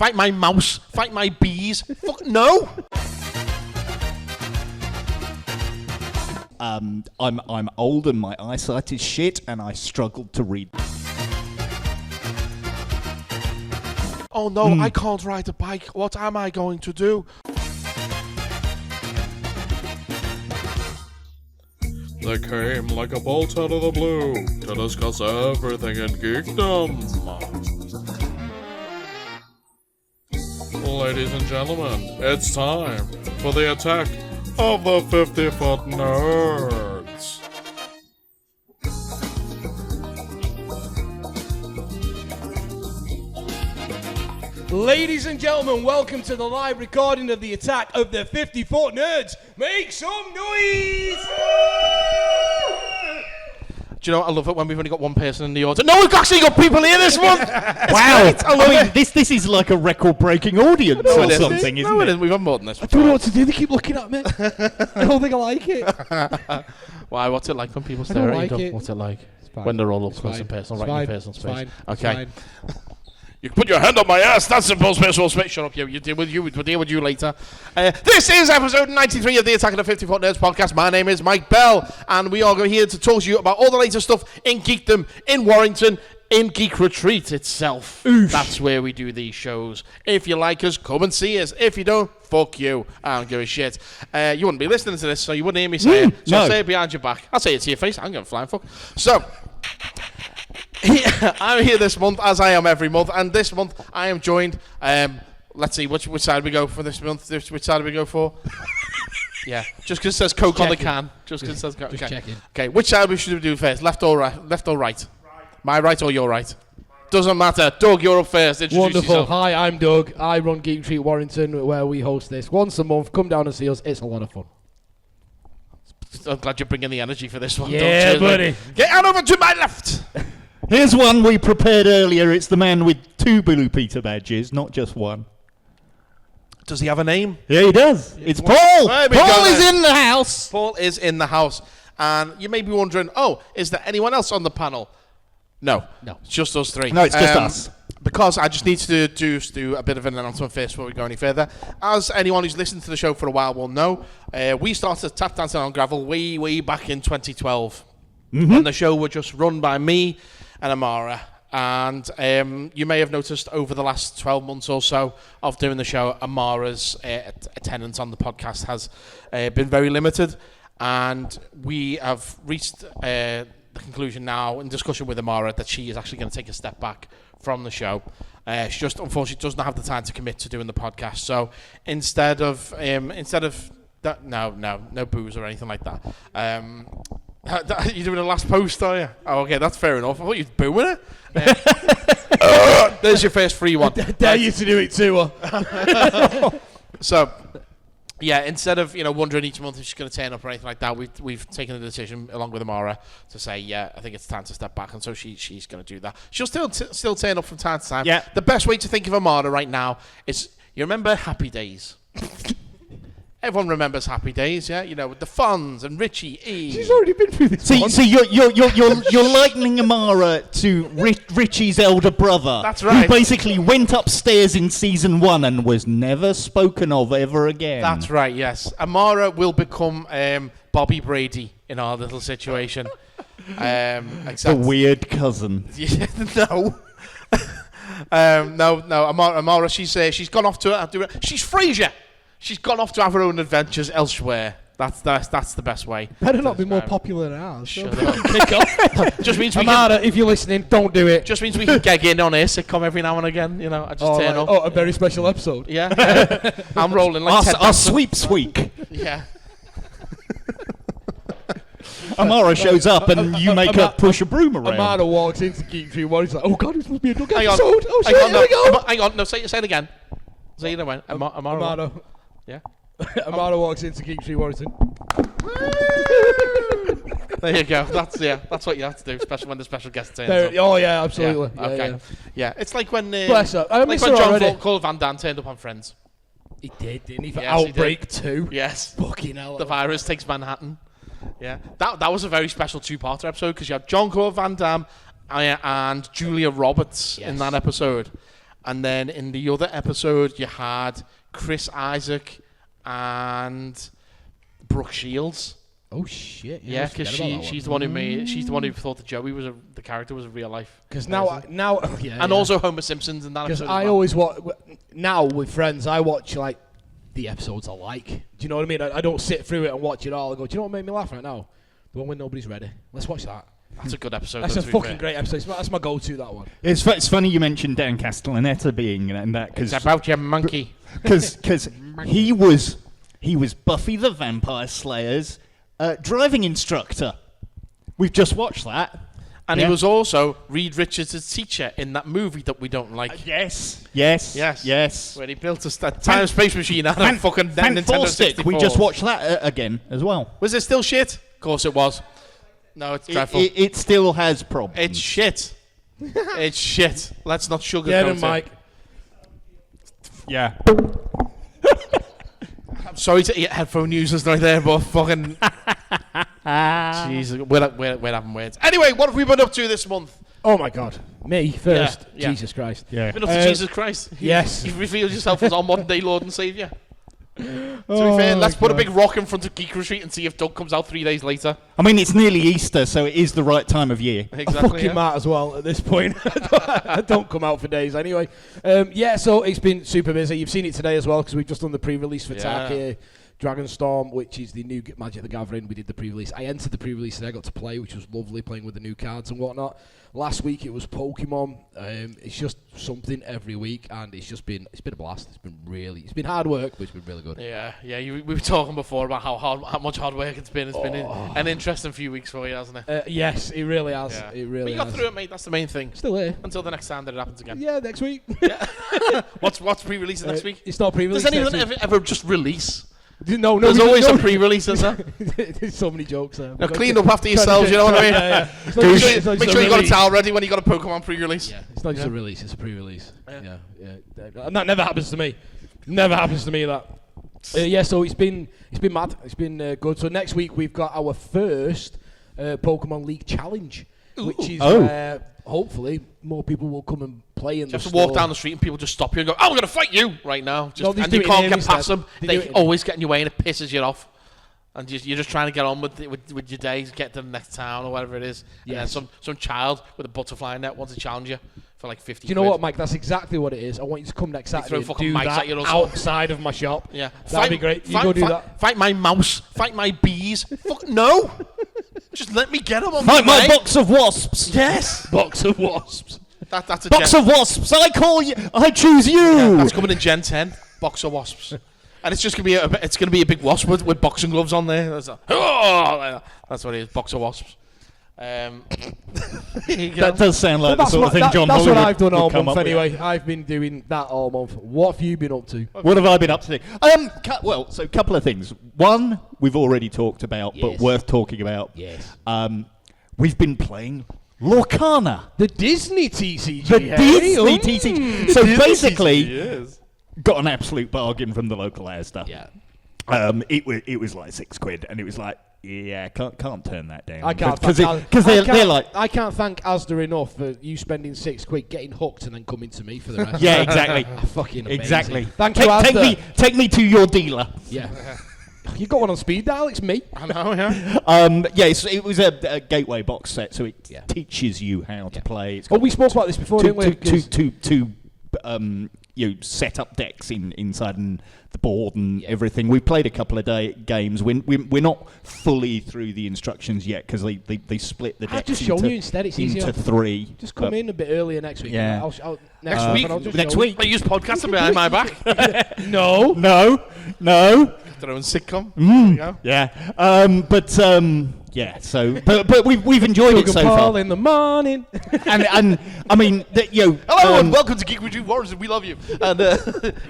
fight my mouse, fight my bees. Fuck no. I'm old and my eyesight is shit, and I struggled to read. Oh no, I can't ride a bike. What am I going to do? They came like a bolt out of the blue to discuss everything in geekdom. Ladies and gentlemen, it's time for the attack of the 50-foot nerds. Ladies and gentlemen, welcome to the live recording of the attack of the 50-foot nerds. Make some noise! Do you know what? I love it when we've only got one person in the audience. No, we've actually got people here this month. Wow! I mean, this is like a record-breaking audience or something, isn't it? We've had more than this. I don't know what to do. They keep looking at me. I don't think I like it. Why? What's it like when people stare at you? What's it like when they're all up close and personal, right in your personal space? Okay. You can put your hand on my ass. That's the most personal space. Shut up, you. Deal with you. We'll deal with you later. This is episode 93 of the Attack of the 50-Foot Nerds podcast. My name is Mike Bell, and we are here to talk to you about all the latest stuff in geekdom, in Warrington, in Geek Retreat itself. Oof. That's where we do these shows. If you like us, come and see us. If you don't, fuck you. I don't give a shit. You wouldn't be listening to this, so you wouldn't hear me say it. So I'll say it behind your back. I'll say it to your face. I'm going to fly and fuck. So... I'm here this month, as I am every month, and this month I am joined. Let's see, which side we go for this month? Which side do we go for? Yeah, just because it says Coke on the can. Just because it says Coke. Just checking. Okay, which side should we do first? Left or right? Left or right? My right or your right? Doesn't matter. Doug, you're up first. Introduce Wonderful. yourself. Hi, I'm Doug. I run Geek Retreat Warrington, where we host this once a month. Come down and see us. It's a lot of fun. I'm glad you're bringing the energy for this one. Yeah, buddy. Get on over to my left. Here's one we prepared earlier. It's the man with 2 Blue Peter badges, not just one. Does he have a name? Yeah, he does. It's Paul. Paul is in the house. Paul is in the house. And you may be wondering, is there anyone else on the panel? No. It's just us three. No, it's just us. Because I just need to do a bit of an announcement first before we go any further. As anyone who's listened to the show for a while will know, we started Tap Dancing on Gravel way back in 2012. Mm-hmm. When the show was just run by me and Amara. And you may have noticed over the last 12 months or so of doing the show, Amara's attendance on the podcast has been very limited. And we have reached the conclusion now in discussion with Amara that she is actually going to take a step back from the show. She just unfortunately doesn't have the time to commit to doing the podcast. So instead of that, no booze or anything like that. You're doing a last post, are you? Oh, okay, that's fair enough. I thought you were booing it. There's your first free one. Dare you to do it too. So, yeah, instead of wondering each month if she's going to turn up or anything like that, we've taken the decision along with Amara to say, yeah, I think it's time to step back, and so she's going to do that. She'll still turn up from time to time. Yeah. The best way to think of Amara right now is, you remember Happy Days? Everyone remembers Happy Days, yeah? With the Fonz and Richie E. She's already been through this. So you're likening Amara to Richie's elder brother. That's right. Who basically went upstairs in season 1 and was never spoken of ever again. That's right, yes. Amara will become Bobby Brady in our little situation. Except a weird cousin. No. No. Amara, she's gone off to she's Frasier. She's gone off to have her own adventures elsewhere. That's the best way. Better not be more popular than ours. Shut up. Just means Amara, if you're listening, don't do it. Just means we can get in on a sitcom every now and again. I just turn up. Oh, a very special episode. Yeah. I'm rolling like our sweep. Yeah. Amara shows up and you make her push a broom around. Amara walks into Geek Retreat and he's like, oh God, this must be a Doug episode. Oh shit, here we go. Hang on, no, say it again. Say it again. Amara. Yeah. Amara walks into Geek Retreat Warrington. There you go. That's what you have to do, especially when the special guest turns up. Oh yeah, absolutely. Yeah. Okay. Yeah, it's like when Bless her. like when John Claude Van Damme turned up on Friends. He did, didn't he? For Yes, Outbreak 2. Yes. Fucking hell. The virus takes Manhattan. Yeah. That was a very special two-parter episode because you had John Claude Van Damme and Julia Roberts in that episode. And then in the other episode, you had Chris Isaac and Brooke Shields. Oh shit! Yeah, because she's the one who thought that Joey was the character was a real life. Because now, and also Homer Simpson's in that episode. Because I always watch now with friends. I watch like the episodes I like. Do you know what I mean? I don't sit through it and watch it all and go, do you know what made me laugh right now? The one when nobody's ready. Let's watch that. That's a good episode. That's a fucking great episode. That's my go-to. That one. It's funny you mentioned Dan Castellaneta being in that because it's about your monkey. Because he was Buffy the Vampire Slayer's driving instructor. We've just watched that. And he was also Reed Richards' teacher in that movie that we don't like. Yes. Where he built a time space machine out of fucking Nintendo 64. We just watched that again as well. Was it still shit? Of course it was. No, it's dreadful. It still has problems. It's shit. It's shit. Let's not sugarcoat Get him, it. Mike. Yeah. I'm sorry to headphone users right there, but fucking... Jesus, we're having words. Anyway, what have we been up to this month? Oh my God. Me first. Yeah. Jesus Christ. Yeah. Been up to Jesus Christ. Yes. You've revealed yourself as our modern day Lord and Saviour. To be fair, let's put a big rock in front of Geek Retreat and see if Doug comes out 3 days later. I mean, it's nearly Easter, so it is the right time of year. Exactly. I fucking might as well at this point. I don't come out for days anyway. So it's been super busy. You've seen it today as well because we've just done the pre-release for Taki. Dragonstorm, which is the new Magic the Gathering. We did the pre-release. I entered the pre-release and I got to play, which was lovely, playing with the new cards and whatnot. Last week it was Pokemon. It's just something every week, and it's been a blast. It's been hard work, but it's been really good. Yeah. We were talking before about how much hard work it's been. It's been an interesting few weeks for you, hasn't it? Yes, it really has. Yeah. It really. But you got has. through it, mate. That's the main thing. Still here until the next time that it happens again. Yeah, next week. Yeah. What's pre-releasing next week? It's not pre-release. Does anyone ever just release? No, there's always a pre-release, isn't there? There's so many jokes there. Now clean up after yourselves, you know what I mean? Make sure you got a towel ready when you got a Pokemon pre-release. Yeah, it's not just a release, it's a pre-release. Yeah. And that never happens to me. Never happens to me, that. So it's been mad. It's been good. So next week we've got our first Pokemon League Challenge, which is hopefully more people will come and play in the store. You have to walk down the street and people just stop you and go, "Oh, we're going to fight you right now." And you can't get past them. They always get in your way and it pisses you off. And you're just trying to get on with your day, get to the next town or whatever it is. Yes. And then some child with a butterfly net wants to challenge you for like 50 Do you know what, Mike? That's exactly what it is. I want you to come next Saturday and do that outside of my shop. Yeah. That'd be great. You go do that. Fight my mouse. Fight my bees. Fuck no. Just let me get them on my box of wasps. Yes. Box of wasps. That's a box of wasps. I choose you. Yeah, that's coming in Gen 10. Box of wasps. And it's just gonna be a big wasp with boxing gloves on there. That's what it is. Box of wasps. That does sound like the sort of thing John That's Hollywood what I've done all come month up anyway. with. I've been doing that all month. What have you been up to? What have I been up to? So a couple of things. One, we've already talked about, but worth talking about. Yes. We've been playing Lorcana. The Disney TCG. Disney TCG. So basically, TCG, got an absolute bargain from the local Asda. Yeah. It was like £6, and it was like, yeah, can't turn that down. I can't because they're like, I can't thank Asda enough for you spending £6, getting hooked, and then coming to me for the rest. Yeah, exactly. Fucking amazing. Exactly. Thank you, Asda. Take me to your dealer. Yeah. You got one on speed dial? It's me. I know, yeah. Yes, it was a gateway box set, so it teaches you how to play. It's we spoke about this before, didn't we? You set up decks inside and the board and everything. We played a couple of games. We're not fully through the instructions yet because they split the decks. I'll just show you instead. It's easier. Into 3. Just come in a bit earlier next week. Yeah. Next week. They use podcasting behind my back. No. Their own sitcom. Yeah. So, but we've enjoyed it so far. in the morning. and I mean, hello and welcome to Geek Retreat Warriors. We love you. And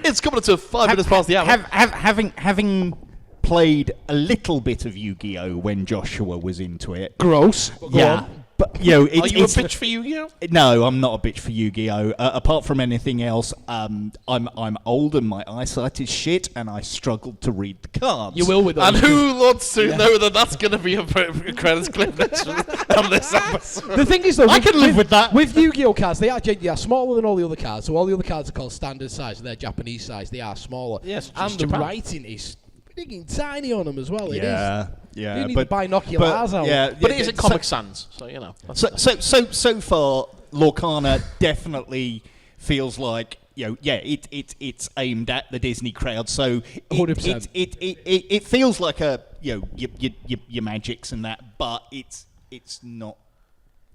it's coming up to 5 minutes past the hour. Having played a little bit of Yu-Gi-Oh when Joshua was into it. Gross. Yeah. But Are you a bitch for Yu-Gi-Oh? No, I'm not a bitch for Yu-Gi-Oh. Apart from anything else, I'm old and my eyesight is shit, and I struggled to read the cards. You will with those. And who wants to know that that's going to be a credits clip on this episode? The thing is, though, I can live with that. With Yu-Gi-Oh cards, they are smaller than all the other cards. So all the other cards are called standard size. So they're Japanese size. They are smaller. Yes, and the Japan. writing is frigging tiny on them as well. It is. Yeah. You need binoculars out. Yeah, But it is in Comic Sans, so you know. So far, Lorcana definitely feels like it's aimed at the Disney crowd. So 100%. it feels like a your magics and that, but it's not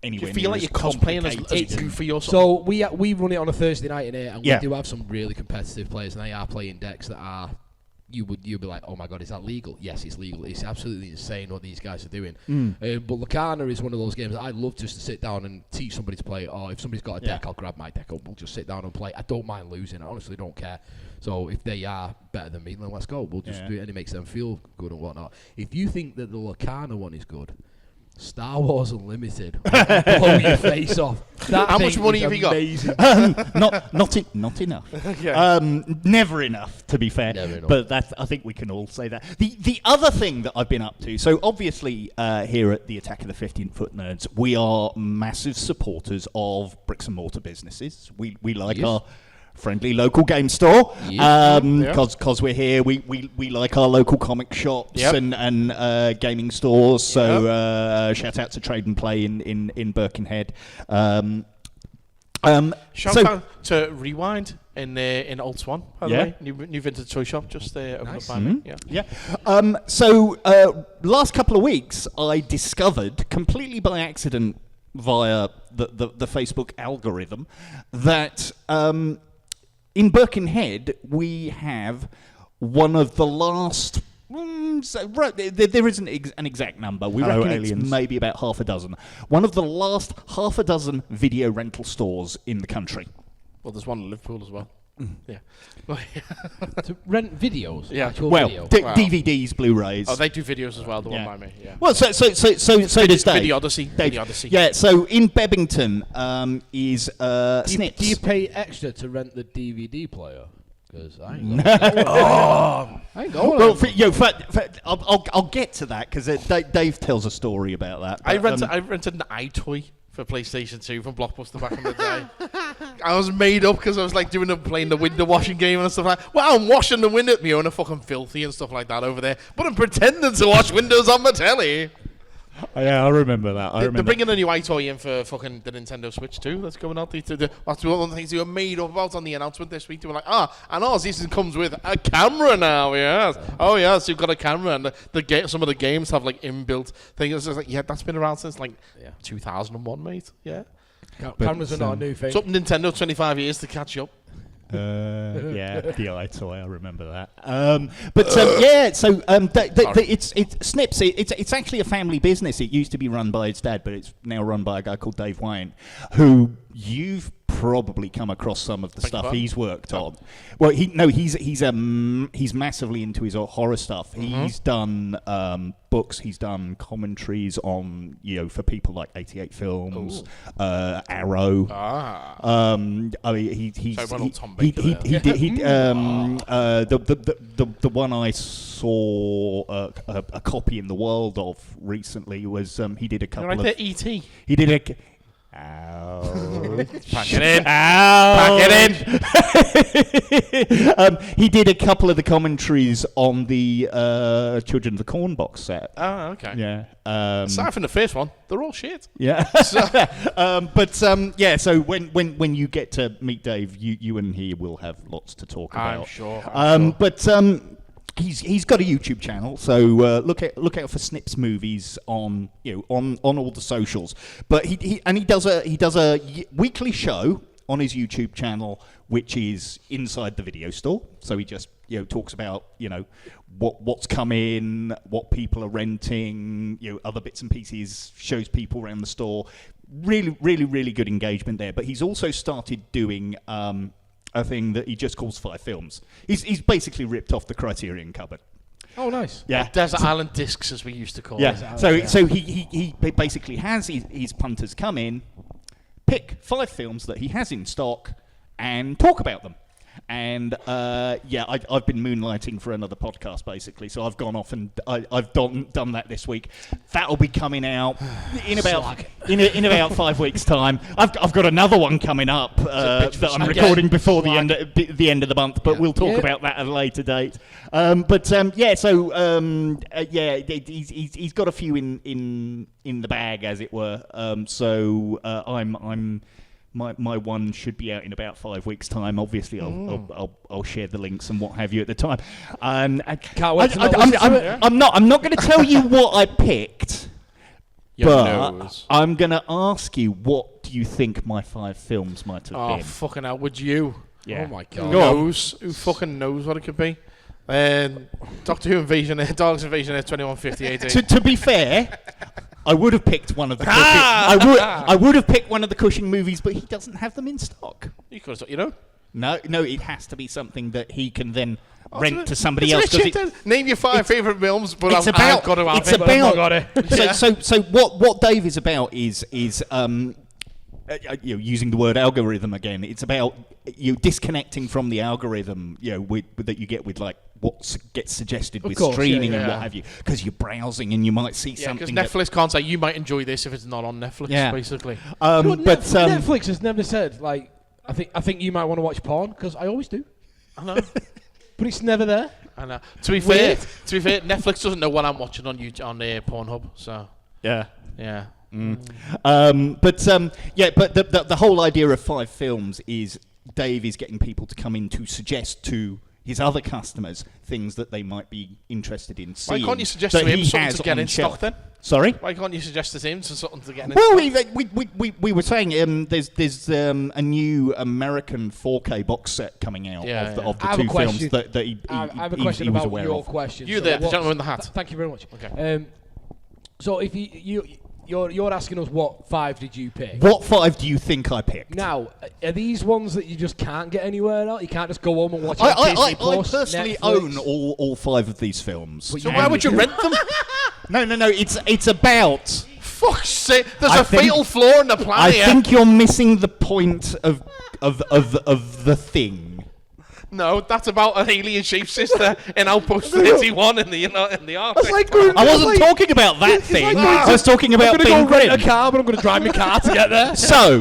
anywhere. You feel like you're cosplaying as Goofy or something. So we run it on a Thursday night in here, and Yeah. we do have some really competitive players, and they are playing decks that are. You'd be like, oh my god, is that legal? Yes, it's legal. It's absolutely insane what these guys are doing. But Lorcana is one of those games that I love just to sit down and teach somebody to play. Or if somebody's got a deck, I'll grab my deck up. We'll just sit down and play. I don't mind losing. I honestly don't care. So if they are better than me, then let's go. We'll just do it, and it makes them feel good and whatnot. If you think that the Lorcana one is good, Star Wars Unlimited will blow your face off. How much money have you got? Not enough. Never enough, to be fair. Never enough. But I think we can all say that. The other thing that I've been up to, so obviously here at the Attack of the 15-Foot Nerds, we are massive supporters of bricks and mortar businesses. We like our friendly local game store because we're here. We like our local comic shops and gaming stores. So shout out to Trade and Play in Birkenhead. Shout out to Rewind in Old Swan, by the way. New vintage toy shop just opened up by me. So last couple of weeks, I discovered completely by accident via the Facebook algorithm that in Birkenhead we have one of the last. There isn't an exact number. We reckon it's maybe about half a dozen. One of the last half a dozen video rental stores in the country. Well, there's one in Liverpool as well. Yeah. To rent videos. Yeah. Video. DVDs, Blu-rays. Oh, they do videos as well. The one by me. Yeah. Well, so does Dave. Video Odyssey. Video Odyssey. Yeah. So in Bebington is Snips. Do you pay extra to rent the DVD player? Because I ain't going. Well, I'll get to that because Dave tells a story about that. I rented an iToy for PlayStation 2 from Blockbuster back in the day. I was made up because I was like playing the window washing game and stuff like that. Well, I'm washing the window, me own a fucking filthy and stuff like that over there. But I'm pretending to wash windows on my telly. Yeah, I remember that. They're bringing a new iToy in for fucking the Nintendo Switch 2. That's going out. That's one of the things they were made up about on the announcement this week. They were like, and ours even comes with a camera now, yes. Oh, yes, you've got a camera. And some of the games have, like, inbuilt things. It's like, that's been around since, like, 2001, mate. Yeah. Cameras are not a new thing. Took Nintendo 25 years to catch up. The iToy, I remember that. It's Snips. It's actually a family business. It used to be run by his dad, but it's now run by a guy called Dave Wayne, who you've probably come across some of the stuff he's worked on. Well, he's massively into his horror stuff. He's done books. He's done commentaries on for people like 88 Films, Arrow. The one I saw a copy in the world of recently was he did a couple of E.T. He did a. Pack it in. Pack it in. He did a couple of the commentaries on the Children of the Corn box set. Oh, okay. Yeah. Aside from the first one, they're all shit. Yeah. So when you get to meet Dave, you and he will have lots to talk about. I'm sure. He's got a YouTube channel, so look out for Snips movies on all the socials. But he does a weekly show on his YouTube channel, which is inside the video store. So he just talks about what's come in, what people are renting, other bits and pieces, shows people around the store. Really, really, really good engagement there. But he's also started doing a thing that he just calls 5 films. He's basically ripped off the Criterion cupboard. Oh, nice. Yeah. Desert Island Discs, as we used to call it. Yeah. So he basically has his punters come in, pick 5 films that he has in stock, and talk about them. And I've been moonlighting for another podcast basically, so I've gone off and I've done that this week. That'll be coming out in about 5 weeks' time. I've got another one coming up that I'm recording before the end of the month, but we'll talk about that at a later date. He's got a few in the bag, as it were. My one should be out in about 5 weeks' time. Obviously, I'll share the links and what have you at the time. I can't wait. I'm not going to tell you what I picked, but I'm going to ask you, what do you think my 5 films might have been? Oh, fucking hell, would you? Yeah. Oh my God. Who fucking knows what it could be? Doctor Who Invasion, Dogs Invasion, 2150 AD. To be fair, I would have picked one of the Cushing. I would have picked one of the Cushing movies, but he doesn't have them in stock. You could have, you know? No, it has to be something that he can then rent to somebody else. Name your 5 favourite films, but I've got to have it's it. About it. So what Dave is about is using the word algorithm again. It's about you disconnecting from the algorithm, that you get with like what gets suggested with streaming and what have you, because you're browsing and you might see something. Because Netflix can't say you might enjoy this if it's not on Netflix, basically. Netflix has never said like, I think you might want to watch porn, because I always do. I know, but it's never there. I know. To be fair, Netflix doesn't know what I'm watching on Pornhub, so yeah. But the whole idea of 5 films is Dave is getting people to come in to suggest to his other customers things that they might be interested in seeing. Why can't you suggest to him something to get in stock then? Sorry? Why can't you suggest to him something to get in stock? Well, we were saying there's a new American 4K box set coming out of the 2 films that he I have a question about your question. You there, the gentleman in the hat. Thank you very much. Okay. So if you're asking us what 5 did you pick? What 5 do you think I picked? Now, are these ones that you just can't get anywhere else? You can't just go home and watch it on Disney Plus, I personally Netflix? own all 5 of these films. So why would you rent them? No. It's about. Fuck's sake! There's a fatal flaw in the plan I here. think you're missing the point of the thing. No, that's about an alien shapeshifter in Outpost 31 in the Arctic. I wasn't talking about that thing. I was talking about being I'm going to grim. rent a car, but I'm going to drive my car to get there. So,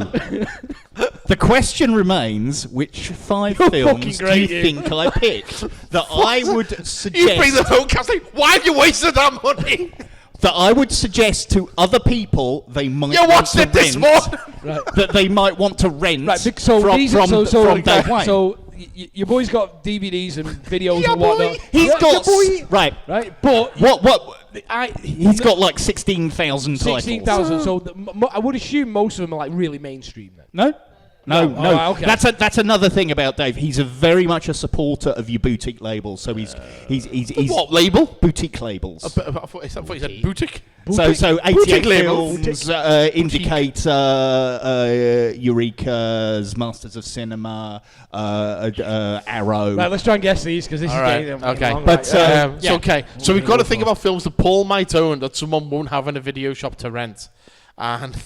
the question remains: which 5 films do you think I picked that I would suggest? You bring the whole cast. Why have you wasted that money? That I would suggest to other people they might you want watched to it this rent. morning. That they might want to rent from Dave Wayne. So your boy's got DVDs and videos and whatnot. He's got right. But he's got like 16,000 titles. 16,000. So I would assume most of them are like really mainstream. Then No. Okay. That's another thing about Dave. He's very much a supporter of your boutique labels. So he's what label? Boutique labels. I thought you said boutique. So 88 labels. Films, Indicator, Eureka's, Masters of Cinema, Arrow. Right, let's try and guess these, because this is getting okay. long. But okay. So we've got to think about films that Paul might own that someone won't have in a video shop to rent, and.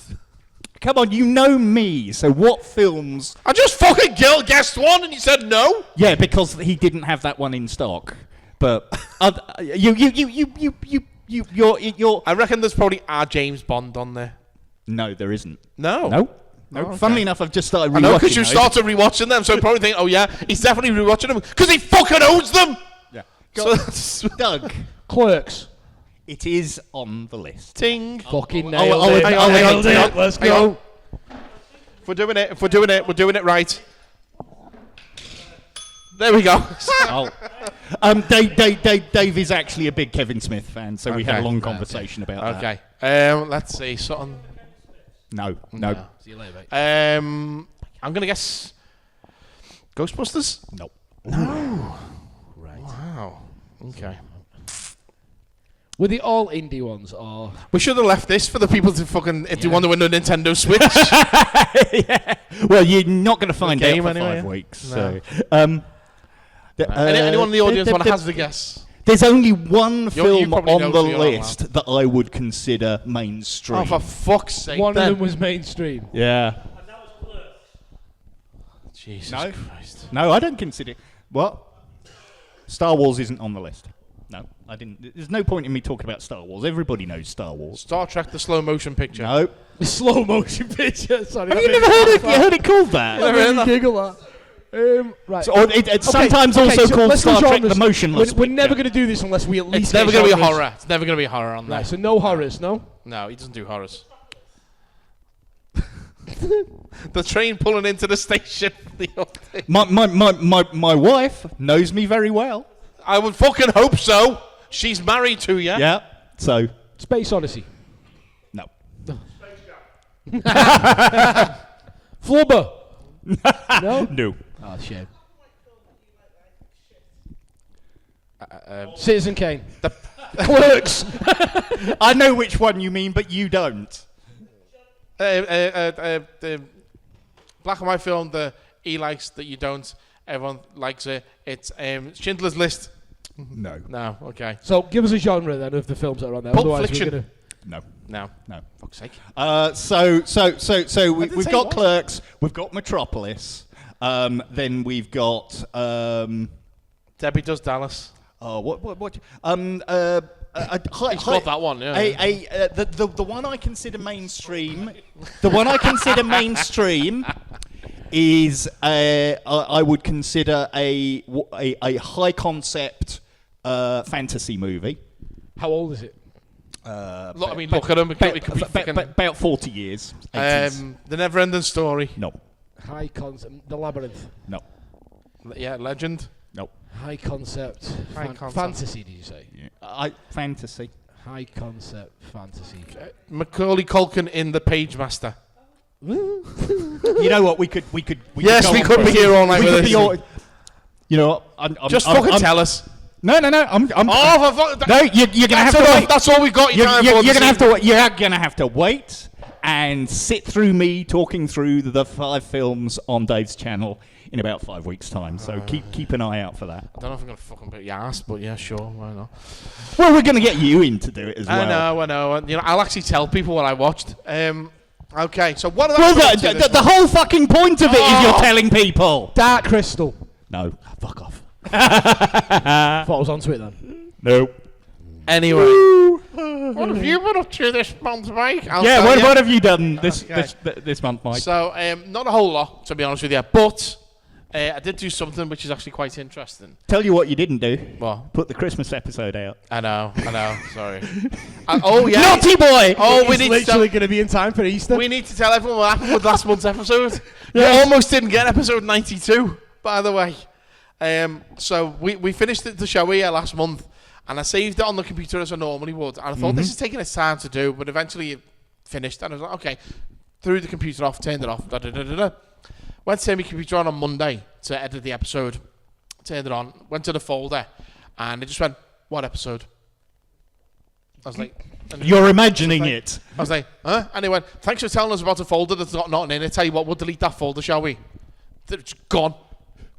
Come on, you know me. So what films? I just fucking guessed one, and you said no. Yeah, because he didn't have that one in stock. But you're. I reckon there's probably a James Bond on there. No, there isn't. No. Okay. Funnily enough, I've just started rewatching. I know, because you started rewatching them, so I probably think, oh yeah, he's definitely rewatching them because he fucking owns them. Yeah. So, Doug, Clerks. it is on the list. Ting. Fucking nailed it. Hang on. Let's go. If we're doing it, we're doing it right. There we go. Dave is actually a big Kevin Smith fan, so we had a long conversation about that. Okay. Let's see. Something. No. See you later, mate. I'm gonna guess Ghostbusters. Nope. No. Right. Wow. Okay. Were they all indie ones, or? We should have left this for the people to fucking if they want to win a Nintendo Switch. Yeah. Well, you're not going to find out for anyway, 5 weeks. No. So, Anyone in the audience want to hazard a guess? There's only one You film probably know, on so the you're not list that I would consider mainstream. Oh, for fuck's sake! One then. of them was mainstream. Yeah. Jesus No. Christ. No, I don't consider. What? Star Wars isn't on the list. No, I didn't. There's no point in me talking about Star Wars. Everybody knows Star Wars. Star Trek: The Slow Motion Picture. No. Slow motion picture. Sorry. Have you never heard it called that? I made me giggle that. Right. Or it's sometimes also so called let's go Star Trek: genres. The Motionless. We're never Picture. going to do this unless we at least. It's never going to be a genres. horror. It's never going to be a horror on there. Right. So no horrors. No. No, he doesn't do horrors. The train pulling into the station. The old thing. My wife knows me very well. I would fucking hope so. She's married to you. Yeah. So Space Odyssey. no. Flubber. No. No. Oh shame. Citizen Kane. Clerks. I know which one you mean, but you don't. The black and white film that he likes that you don't. Everyone likes it. It's Schindler's List. No. No, okay. So give us a genre then of the films that are on there. Pulp Otherwise Fiction. we're gonna. No. No. No. Fuck's sake. So we've say got what? Clerks, we've got Metropolis, then we've got Debbie Does Dallas. what He's got that one, yeah. the one I consider mainstream. The one I consider mainstream is I would consider a high concept fantasy movie. How old is it? Look, I mean, look at him. It could be fucking, About 40 years. 80s. The Never-Ending Story. No. High concept. The Labyrinth. No. Yeah, Legend. No. High concept. High concept. Fantasy, did you say? Fantasy. High concept fantasy. Macaulay Culkin in The Page Master. You know what? We could. Yes, go we on could for be it. here all night We with could this. be all- You know what? I'm Just fucking tell us. No. I'm Oh, for fuck. no. You're gonna have to wait. That's all we got. You're gonna have to. You're gonna have to wait and sit through me talking through the 5 films on Dave's channel in about 5 weeks' time. So keep an eye out for that. I don't know if I'm gonna fucking put your ass, but yeah, sure, why not? Well, we're gonna get you in to do it as well. I know. You know, I'll actually tell people what I watched. Okay, so what are Well, the the whole fucking point of it is you're telling people. Dark Crystal. No. fuck off. Thought I was onto it then. No. Anyway, what have you been up to this month, Mike? Yeah. What have you done this Okay. this month, Mike? So, not a whole lot, to be honest with you, but I did do something which is actually quite interesting. Tell you what you didn't do. What? Put the Christmas episode out. I know. Sorry. Oh yeah. Naughty boy. Oh, we It's need to literally going to be in time for Easter. we need to tell everyone what happened with last month's episode. You almost didn't get episode 92, by the way. So we finished the show here last month, and I saved it on the computer as I normally would. And I thought this is taking its time to do, but eventually it finished, and I was like, okay, threw the computer off, turned it off. Went to turn my computer on Monday to edit the episode. Turned it on, went to the folder, and it just went, what episode? I was like... You're imagining it. I was like, huh? And he went, thanks for telling us about a folder that's not in it. Tell you what, we'll delete that folder, shall we? It's gone.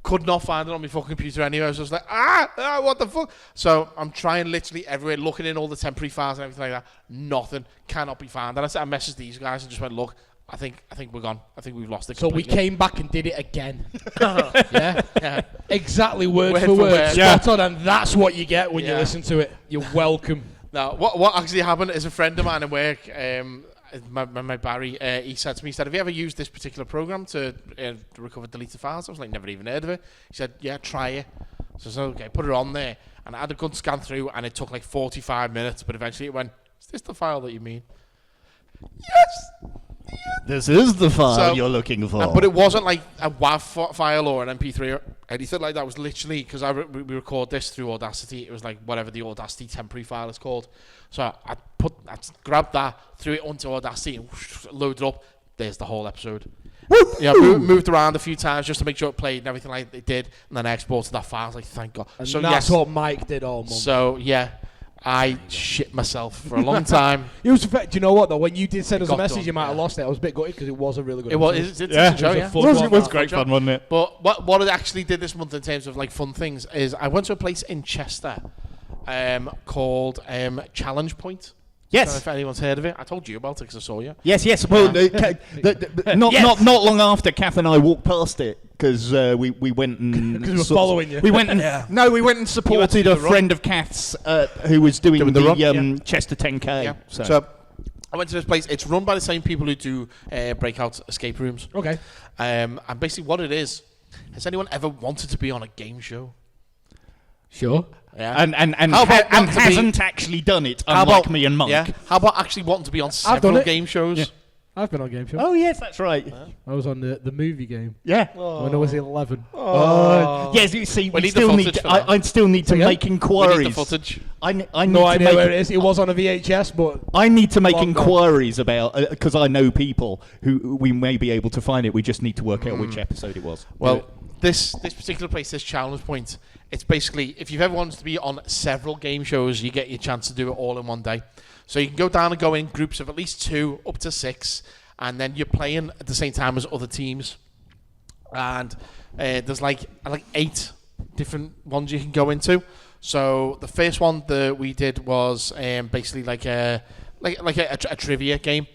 Could not find it on my fucking computer anywhere. So I was like, what the fuck? So I'm trying literally everywhere, looking in all the temporary files and everything like that. Nothing. Cannot be found. And I messaged these guys and just went, look, I think we're gone. I think we've lost it So we completely. came back and did it again. Yeah. Exactly word Word for for word. word. Spot on, and that's what you get when you Yeah. listen to it. You're welcome. Now, what actually happened is a friend of mine at work, my Barry, he said to me, have you ever used this particular program to recover deleted files? I was like, never even heard of it. He said, yeah, try it. So I said, okay, put it on there. And I had a good scan through, and it took like 45 minutes, but eventually it went, is this the file that you mean? Yes! This is the file So- you're looking for. But it wasn't like a WAV file or an MP3 or anything like that. It was literally, because we record this through Audacity, it was like whatever the Audacity temporary file is called. So I grabbed that, threw it onto Audacity, and loaded up. There's the whole episode. Yeah, moved around a few times just to make sure it played and everything like it did, and then I exported that file. I was like, thank God. And So that's yes, what Mike did all month. so yeah, I shit myself for a long time. It was. Do you know what though? When you did send us a got message, done, you might have yeah. lost it. I was a bit gutted because it was a really good. It was. episode. It's a show, was a yeah. fun one. it was Fun great show. fun, wasn't it? But what it actually did this month in terms of like fun things is I went to a place in Chester, called Challenge Point. Yes. I don't know if anyone's heard of it. I told you about it because I saw you. Yes. Well, not long after Kath and I walked past it because we went and because we were following you. We went and we went and supported a friend of Kath's who was doing the run, Chester 10K. Yeah. So I went to this place. It's run by the same people who do breakout escape rooms. Okay. And basically what it is, has anyone ever wanted to be on a game show? Sure. Yeah. And How about not to hasn't actually done it, How unlike about me and Monk. Yeah. How about actually wanting to be on done several it. game shows? Yeah. I've been on game show. Oh yes, that's right. I was on the movie game Yeah. when I was 11. Yes, you see, We need the still footage need. for that. I still need to Again? make We need inquiries. the footage. I need No to idea make where it is. It was on a VHS, but I need to make Long gone. inquiries about because I know people who we may be able to find it. We just need to work out which episode it was. Well, this particular place, this Challenge Point, it's basically, if you've ever wanted to be on several game shows, you get your chance to do it all in one day. So you can go down and go in groups of at least 2 up to 6, and then you're playing at the same time as other teams. And there's like 8 different ones you can go into. So the first one that we did was basically like a trivia game.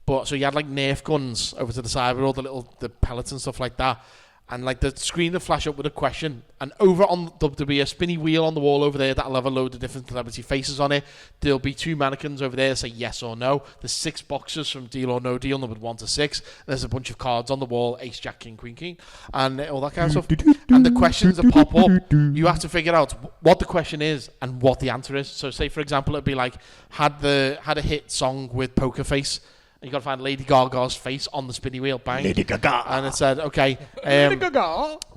But so you had like Nerf guns over to the side with all the pellets and stuff like that. And like the screen will flash up with a question, and over on there'll be a spinny wheel on the wall over there that'll have a load of different celebrity faces on it. There'll be 2 mannequins over there that say yes or no. There's 6 boxes from Deal or No Deal, numbered 1 to 6. There's a bunch of cards on the wall: Ace, Jack, King, Queen, King, and all that kind of stuff. And the questions that pop up, you have to figure out what the question is and what the answer is. So, say for example, it'd be like had a hit song with Poker Face. And you got to find Lady Gaga's face on the spinny wheel. Bang. Lady Gaga. And it said, okay,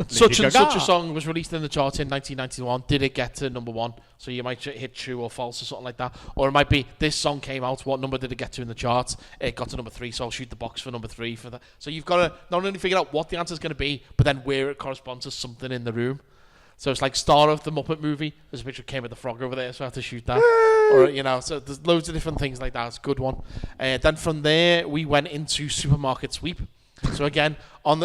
such and such a song was released in the chart in 1991. Did it get to number 1? So you might hit true or false or something like that. Or it might be, this song came out. What number did it get to in the charts? It got to number 3, so I'll shoot the box for number 3 for that. So you've got to not only figure out what the answer is going to be, but then where it corresponds to something in the room. So it's like star of the Muppet movie. There's a picture of Kermit the Frog over there, so I have to shoot that. Or, so there's loads of different things like that. It's a good one. Then from there, we went into Supermarket Sweep. So again,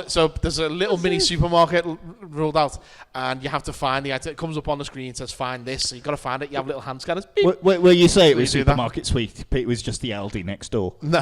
so there's a little mini supermarket rolled out, and you have to find the item. It comes up on the screen, it says find this. So you've got to find it. You have little hand scanners. Beep. Well, you say it was So you do that. Supermarket Sweep. It was just the Aldi next door. No,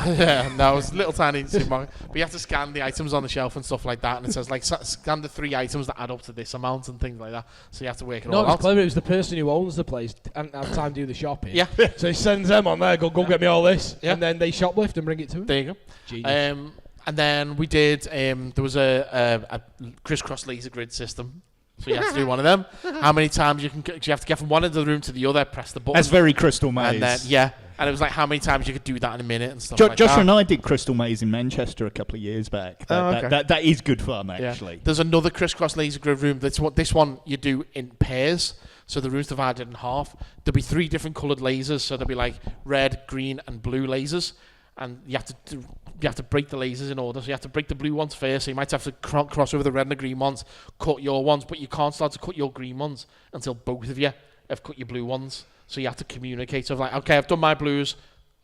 it's a little tiny supermarket. But you have to scan the items on the shelf and stuff like that. And it says, like, scan the 3 items that add up to this amount and things like that. So you have to work it all no, it was out. clever. It was the person who owns the place and have time to do the shopping. Yeah. So he sends them on there, go get me all this, Yeah. and then they shoplift and bring it to him. There you go. Genius. And then we did, there was a crisscross laser grid system. So you have to do one of them. How many times you have to get from one end of the room to the other, press the button. That's very Crystal Maze. And then, and it was like how many times you could do that in a minute and stuff like Josh that. and I did Crystal Maze in Manchester a couple of years back. That is good fun, actually. Yeah. There's another crisscross laser grid room. This one you do in pairs. So the room's divided in half. There'll be 3 different coloured lasers. So there'll be like red, green, and blue lasers. And you have to break the lasers in order. So you have to break the blue ones first. So you might have to cross over the red and the green ones, cut your ones, but you can't start to cut your green ones until both of you have cut your blue ones. So you have to communicate. So like, okay, I've done my blues.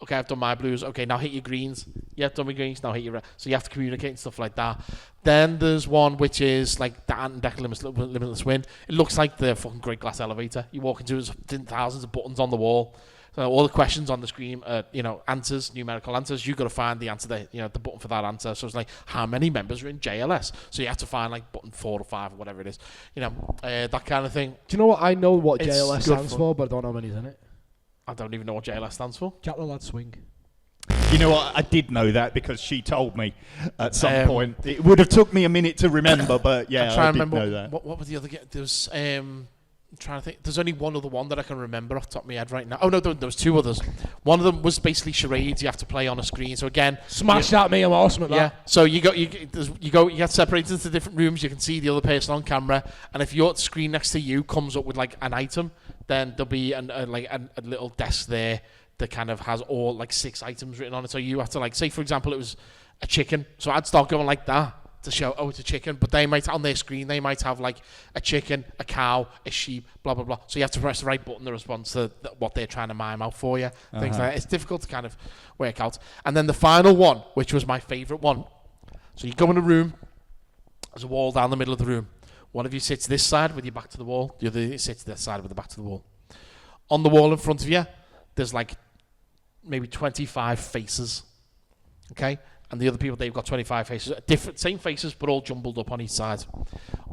Okay, I've done my blues. Okay, now hit your greens. Yeah, I've done my greens. Now hit your red. So you have to communicate and stuff like that. Then there's one which is like the Ant and Deck Limitless Wind. It looks like the fucking Great Glass Elevator. You walk into it, there's thousands of buttons on the wall. So all the questions on the screen, answers, numerical answers. You've got to find the answer, the button for that answer. So it's like, how many members are in JLS? So you have to find like button 4 or 5 or whatever it is. That kind of thing. Do you know what? I know what It's JLS good stands fun. for, but I don't know how many's in it. I don't even know what JLS stands for. Jack the Lad Swing. You know what? I did know that because she told me at some point. It would have took me a minute to remember, but yeah, I'm trying I to did remember know that. what was the other game? There was I'm trying to think. There's only one other one that I can remember off the top of my head right now. Oh no, there was 2 others. One of them was basically charades you have to play on a screen. So again, Smash that, me, I'm awesome at that. yeah. So you get separated into different rooms. You can see the other person on camera, and if your screen next to you comes up with like an item, then there'll be a little desk there that kind of has all like 6 items written on it. So you have to like say, for example, it was a chicken. So I'd start going like that to show, oh, it's a chicken. But they might, on their screen, they might have like a chicken, a cow, a sheep, blah, blah, blah. So you have to press the right button to respond to what they're trying to mime out for you. Things like that. It's difficult to kind of work out. And then the final one, which was my favourite one. So you go in a room, there's a wall down the middle of the room. One of you sits this side with your back to the wall. The other sits this side with the back to the wall. On the wall in front of you, there's like maybe 25 faces. Okay? And the other people, they've got 25 faces. Different, same faces, but all jumbled up on each side.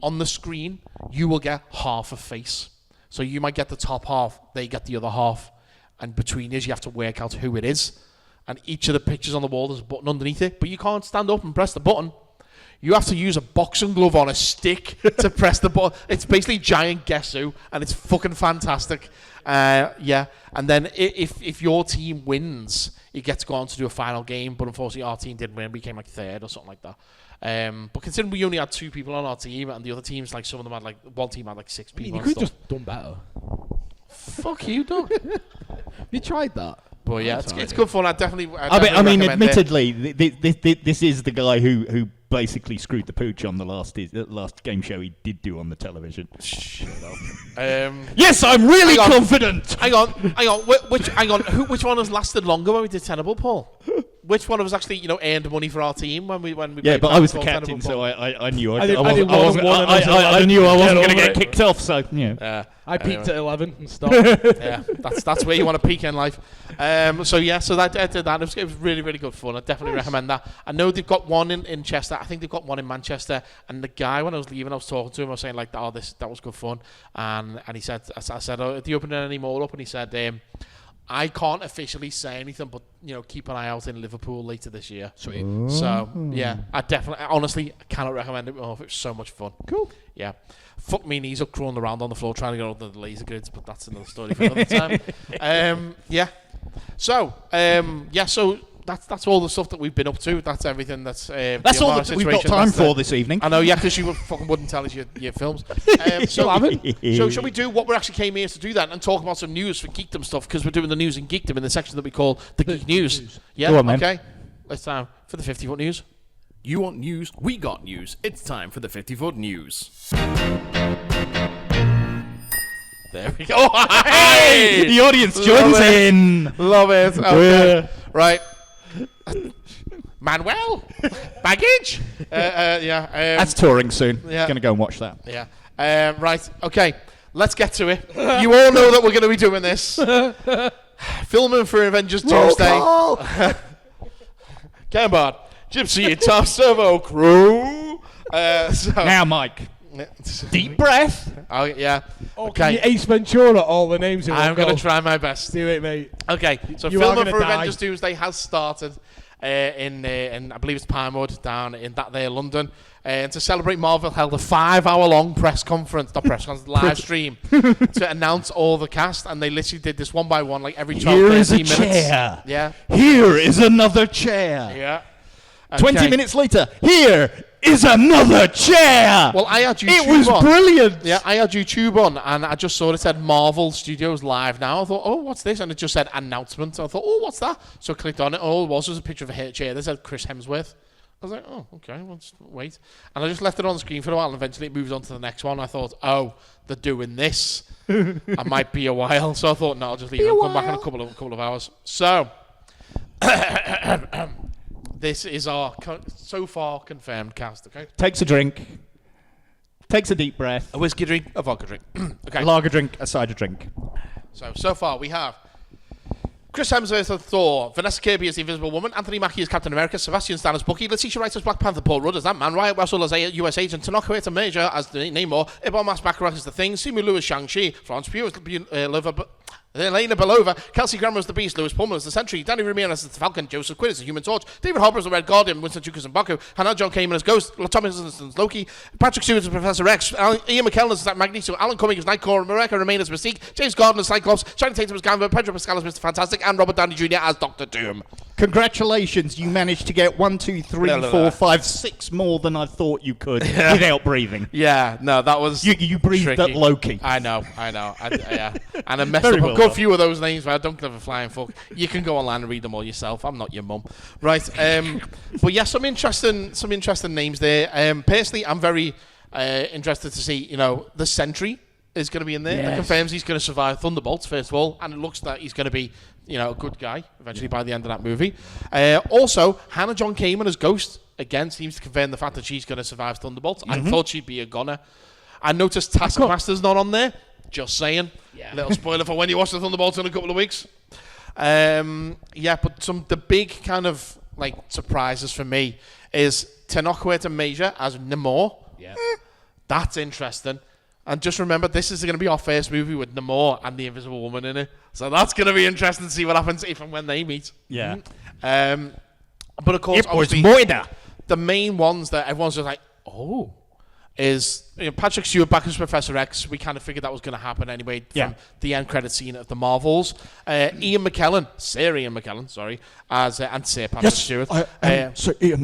On the screen, you will get half a face. So you might get the top half, they get the other half. And between you have to work out who it is. And each of the pictures on the wall, there's a button underneath it. But you can't stand up and press the button. You have to use a boxing glove on a stick to press the button. It's basically giant Guess Who, and it's fucking fantastic. Yeah, and then if your team wins, you get to go on to do a final game. But unfortunately, our team didn't win. We came like third or something like that. But considering we only had 2 people on our team, and the other teams, like some of them had like one team had like 6 people. You could have just done better. Fuck you, Doug. You tried that. But yeah, it's good fun. I definitely I mean, recommend admittedly, this is the guy who basically screwed the pooch on the last game show he did do on the television. Shut up. Yes, I'm really confident. Hang on. Which one has lasted longer when we did Tenable, Paul? Which one of us actually, earned money for our team when we Yeah, but I was the captain, so I knew I knew I wasn't going to get kicked off. So yeah. I peaked at 11 and stopped. Yeah, that's where you want to peak in life. So that I did that. It was really, really good fun. I definitely recommend that. I know they've got one in Chester. I think they've got one in Manchester. And the guy, when I was leaving, I was talking to him. I was saying like, that was good fun. And he said, I said, are you opening any more up? And he said, I can't officially say anything, but keep an eye out in Liverpool later this year. Sweet. So yeah, I definitely, honestly, cannot recommend it more. It was so much fun. Cool. Yeah. Fuck me knees up crawling around on the floor trying to get under the laser grids, but that's another story for another time. Yeah. So so that's all the stuff that we've been up to. That's everything that's all that we've got time for this evening. I know, yeah, because you fucking wouldn't tell us your films. So shall we do what we actually came here to do then and talk about some news for Geekdom stuff, because we're doing the news in Geekdom in the section that we call the Geek News. Yeah, go on, man. Okay. Let's time for the 50-foot news. You want news? We got news. It's time for the 50-foot news. There we go. Hey! The audience joins in. Love it. Okay. Right. Manuel, baggage. Yeah. That's touring soon. Yeah. Going to go and watch that. Yeah. Right. Okay. Let's get to it. You all know that we're going to be doing this. Filming for Avengers Doomsday. Gambard, Gypsy, Top Servo Crew. Now, Mike. Deep breath. Oh yeah. Okay. Ace Ventura, all the names. I'm going to try my best. Do it, mate. Okay. So filming for Avengers Doomsday has started in I believe it's Pinewood down in that there London. And to celebrate, Marvel held a 5-hour-long live stream to announce all the cast, and they literally did this one by one, like every 12, 13 minutes. Chair. Yeah. Here is another chair. Yeah. Okay. 20 minutes later, here is another chair. Well, I had YouTube It was on. brilliant. Yeah, I had YouTube on, and I just saw it said Marvel Studios Live now. I thought, oh, what's this? And it just said announcement. I thought, oh, what's that? So I clicked on it. All it was a picture of a chair that said Chris Hemsworth. I was like, oh, okay, well, just wait. And I just left it on the screen for a while, and eventually it moves on to the next one. I thought, oh, they're doing this. I might be a while. So I thought, no, I'll just leave it and come back in a couple of hours. So, this is our so far confirmed cast, okay? Takes a drink. Takes a deep breath. A whiskey drink, a vodka drink. Okay. A lager drink, a cider drink. So far we have Chris Hemsworth as Thor, Vanessa Kirby as the Invisible Woman, Anthony Mackie as Captain America, Sebastian Stan as Bucky, Letitia Wright as Black Panther, Paul Rudd as Ant-Man, Riot Russell as US Agent, Tanaka Waititi Major as Namor, Ibon Mas Baccarat as The Thing, Simu Liu as Shang-Chi, Florence Pugh as Elena Belova, Kelsey Grammer as the Beast, Lewis Pullman as the Sentry, Danny Ramirez as the Falcon, Joseph Quinn as the Human Torch, David Harbour as the Red Guardian, Winston Duke as M'Baku, Hannah John Kamen as Ghost, Thomas as Loki, Patrick Stewart as Professor X, Ian McKellen as Magneto, Alan Cumming as Nightcrawler, Marika Remain as Mystique, James Gardner as Cyclops, Channing Tatum as Gambit, Pedro Pascal as Mr. Fantastic, and Robert Downey Jr. as Doctor Doom. Congratulations, you managed to get 1, 2, 3, 4, 5, 6 more than I thought you could without breathing. Yeah, no, that was you breathed tricky. at Loki. I know. Yeah, and I messed up a good few of those names, but I don't give a flying fuck. You can go online and read them all yourself. I'm not your mum, right? But yeah, some interesting names there. Personally, I'm very interested to see. The Sentry is going to be in there. Yes. That confirms he's going to survive Thunderbolts first of all, and it looks that he's going to be a good guy eventually by the end of that movie. Also, Hannah John Kamen as Ghost again seems to confirm the fact that she's going to survive Thunderbolts. I thought she'd be a goner. I noticed Taskmaster's not on there. Just saying. Yeah. Little spoiler for when you watch the Thunderbolts in a couple of weeks. But the big kind of like surprises for me is Tenoch Major as Namor. Yeah. That's interesting. And just remember, this is going to be our first movie with Namor and the Invisible Woman in it. So that's going to be interesting to see what happens if and when they meet. Yeah. But of course, It was obviously, Moida. the main ones that everyone's just like, is Patrick Stewart back as Professor X. We kind of figured that was going to happen anyway from the end credit scene of the Marvels. Sir Ian McKellen, sorry, as and Sir Patrick Stewart. Sir Ian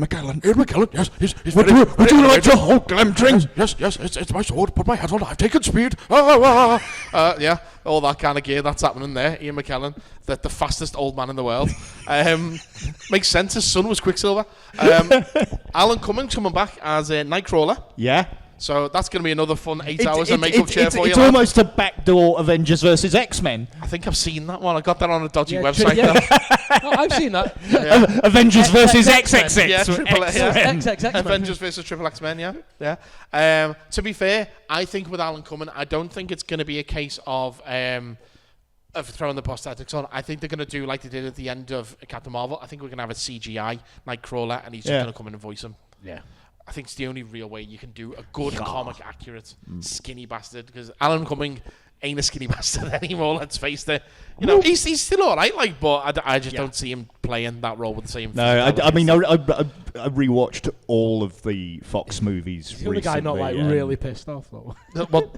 McKellen. Ian McKellen, yes. He's would you like to hold Glemdring? Yes, it's my sword. Put my hat on. I've taken speed. Yeah, all that kind of gear that's happening there. Ian McKellen, the fastest old man in the world. Makes sense. His son was Quicksilver. Alan Cummings coming back as Nightcrawler. Yeah. So that's going to be another fun 8 hours of makeup chair for you. It's almost a backdoor Avengers versus X-Men. I think I've seen that one. I got that on a dodgy website. I've seen that. Yeah. Avengers versus XXX. Yeah, triple X. XXX. Avengers versus Triple X-Men, yeah. To be fair, I think with Alan Cumming, I don't think it's going to be a case of throwing the prosthetics on. I think they're going to do like they did at the end of Captain Marvel. I think we're going to have a CGI Nightcrawler, and he's just going to come in and voice him. Yeah. I think it's the only real way you can do a good comic accurate skinny bastard, because Alan Cumming ain't a skinny bastard anymore. Let's face it. You know, he's still all right, like, but I just don't see him playing that role with the same. No, I mean, I rewatched all of the Fox movies recently. The guy not like really pissed off though. Well,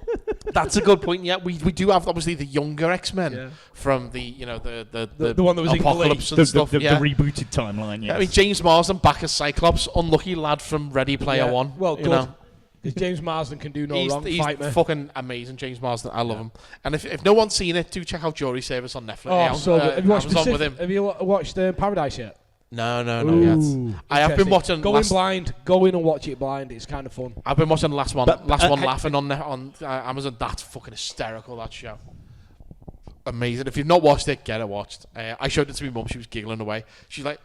that's a good point. Yeah, we do have obviously the younger X-Men from the the one that was in Apocalypse Glee. and stuff. The rebooted timeline. Yeah, I mean, James Marsden back as Cyclops, unlucky lad from Ready Player One. Well, you know. Because James Marsden can do no wrong. He's Fight me. fucking amazing, James Marsden. I love him. And if no one's seen it, do check out Jury Service on Netflix. Oh, so good. Have you watched Amazon with him. Have you watched Paradise yet? No, yet. I have been watching. Go in blind. Go in and watch it blind. It's kind of fun. I've been watching the last one laughing on Amazon. That's fucking hysterical. That show. Amazing. If you've not watched it, get it watched. I showed it to my mum. She was giggling away. She's like,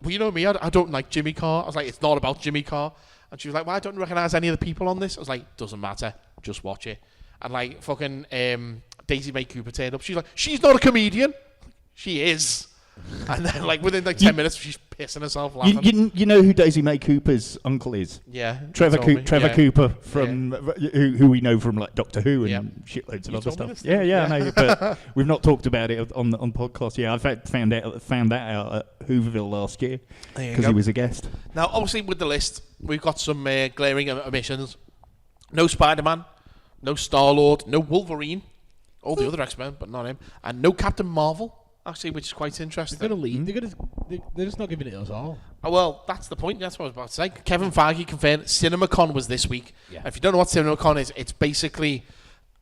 "Well, you know me. I don't like Jimmy Carr." I was like, "It's not about Jimmy Carr." And she was like, "Well, I don't recognise any of the people on this." I was like, "Doesn't matter. Just watch it." And like fucking Daisy May Cooper turned up. She's like, "She's not a comedian." She is. And then like within like 10 minutes, she's pissing herself laughing. You know who Daisy May Cooper's uncle is? Yeah. Trevor Cooper from who we know from like Doctor Who and shitloads of other stuff. Yeah, I know, but we've not talked about it on podcast. Yeah, I found that out at Hooverville last year because he was a guest. Now, obviously, with the list, we've got some glaring omissions. No Spider-Man, no Star-Lord, no Wolverine, all the other X-Men, but not him, and no Captain Marvel. Actually, which is quite interesting. They're going to lead. They're just not giving it us all. Well, that's the point. That's what I was about to say. Kevin Feige confirmed CinemaCon was this week. Yeah. If you don't know what CinemaCon is, it's basically,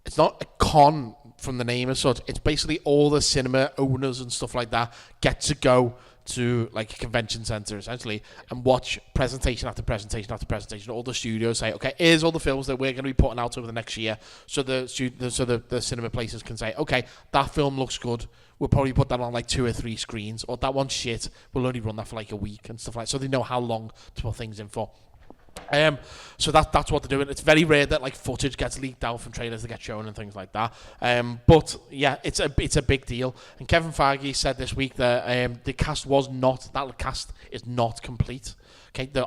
it's not a con from the name as such. It's basically all the cinema owners and stuff like that get to go to like a convention center essentially and watch presentation after presentation after presentation. All the studios say, okay, here's all the films that we're going to be putting out over the next year, so the cinema places can say, okay, that film looks good, we'll probably put that on like 2 or 3 screens, or that one's shit, we'll only run that for like a week and stuff like that, so they know how long to put things in for. So that's what they're doing. It's very rare that like footage gets leaked out from trailers that get shown and things like that. But yeah, it's a big deal. And Kevin Feige said this week that the cast is not complete. Okay, there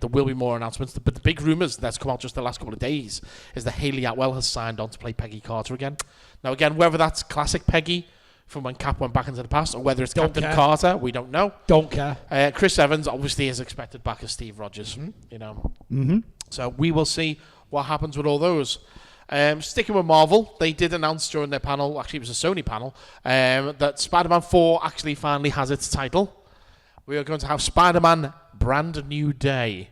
will be more announcements. But the big rumours that's come out just the last couple of days is that Hayley Atwell has signed on to play Peggy Carter again. Now again, whether that's classic Peggy from when Cap went back into the past, or whether it's Captain Carter, we don't know. Don't care. Chris Evans obviously is expected back as Steve Rogers, you know. Mm-hmm. So we will see what happens with all those. Sticking with Marvel, they did announce during their panel, actually it was a Sony panel, that Spider-Man 4 actually finally has its title. We are going to have Spider-Man Brand New Day.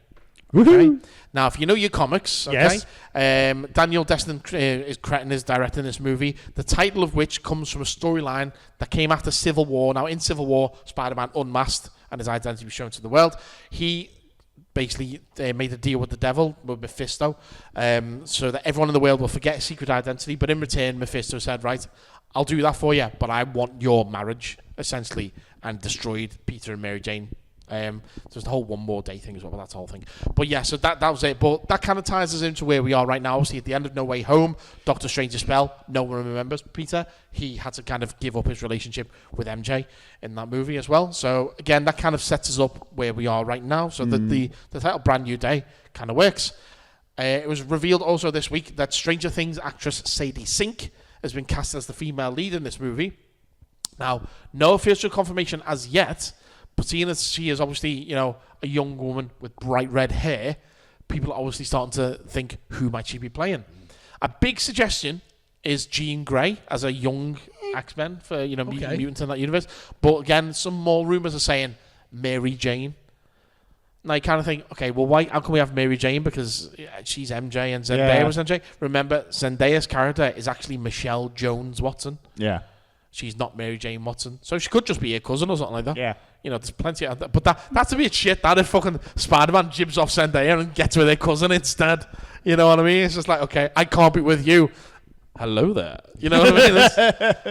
Okay. Now, if you know your comics, okay, yes. Daniel Destin is directing this movie, the title of which comes from a storyline that came after Civil War. Now, in Civil War, Spider-Man unmasked and his identity was shown to the world. He basically made a deal with the devil, with Mephisto, so that everyone in the world will forget his secret identity. But in return, Mephisto said, right, I'll do that for you, but I want your marriage, essentially, and destroyed Peter and Mary Jane There's the whole one more day thing as well, but that's the whole thing. But yeah, so that was it. But that kind of ties us into where we are right now. Obviously, at the end of No Way Home, Doctor Strange's spell, no one remembers Peter. He had to kind of give up his relationship with MJ in that movie as well. So again, that kind of sets us up where we are right now. So that the title Brand New Day kind of works. It was revealed also this week that Stranger Things actress Sadie Sink has been cast as the female lead in this movie. Now, no official confirmation as yet, but seeing as she is obviously, you know, a young woman with bright red hair, people are obviously starting to think, who might she be playing? A big suggestion is Jean Grey as a young X-Men for, you know, mutants in that universe. But again, some more rumours are saying Mary Jane. And I kind of think, okay, well, how can we have Mary Jane? Because she's MJ and Zendaya was MJ. Remember, Zendaya's character is actually Michelle Jones Watson. Yeah. She's not Mary Jane Watson. So she could just be her cousin or something like that. Yeah. You know, there's plenty of that. But that's a bit shit. That if fucking Spider-Man jibs off Zendaya and gets with her cousin instead. You know what I mean? It's just like, okay, I can't be with you. Hello there. You know what I mean?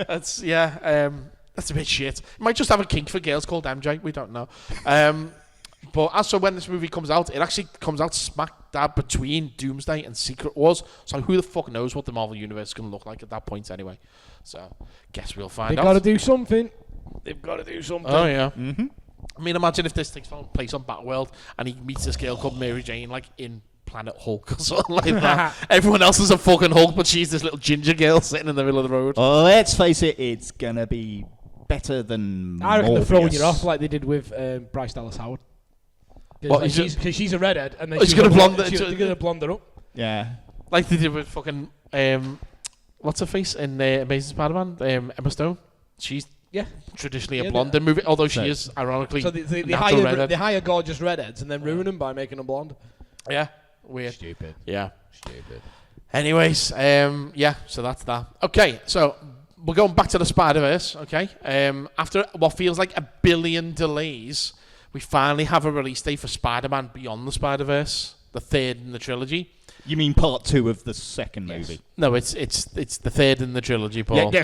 That's a bit shit. You might just have a kink for girls called MJ. We don't know. But as for when this movie comes out, it actually comes out smack dab between Doomsday and Secret Wars. So who the fuck knows what the Marvel Universe is going to look like at that point anyway. So, guess we'll find out. They've got to do something. They've got to do something. Oh, yeah. Mm-hmm. I mean, imagine if this takes place on Battleworld and he meets this girl called Mary Jane, like, in Planet Hulk or something like that. Everyone else is a fucking Hulk, but she's this little ginger girl sitting in the middle of the road. Oh, let's face it, it's going to be better than I reckon they're throwing Morbius. you off like they did with Bryce Dallas Howard. What, Because she's a redhead, and then he's they're gonna going to blonde her up. Yeah. Like they did with fucking, what's her face in Amazing Spider-Man? Emma Stone. She's traditionally a blonde in movie, although she is ironically So they natural redhead. hire gorgeous redheads and then ruin them by making them blonde. Yeah, weird. Stupid. Yeah. Stupid. Anyways, so that's that. Okay, so we're going back to the Spider-Verse, okay? After what feels like 1 billion delays, we finally have a release date for Spider-Man Beyond the Spider-Verse, the third in the trilogy. You mean part 2 of the second movie? No, it's the third in the trilogy, Paul. Yeah,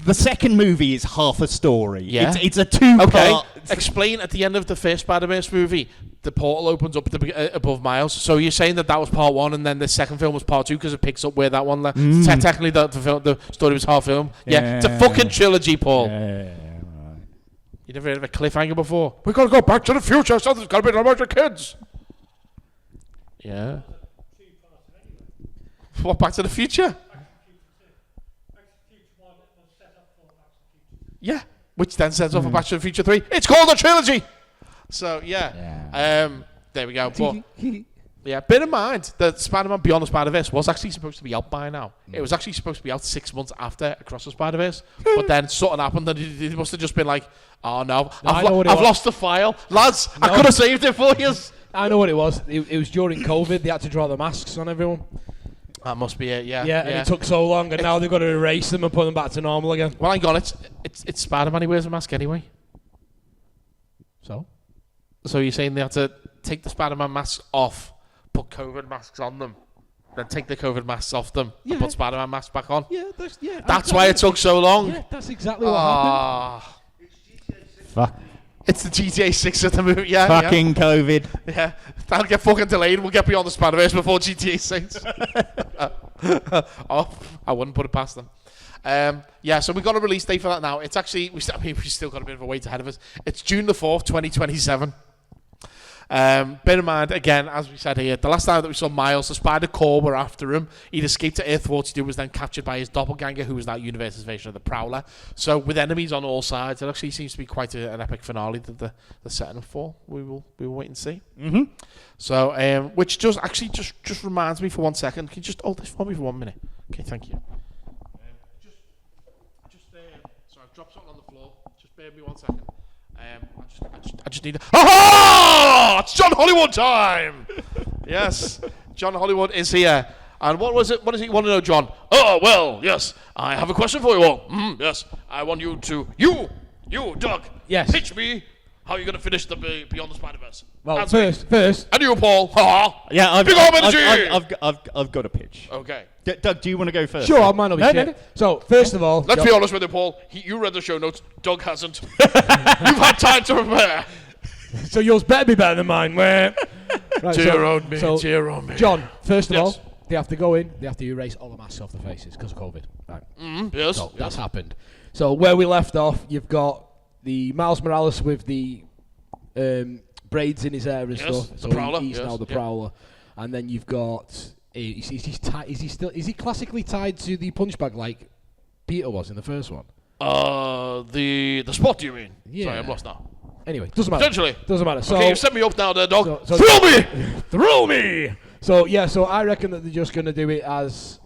the second movie is half a story. Yeah. It's a 2-part... Okay, explain at the end of the first Spider-Verse movie, the portal opens up above Miles. So you're saying that was part 1 and then the second film was part 2 because it picks up where that one left. Technically, the story was half film. Yeah, it's a fucking trilogy, Paul. You never heard of a cliffhanger before? We gotta go back to the future, so there's gotta be no more kids. Yeah. What, Back to the Future? Yeah, which then sets off a Back to the Future 3. It's called a trilogy! So, yeah. There we go. But, yeah, bear in mind that Spider-Man Beyond the Spider-Verse was actually supposed to be out by now. It was actually supposed to be out 6 months after Across the Spider-Verse. But then something happened and it must have just been like, oh no, I've lost the file. Lads, I could have saved it for you. I know what it was. It was during COVID. They had to draw the masks on everyone. That must be it, yeah. Yeah, and it took so long, and now they've got to erase them and put them back to normal again. Well, hang on, it's Spider-Man, he wears a mask anyway. So you're saying they had to take the Spider-Man masks off, put COVID masks on them, then take the COVID masks off them, and put Spider-Man masks back on? Yeah, that's why it took so long. Yeah, that's exactly what happened. Fuck. It's the GTA 6 of the movie, yeah. Fucking COVID. Yeah, that'll get fucking delayed. We'll get Beyond the Spider-Verse before GTA 6. I wouldn't put it past them. So we got a release date for that now. It's actually, we've still got a bit of a wait ahead of us. It's June the 4th, 2027. Bear in mind, again, as we said here, the last time that we saw Miles, the Spider Corps were after him. He'd escaped to Earth 42, was then captured by his doppelganger, who was that universe's version of the Prowler. So with enemies on all sides, it actually seems to be quite an epic finale that they're setting up for. We will wait and see. Mm-hmm. So, which just reminds me for 1 second. Can you just hold this for me for 1 minute? Okay, thank you. So I've dropped something on the floor. Just bear with me 1 second. I just need to... Aha! It's John Hollywood time! Yes, John Hollywood is here. And what was it? What does he want to know, John? Oh, well, yes. I have a question for you all. Yes. I want you to... You, Doug. Yes. Pitch me how you're going to finish the Beyond the Spider-Verse. Well, first... And you, Paul. Ha! Yeah, Big arm energy! I've got a pitch. Okay. Doug, do you want to go first? Sure, I might not be shit. No. So, first of all... Let's be honest with you, Paul. You read the show notes. Doug hasn't. You've had time to prepare. So yours better be better than mine. Right, Cheer on me. John, first of Yes. all, they have to go in. They have to erase all the masks off the faces because of COVID. Right. Yes. So that's happened. So where we left off, you've got the Miles Morales with the braids in his hair and stuff. The So Prowler, he's now the Prowler, and then you've got. Is he classically tied to the punch bag like Peter was in the first one? The spot, you mean? Yeah. Sorry, I'm lost now. Anyway, doesn't matter. Potentially. Doesn't matter. So Okay, you've set me up now there, dog. So Thrill me! thrill me. So yeah, so I reckon that they're just going to do it as.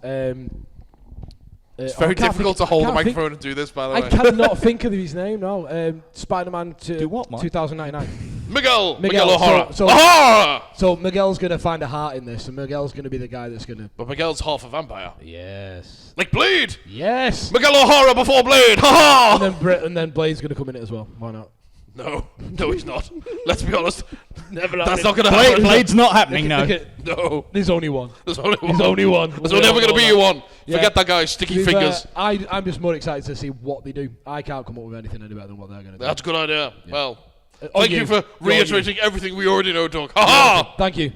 It's very difficult to hold the microphone and do this, by the way. I cannot think of his name. No, Spider-Man Do what, Mike? 2099. Miguel Miguel, O'Hara. so- O'Hara! So Miguel's going to find a heart in this, and Miguel's going to be the guy that's going to. But Miguel's half a vampire. Yes. Like Blade! Yes. Miguel O'Hara before Blade! Ha ha! And then Blade's going to come in it as well. Why not? No, he's not. Let's be honest. Never. That's not going to happen. Blade's not happening, no. No. There's only one. There's only one. There's only one. There's only ever going to be one. Yeah. Forget that guy, sticky fingers. I'm just more excited to see what they do. I can't come up with anything any better than what they're going to do. That's a good idea. Yeah. Well, On thank you for You're reiterating everything we already know, Doug. Ha ha! Thank you.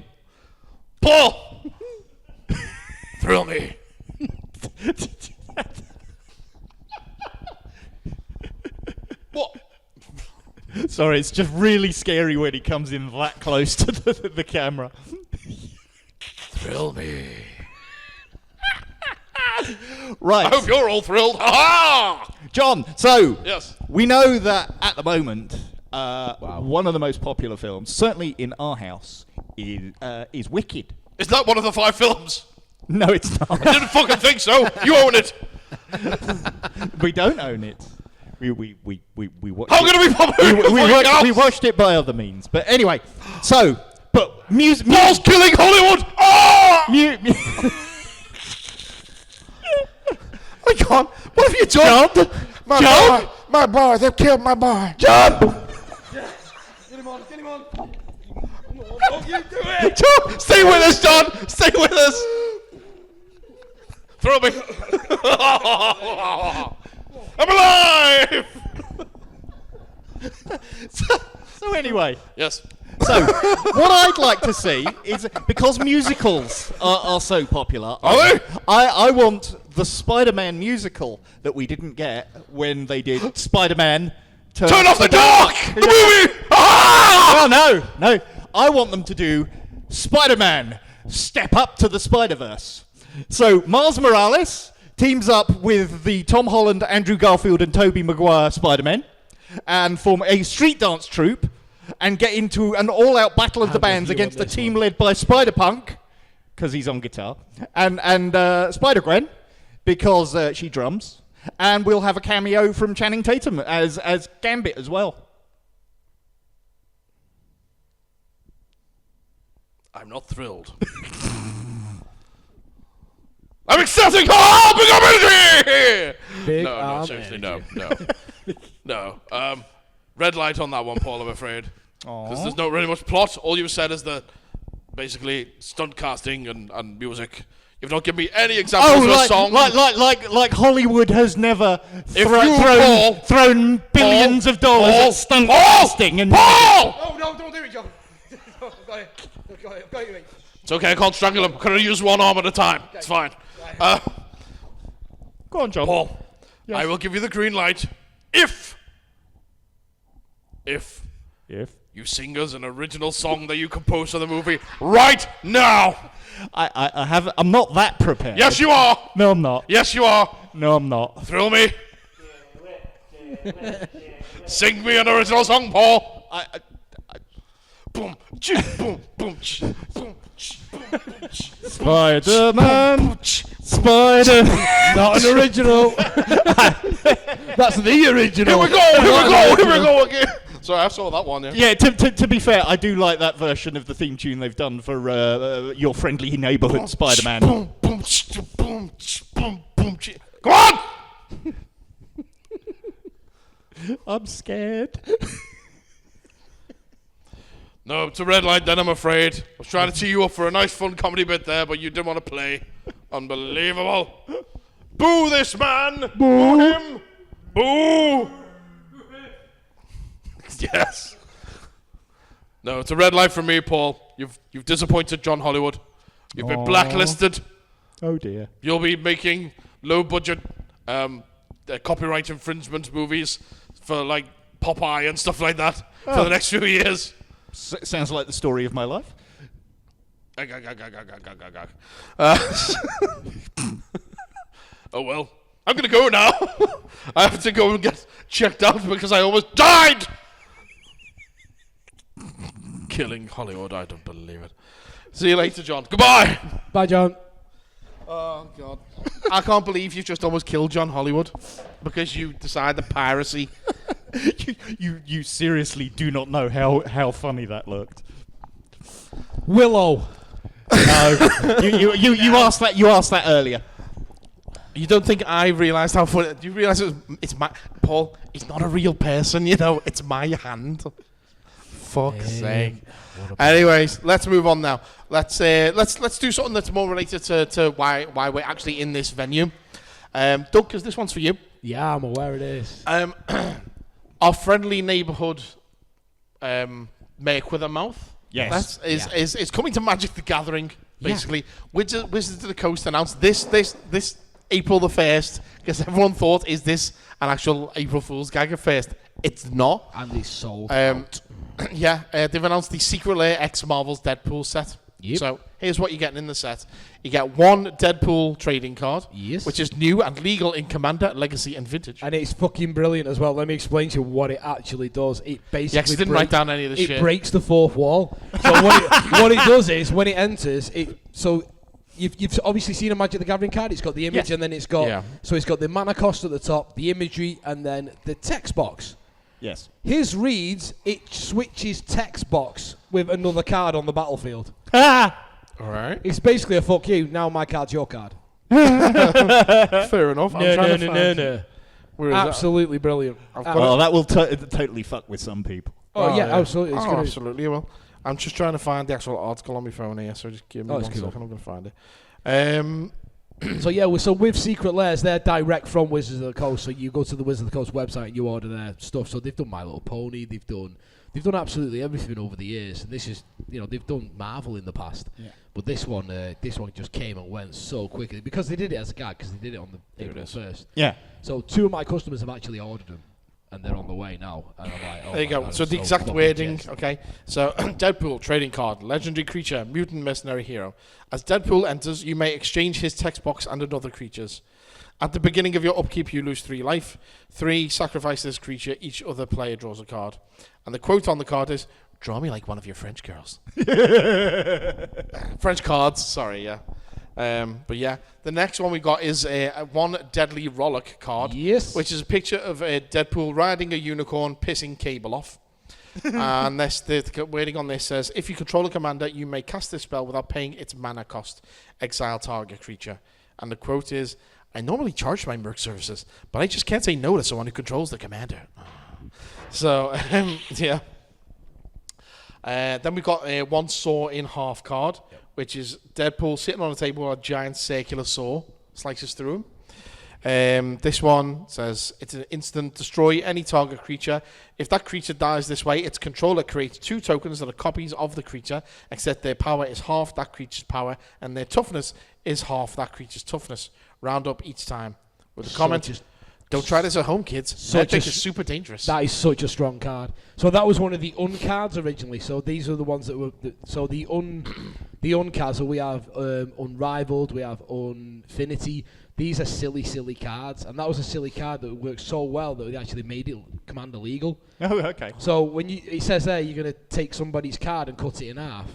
Paul! Thrill me. What? Sorry, it's just really scary when he comes in that close to the camera. Thrill me. Right. I hope you're all thrilled. Ha ha! John, so Yes. we know that at the moment, one of the most popular films, certainly in our house, is Wicked. Is that one of the 5 films? No, it's I not. didn't fucking think so. You own it. We don't own it. We watched How it. can it be popular? We watched it by other means. But anyway, so, but music. Paul's killing Hollywood. Ah! I can't. What have you done? My boy. My boy. They've killed my boy. John! Get him on. Don't you do it. John, stay with us, John. Stay with us. Throw me. I'm alive. So anyway, Yes. so what I'd like to see is, because musicals are so popular, Are they? I want the Spider-Man musical that we didn't get when they did Spider-Man. Turn off the dark. The movie. Ah! Oh, no. I want them to do Spider-Man Step Up to the Spider-Verse. So Miles Morales teams up with the Tom Holland, Andrew Garfield and Tobey Maguire Spider-Man and form a street dance troupe and get into an all-out battle of the bands against a team led by Spider-Punk, because he's on guitar, and Spider-Gwen, because she drums, and we'll have a cameo from Channing Tatum as Gambit as well. I'm not thrilled. I'm ecstatic! Oh, big up energy! Big No, arm seriously, energy. no. Red light on that one, Paul, I'm afraid. Aww. Because there's not really much plot. All you've said is that basically stunt casting and music. You've not given me any examples of a song. like Hollywood has never Paul, thrown billions of dollars at stunt casting and Paul! No, don't do it, John. Got it, mate. It's okay, I can't strangle him. Can I use one arm at a time? It's fine. Go on, John. Paul, I will give you the green light if you sing us an original song that you composed for the movie right now. I'm not that prepared. Yes, you are. No, I'm not. Yes, you are. No, I'm not. Thrill me. Sing me an original song, Paul. Boom, boom, boom, boom. Spider-Man. Spider. Not an original. That's the original. Here we go again. Sorry, I saw that one, yeah. Yeah, to be fair, I do like that version of the theme tune they've done for Your Friendly Neighborhood Spider-Man. Boom, boom, boom, boom, boom. Come on! I'm scared. No, it's a red light then, I'm afraid. I was trying to tee you up for a nice fun comedy bit there, but you didn't want to play. Unbelievable. Boo this man! Boo him! Boo! Yes. No, it's a red light for me, Paul. You've disappointed John Hollywood. You've been blacklisted. Oh dear. You'll be making low-budget copyright infringement movies for like Popeye and stuff like that for the next few years. Sounds like the story of my life. Oh well, I'm gonna go now. I have to go and get checked out because I almost died. Killing Hollywood, I don't believe it. See you later, John. Goodbye. Bye, John. Oh God, I can't believe you just almost killed John Hollywood because you decided piracy. You seriously do not know how funny that looked. Willow. No, you asked that earlier. You don't think I realised how funny? Do you realise it's my Paul? It's not a real person, you know. It's my hand. Fuck's sake. Anyways, let's move on now. Let's do something that's more related to why we're actually in this venue. Doug, because this one's for you. Yeah, I'm aware it is. Our friendly neighbourhood make with a mouth. Yes. Is coming to Magic the Gathering, basically. Wizards of the Coast announced this April the 1st, because everyone thought, is this an actual April Fool's gag at first? It's not. And it's sold out. Yeah, they've announced the Secret Lair X Marvel's Deadpool set. Yep. So here's what you're getting in the set. You get one Deadpool trading card, which is new and legal in Commander, Legacy, and Vintage. And it's fucking brilliant as well. Let me explain to you what it actually does. It basically Yeah, didn't write down any of the shit. It breaks the fourth wall. So what it does is, when it enters, you've obviously seen a Magic the Gathering card. It's got the image, and then it's got it's got the mana cost at the top, the imagery, and then the text box. Yes. His reads, it switches text box with another card on the battlefield. All right. It's basically a fuck you. Now my card's your card. Fair enough. No. Absolutely brilliant. That will totally fuck with some people. Yeah, absolutely. It's gonna absolutely. Well, I'm just trying to find the actual article on my phone here, so just give me 1 second. I'm going to find it. So with Secret Lairs, they're direct from Wizards of the Coast. So you go to the Wizards of the Coast website and you order their stuff. So they've done My Little Pony. They've done absolutely everything over the years. And this is, they've done Marvel in the past. Yeah. But this one just came and went so quickly because they did it as a gag, because they did it on the April 1st. Yeah. So 2 of my customers have actually ordered them, and they're on the way now. And I'm like, there you go. So the exact wording, okay. So Deadpool trading card, legendary creature, mutant mercenary hero. As Deadpool enters, you may exchange his text box and another creature's. At the beginning of your upkeep, you lose 3 life. 3, sacrifice this creature. Each other player draws a card. And the quote on the card is, "Draw me like one of your French girls." French cards, sorry, yeah. But yeah, the next one we got is one Deadly Rollick card. Yes. Which is a picture of Deadpool riding a unicorn, pissing Cable off. And the wording on this says, if you control a commander, you may cast this spell without paying its mana cost. Exile target creature. And the quote is, "I normally charge my merc services, but I just can't say no to someone who controls the commander." So, yeah. Then we got one saw in half card, which is Deadpool sitting on a table with a giant circular saw, slices through him. This one says, it's an instant, destroy any target creature. If that creature dies this way, its controller creates 2 tokens that are copies of the creature, except their power is half that creature's power, and their toughness is half that creature's toughness. Round up each time. With a comment, don't try this at home, kids. Magic is super dangerous. That is such a strong card. So that was one of the cards originally. So these are the ones that were... the cards, so we have Unrivaled, we have Unfinity. These are silly cards. And that was a silly card that worked so well that we actually made it Commander legal. Oh, okay. So when it says there, you're going to take somebody's card and cut it in half.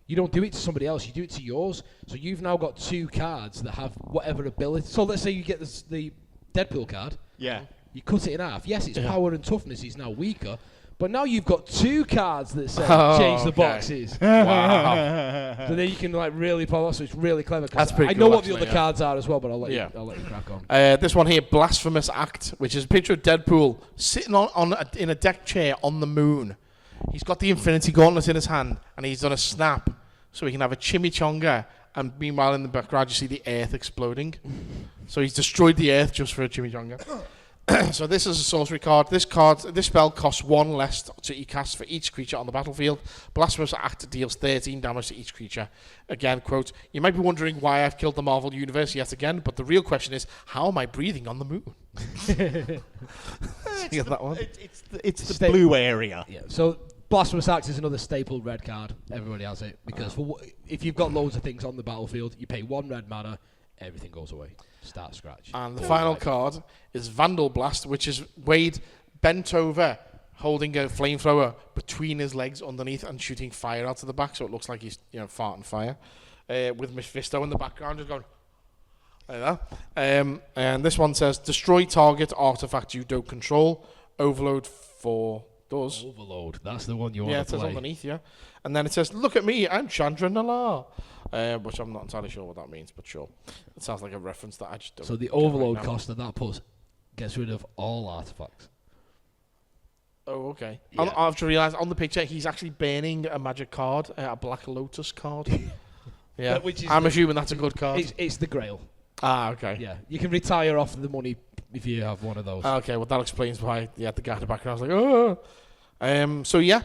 You don't do it to somebody else, you do it to yours. So you've now got 2 cards that have whatever ability. So let's say you get the Deadpool card. Yeah. You cut it in half. Yes, its power and toughness is now weaker, but now you've got 2 cards that say change the boxes. Wow. So then you can really pull off. So it's really clever. That's pretty I know cool, what the other cards are as well, but I'll let you crack on. This one here, Blasphemous Act, which is a picture of Deadpool sitting in a deck chair on the moon. He's got the Infinity Gauntlet in his hand, and he's done a snap so he can have a chimichanga, and meanwhile in the background you see the Earth exploding. So he's destroyed the Earth just for a chimichanga. So this is a sorcery card. This spell costs 1 less to cast for each creature on the battlefield. Blasphemous Act deals 13 damage to each creature. Again, quote, you might be wondering why I've killed the Marvel Universe yet again, but the real question is, how am I breathing on the moon? You got that one? It's the blue area. Yeah. So Blasphemous Act is another staple red card. Everybody has it because if you've got loads of things on the battlefield, you pay 1 red mana, everything goes away. Start scratch. And the final card is Vandal Blast, which is Wade bent over, holding a flamethrower between his legs underneath and shooting fire out of the back, so it looks like he's farting fire, with Mephisto in the background just going like that. And this one says destroy target artifact you don't control. Overload 4 does. Overload. That's the one you want Yeah, to it says play. underneath, yeah. And then it says, look at me, I'm Chandra Nala. Which I'm not entirely sure what that means, but sure. It sounds like a reference that I just don't So the get right overload now. cost of that puts gets rid of all artifacts. Oh, okay. Yeah. I've to realise on the picture he's actually burning a magic card, a Black Lotus card. Yeah, Which is I'm assuming that's a good card. It's the Grail. Okay. Yeah, you can retire off the money if you have one of those. Okay, well that explains why. Yeah, the guy in the background was like, oh. So yeah,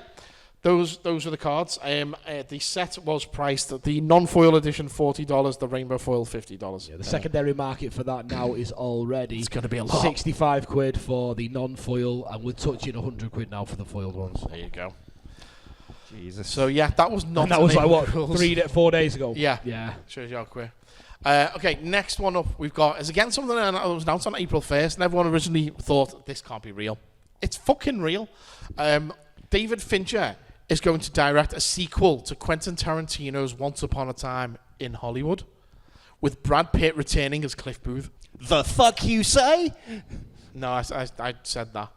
those were the cards. The set was priced the non-foil edition $40, the rainbow foil $50. Yeah, the secondary market for that now is already It's gonna be a lot. 65 quid for the non-foil, and we're touching 100 quid now for the foiled ones. There you go. Jesus. So yeah, that was not. And that was like what, rules. 4 days ago. Yeah. Yeah. Shows you how quick. Okay, next one up we've got is again something that was announced on April 1st, and everyone originally thought this can't be real. It's fucking real. David Fincher is going to direct a sequel to Quentin Tarantino's Once Upon a Time in Hollywood, with Brad Pitt returning as Cliff Booth. The fuck you say? No, I said that.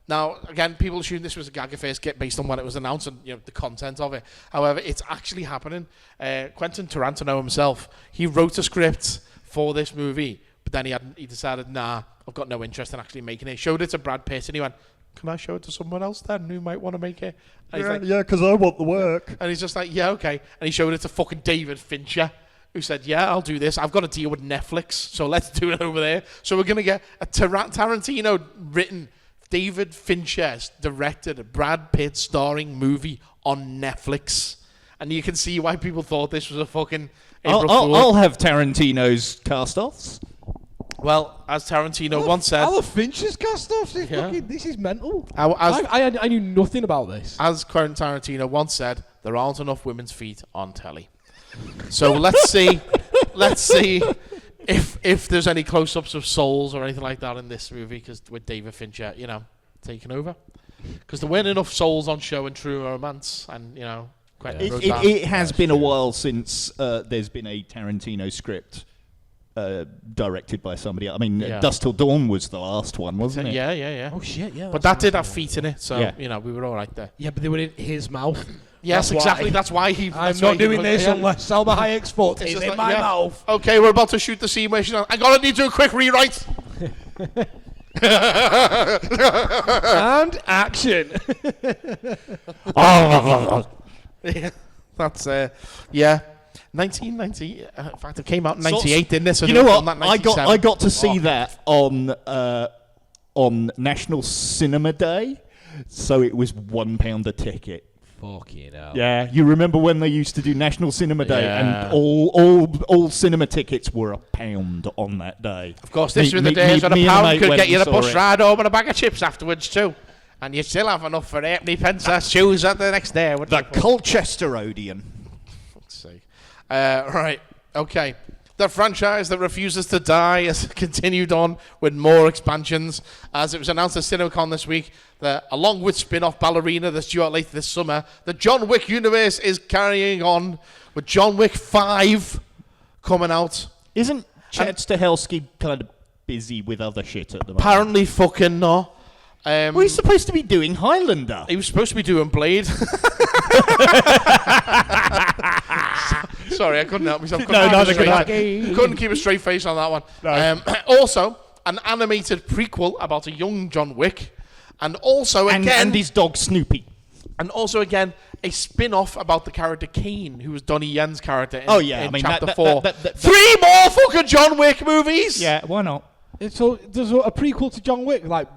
Now, again, people assume this was a gag affair based on when it was announced and the content of it. However, it's actually happening. Quentin Tarantino himself, he wrote a script for this movie, but then he decided, nah, I've got no interest in actually making it. He showed it to Brad Pitt, and he went, can I show it to someone else then who might want to make it? And he's like, Yeah, because I want the work. and he's just like, yeah, okay. And he showed it to fucking David Fincher, who said, yeah, I'll do this. I've got a deal with Netflix, so let's do it over there. So we're going to get a Tarantino written, David Fincher's directed, Brad Pitt starring movie on Netflix. And you can see why people thought this was a fucking April Fool. I'll have Tarantino's cast-offs. Well, as Tarantino once said... Alan Fincher's cast off? Yeah. This is mental. As I knew nothing about this. As Quentin Tarantino once said, there aren't enough women's feet on telly. So let's see if there's any close-ups of souls or anything like that in this movie, because with David Fincher, taking over. Because there weren't enough souls on show in True Romance, and Quentin wrote that. It has been a while since there's been a Tarantino script directed by somebody. I mean, Dusk Till Dawn was the last one, wasn't it? Yeah. Oh shit, yeah. But that did have feet in it, so Yeah. we were all right there. Yeah, but they were in his mouth. Yes, That's why. exactly. That's why he. I'm that's why not he doing was- this yeah. unless Salma Hayek's foot It's is just in like, my yeah. mouth. Okay, we're about to shoot the scene where she's like, I'm gonna need to do a quick rewrite. And action. Yeah, that's 1990. In fact, it came out in '98, didn't it? So You they know filmed what? that in I got to 97. see that on National Cinema Day, so it was £1 a ticket. Fucking hell. Yeah, you remember when they used to do National Cinema Day, Yeah. and all cinema tickets were £1 on that day. Of course, this were the days when a and pound mate could went get you and a saw bus it. ride home and a bag of chips afterwards too, and you still have enough for 80 pence shoes at the next day. The Colchester Odeon. Fuck's sake. Right. Okay. The franchise that refuses to die has continued on with more expansions. As it was announced at CinemaCon this week, that along with spin-off Ballerina that's due out later this summer, the John Wick universe is carrying on with John Wick 5 coming out. Isn't Chad Stahelski kind of busy with other shit at the moment? Apparently fucking not. Well, he's supposed to be doing Highlander. He was supposed to be doing Blade. Sorry, I couldn't help myself. Couldn't keep a straight face on that one. Also, an animated prequel about a young John Wick, and also again, and his dog Snoopy. and also again a spin-off about the character Kane, who was Donnie Yen's character in, Oh, yeah, in I mean, Chapter that- 4. that- 3 more fucking John Wick movies. Yeah, why not? So there's a prequel to John Wick, like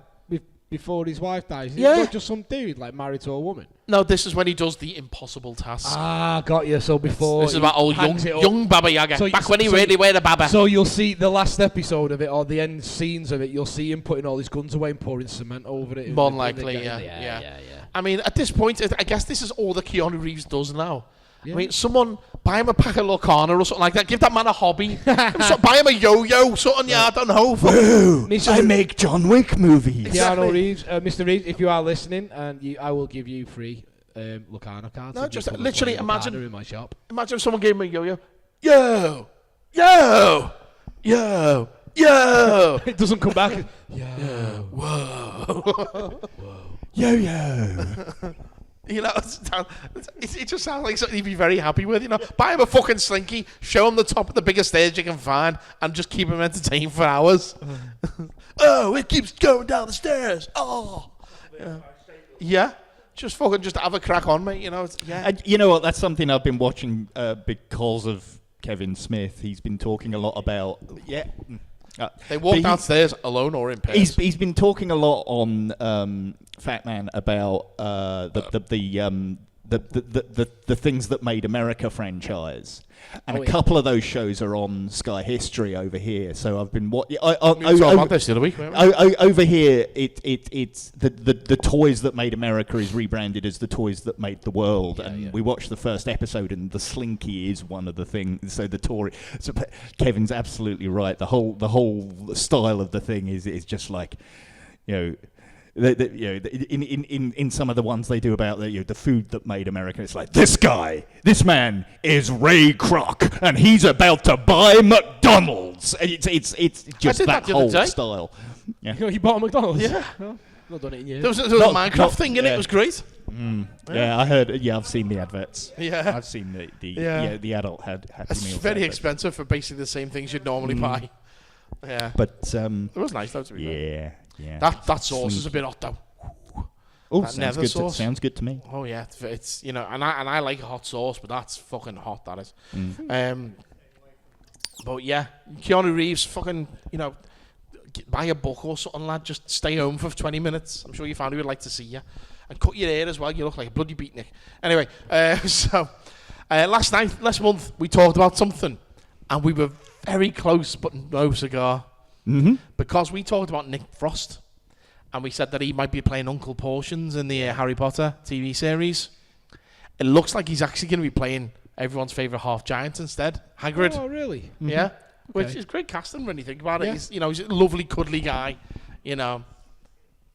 before his wife dies. Yeah. It's not just some dude like married to a woman. No, this is when he does the impossible task. Ah, got you. So before This is about old young Baba Yaga. Back when he really were the Baba. So you'll see the last episode of it, or the end scenes of it. You'll see him putting all his guns away and pouring cement over it. More than likely, yeah. I mean, at this point, I guess this is all that Keanu Reeves does now. Yeah. I mean, someone buy him a pack of Locana or something like that. Give that man a hobby. Buy him a yo-yo, something. Yeah, I don't know. Whoa! I make John Wick movies. Keanu Reeves, Mr. Reeves, if you are listening, and I will give you free Locana cards. No, just literally imagine in my shop. Imagine if someone gave him a yo-yo. Yo, yo, yo, yo. It doesn't come back. Whoa. Yo-yo. You know, it just sounds like something he'd be very happy with, you know. Buy him a fucking slinky, show him the top of the biggest stage you can find, and just keep him entertained for hours. Oh, it keeps going down the stairs. Oh. Yeah. Just have a crack on, mate, you know. And you know what? That's something I've been watching because of Kevin Smith. He's been talking a lot about... Yeah. They walk downstairs alone or in pairs. He's been talking a lot on Fat Man about the Things That Made America franchise, and a couple of those shows are on Sky History over here. So I've been watching. Over here, it's the Toys That Made America is rebranded as the Toys That Made the World, we watched the first episode, and the Slinky is one of the things. So the Tory. So Kevin's absolutely right. The whole style of the thing is just like, you know. In some of the ones they do about the food that made America, it's like, this man is Ray Kroc, and he's about to buy McDonald's. It's just that whole style. Yeah. You bought a McDonald's? Yeah. No, not done it in years. There was a Minecraft thing in it. It was great. Yeah, I heard. Yeah, I've seen the adverts. Yeah, I've seen the adult Happy It's Meals. It's very adverts. expensive for basically the same things you'd normally buy. Yeah, but it was nice though, to be fair. Yeah. That sauce is a bit hot though. Oh, sounds good to me. Oh yeah, it's and I like a hot sauce, but that's fucking hot. That is. But yeah, Keanu Reeves, fucking buy a book or something, lad. Just stay home for 20 minutes. I'm sure your family would like to see you, and cut your hair as well. You look like a bloody beatnik. Anyway, last month we talked about something, and we were very close, but no cigar. Because we talked about Nick Frost, and we said that he might be playing Uncle Portions in the Harry Potter TV series. It looks like he's actually going to be playing everyone's favourite half giant instead, Hagrid. Oh, really? Yeah, Okay. Which is great casting when you think about it. He's he's a lovely, cuddly guy.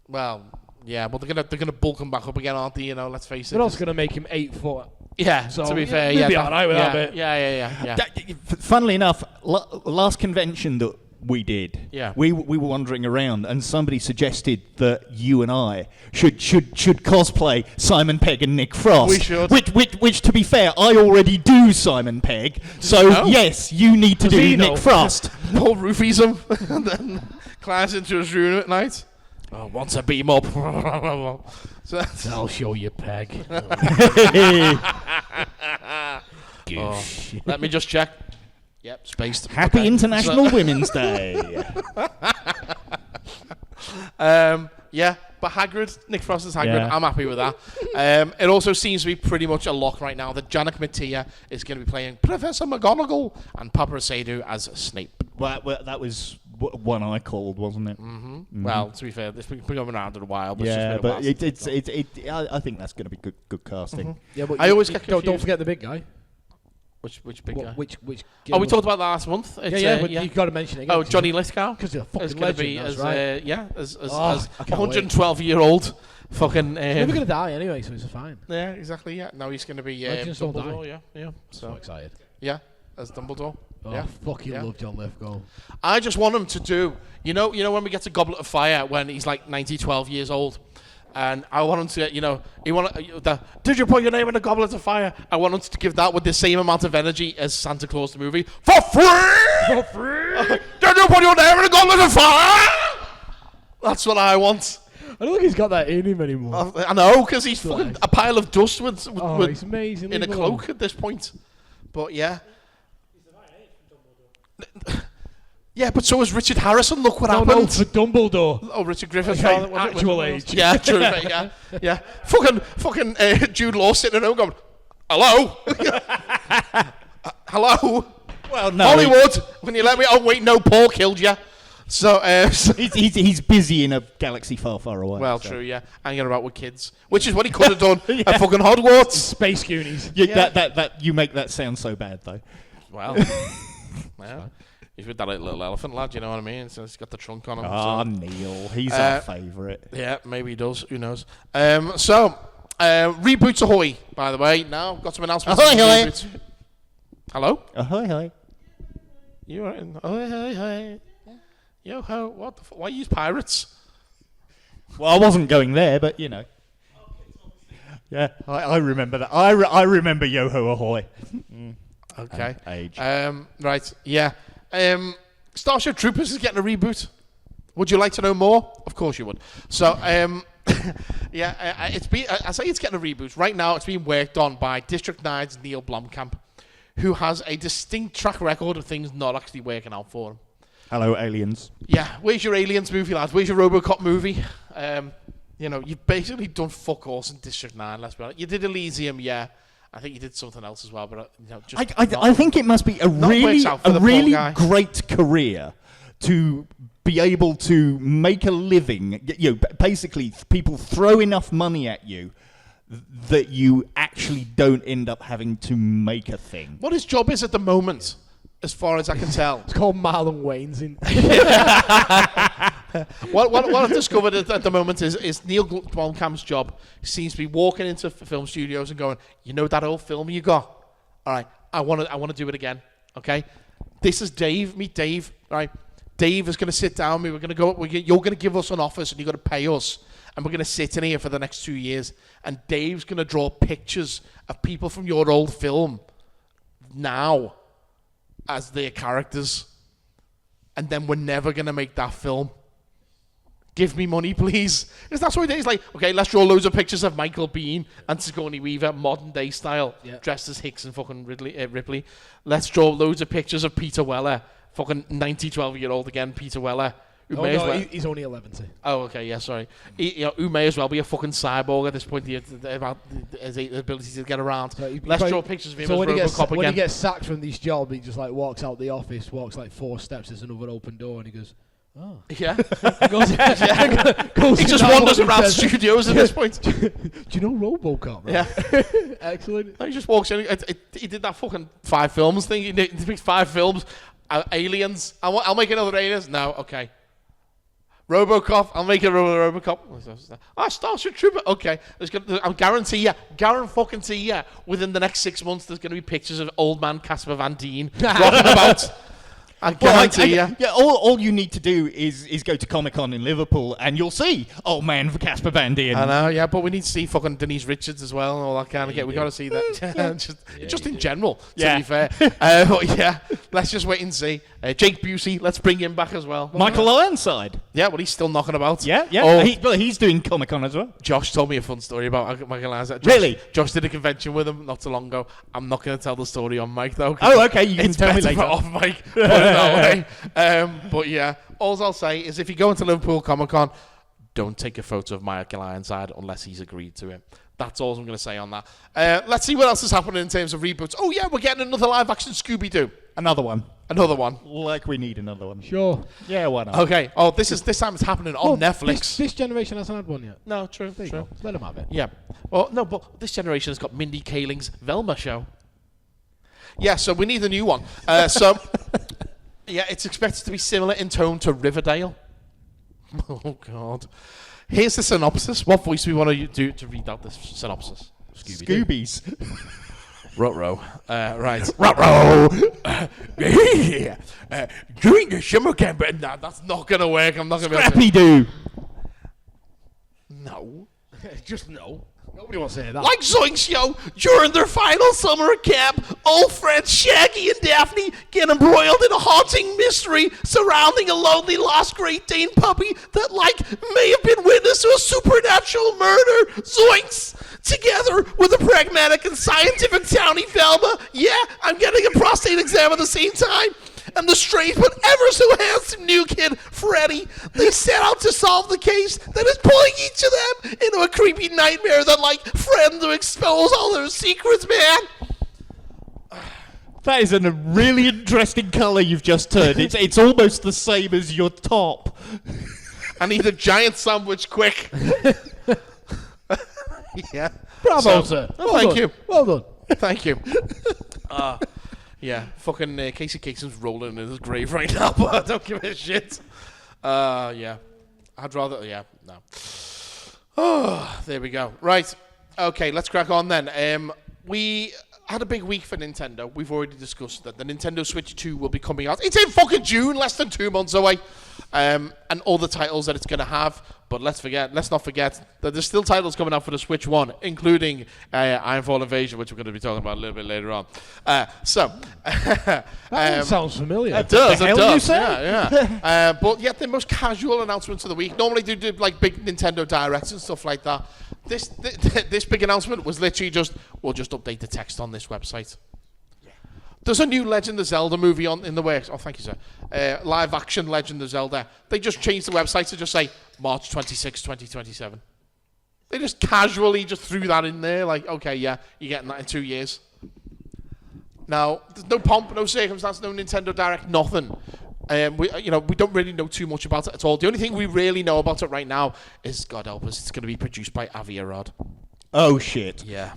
Well, yeah, but they're gonna bulk him back up again, aren't they? Let's face it. They're also going to make him 8 foot. Yeah, So, to be fair, he'll be all right with that bit. Yeah. Funnily enough, last convention that we did, Yeah. we were wandering around, and somebody suggested that you and I should cosplay Simon Pegg and Nick Frost. We should. Which, to be fair, I already do Simon Pegg. So yes, you need to do Nick Frost. Paul roofies him and then climbs into his room at night. Oh, wants a beam up. So I'll show you, Peg. Let me just check. Yep, spaced. Happy Okay. International Women's Day. Yeah, but Hagrid, Nick Frost is Hagrid. Yeah. I'm happy with that. It also seems to be pretty much a lock right now that Janek Mattia is going to be playing Professor McGonagall and Papa Seydoux as Snape. Well, that was one I called, wasn't it? Well, to be fair, it's been going around in a while. But Yeah, it's just but I think that's going to be good casting. Yeah, but I always get don't confused. forget the big guy. Which big guy? Which Oh, we talked about that last month. It's, but you've got to mention it again. Oh, Johnny Lithgow. Because he's a fucking is going to legend, be that's as right. as I can't 112-year-old fucking. He's never going to die anyway, so it's fine. Yeah, exactly. Yeah, now he's going to be Legends don't Dumbledore. die. Yeah. So excited. Yeah, as Dumbledore. Oh, Yeah. fucking Yeah. love John Lithgow. I just want him to do. You know when we get to Goblet of Fire when he's like 12 years old. And I want him to, did you put your name in the Goblet of Fire? I want him to give that with the same amount of energy as Santa Claus the movie. For free! For free! Did you put your name in the Goblet of Fire? That's what I want. I don't think he's got that in him anymore. I know, because he's fucking a pile of dust with He's amazing. in a cloak at this point. But yeah. Yeah, but so was Richard Harrison. Look what happened. No, for Dumbledore. Oh, Richard Griffith's Okay, father, was it? actual age. Yeah, true. Mate, yeah. Fucking Jude Law sitting at home going, "Hello, hello, Well, no, Hollywood. When you let me, oh wait, no, Paul killed you." So, he's busy in a galaxy far, far away. well, so. true, yeah, hanging about with kids, which is what he could have done at fucking Hogwarts. Space Goonies. Yeah, that you make that sound so bad though. Well, he's with that little elephant lad, you know what I mean? So he's got the trunk on him. Ah, so. Neil, he's our favourite. Yeah, maybe he does. Who knows? Reboots ahoy! By the way, now got some announcements. Ahoy, ahoy. Reboots. Hello. Ahoy, hoy. You are in. Ahoy, ahoy, ahoy. Yo ho! What the? Why use pirates? Well, I wasn't going there, but you know. Yeah, I remember that. I remember Yo Ho Ahoy. Okay. Age. Right. Yeah. Starship Troopers is getting a reboot. Would you like to know more? Of course you would. So, it's been. I say it's getting a reboot. Right now, it's being worked on by District 9's Neill Blomkamp, who has a distinct track record of things not actually working out for him. Hello, aliens. Yeah. Where's your Aliens movie, lads? Where's your RoboCop movie? You've basically done fuck all in District 9. Let's be honest. You did Elysium, yeah. I think you did something else as well, but just. I think it must be a really great career to be able to make a living. You know, basically, people throw enough money at you that you actually don't end up having to make a thing. What his job is at the moment, as far as I can tell. It's called Marlon Wayne's in. What I've discovered at the moment is Neill Blomkamp's job seems to be walking into film studios and going, you know that old film you got? All right, I want to do it again. Okay, this is Dave. Meet Dave. All right, Dave is going to sit down. We're going to go. You're going to give us an office and you're going to pay us, and we're going to sit in here for the next 2 years. And Dave's going to draw pictures of people from your old film now as their characters, and then we're never going to make that film. Give me money, please. Because that's what it is. Like, okay, let's draw loads of pictures of Michael Biehn and Sigourney Weaver, modern day style, dressed as Hicks and fucking Ripley. Let's draw loads of pictures of Peter Weller, fucking 12-year-old again, Peter Weller. He's only 11. Oh, okay, yeah, sorry. Who may as well be a fucking cyborg at this point, about his ability to get around. So let's draw pictures of him as RoboCop again. When he gets sacked from this job, he just like walks out the office, walks like 4 steps, there's another open door, and he goes, oh. Yeah. Goes he just wanders around studios at this point. Do you know RoboCop, right? Yeah. Excellent. No, he just walks in. He did that fucking 5 films thing. He did 5 films. Aliens. I'll make another Aliens. No, okay. RoboCop, I'll make a RoboCop. Starship Trooper, okay. I'll guarantee you, within the next 6 months, there's going to be pictures of old man Casper Van Dien rocking about. I guarantee you. Yeah, all you need to do is go to Comic-Con in Liverpool, and you'll see old man for Casper Van Dien. I know, yeah, but we need to see fucking Denise Richards as well and all that kind of get. We got to see that. just in general, to be fair. But yeah, let's just wait and see. Jake Busey, let's bring him back as well. Michael Ironside. Yeah, well, he's still knocking about. Yeah. Oh, He's doing Comic-Con as well. Josh told me a fun story about Michael Ironside. Really? Josh did a convention with him not so long ago. I'm not going to tell the story on mic, though. Oh, okay, you can it's tell me better later. Off mic, put it that way. But yeah, all I'll say is if you go into Liverpool Comic-Con, don't take a photo of Michael Ironside unless he's agreed to it. That's all I'm going to say on that. Let's see what else is happening in terms of reboots. Oh yeah, we're getting another live-action Scooby-Doo. Another one. Like we need another one. Sure. Yeah, why not? Okay. Oh, this time it's happening on Netflix. This generation hasn't had one yet. No, true. Let them have it. Yeah. Well, no, but this generation has got Mindy Kaling's Velma show. Yeah, so we need a new one. Yeah, it's expected to be similar in tone to Riverdale. Oh, God. Here's the synopsis. What voice do we want to do to read out this synopsis? Scoobies. Ruh-roh. Right. Ruh-roh. During the summer camp. Nah, that's not going to work. I'm not going to be able to... Scrappy-Doo. No. Just no. Nobody wants to hear that. Like Zoinks, yo, during their final summer camp, old friends Shaggy and Daphne get embroiled in a haunting mystery surrounding a lonely lost Great Dane puppy that, may have been witness to a supernatural murder. Zoinks! Together with a pragmatic and scientific townie Velma, yeah, I'm getting a prostate exam at the same time, and the strange but ever so handsome new kid, Freddy. They set out to solve the case that is pulling each of them into a creepy nightmare that, like, threatens to expose all their secrets, man. That is a really interesting colour you've just turned. It's almost the same as your top. I need a giant sandwich, quick. Yeah. Bravo, sir. Thank you. Well done. Thank you. Yeah, fucking Casey Kasem's rolling in his grave right now, but I don't give a shit. Yeah. I'd rather, yeah, no. Oh, there we go. Right. Okay, let's crack on then. We had a big week for Nintendo. We've already discussed that the Nintendo Switch 2 will be coming out. It's in fucking June, less than 2 months away. And all the titles that it's going to have. But let's not forget that there's still titles coming out for the Switch 1, including Ironfall Invasion, which we're going to be talking about a little bit later on. That sounds familiar. It does, the it hell does. you say? Yeah. But yet the most casual announcements of the week. Normally they do like big Nintendo Directs and stuff like that. This big announcement was literally we'll just update the text on this website. There's a new Legend of Zelda movie in the works. Oh, thank you, sir. Live action Legend of Zelda. They just changed the website to just say March 26, 2027. They just casually just threw that in there. Like, okay, yeah, you're getting that in 2 years. Now, there's no pomp, no circumstance, no Nintendo Direct, nothing. We don't really know too much about it at all. The only thing we really know about it right now is, God help us, it's going to be produced by Avi Arad. Oh, shit. Yeah.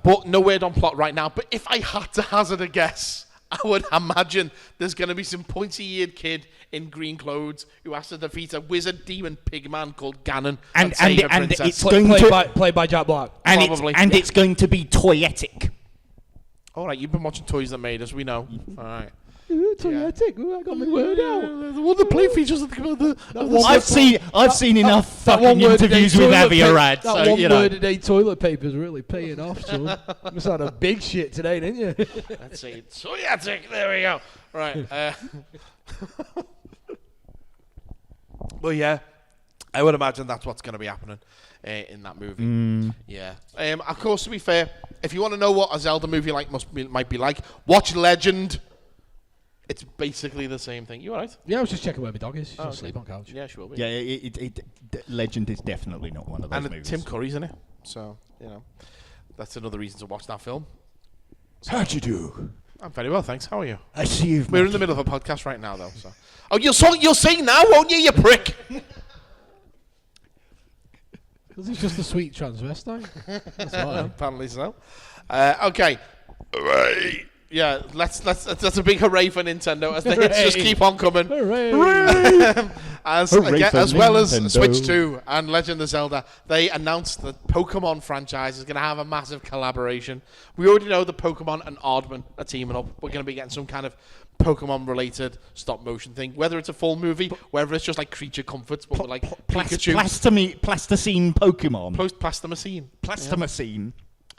But no word on plot right now. But if I had to hazard a guess, I would imagine there's going to be some pointy-eared kid in green clothes who has to defeat a wizard demon pigman called Ganon and save a princess. It's going to played by Jack Black. Probably. It's going to be toyetic. All right, you've been watching Toys That Made Us, we know. All right. Toyetic. I got my word out. All the play features of the I've seen enough fucking interviews with Avi Arad. That one word a day toilet paper is really paying off, son. Must have had a big shit today, didn't you? Let's see. Toyetic. There we go. Right. Well, yeah. I would imagine that's what's going to be happening in that movie. Yeah. Of course, to be fair, if you want to know what a Zelda movie might be like, watch Legend. It's basically the same thing. You all right? Yeah, I was just checking where my dog is. She's asleep on couch. Yeah, she will be. Yeah, Legend is definitely not one of those and movies. Tim Curry's in it, so that's another reason to watch that film. How'd you do? I'm very well, thanks. How are you? I see you've We're in the middle of a podcast right now, though. So. Oh, you'll sing now, won't you, you prick? Because he's just a sweet transvestite. That's why. Apparently so. Okay. Hooray. Yeah, that's a big hooray for Nintendo as the hits just keep on coming. Hooray! as Hooray well as Nintendo. Switch 2 and Legend of Zelda, they announced that Pokemon franchise is going to have a massive collaboration. We already know that Pokemon and Aardman are teaming up. We're going to be getting some kind of Pokemon-related stop-motion thing, whether it's a full movie, whether it's just like creature comforts, but with like Pikachu. Plasticine Pokemon. Plastamacine.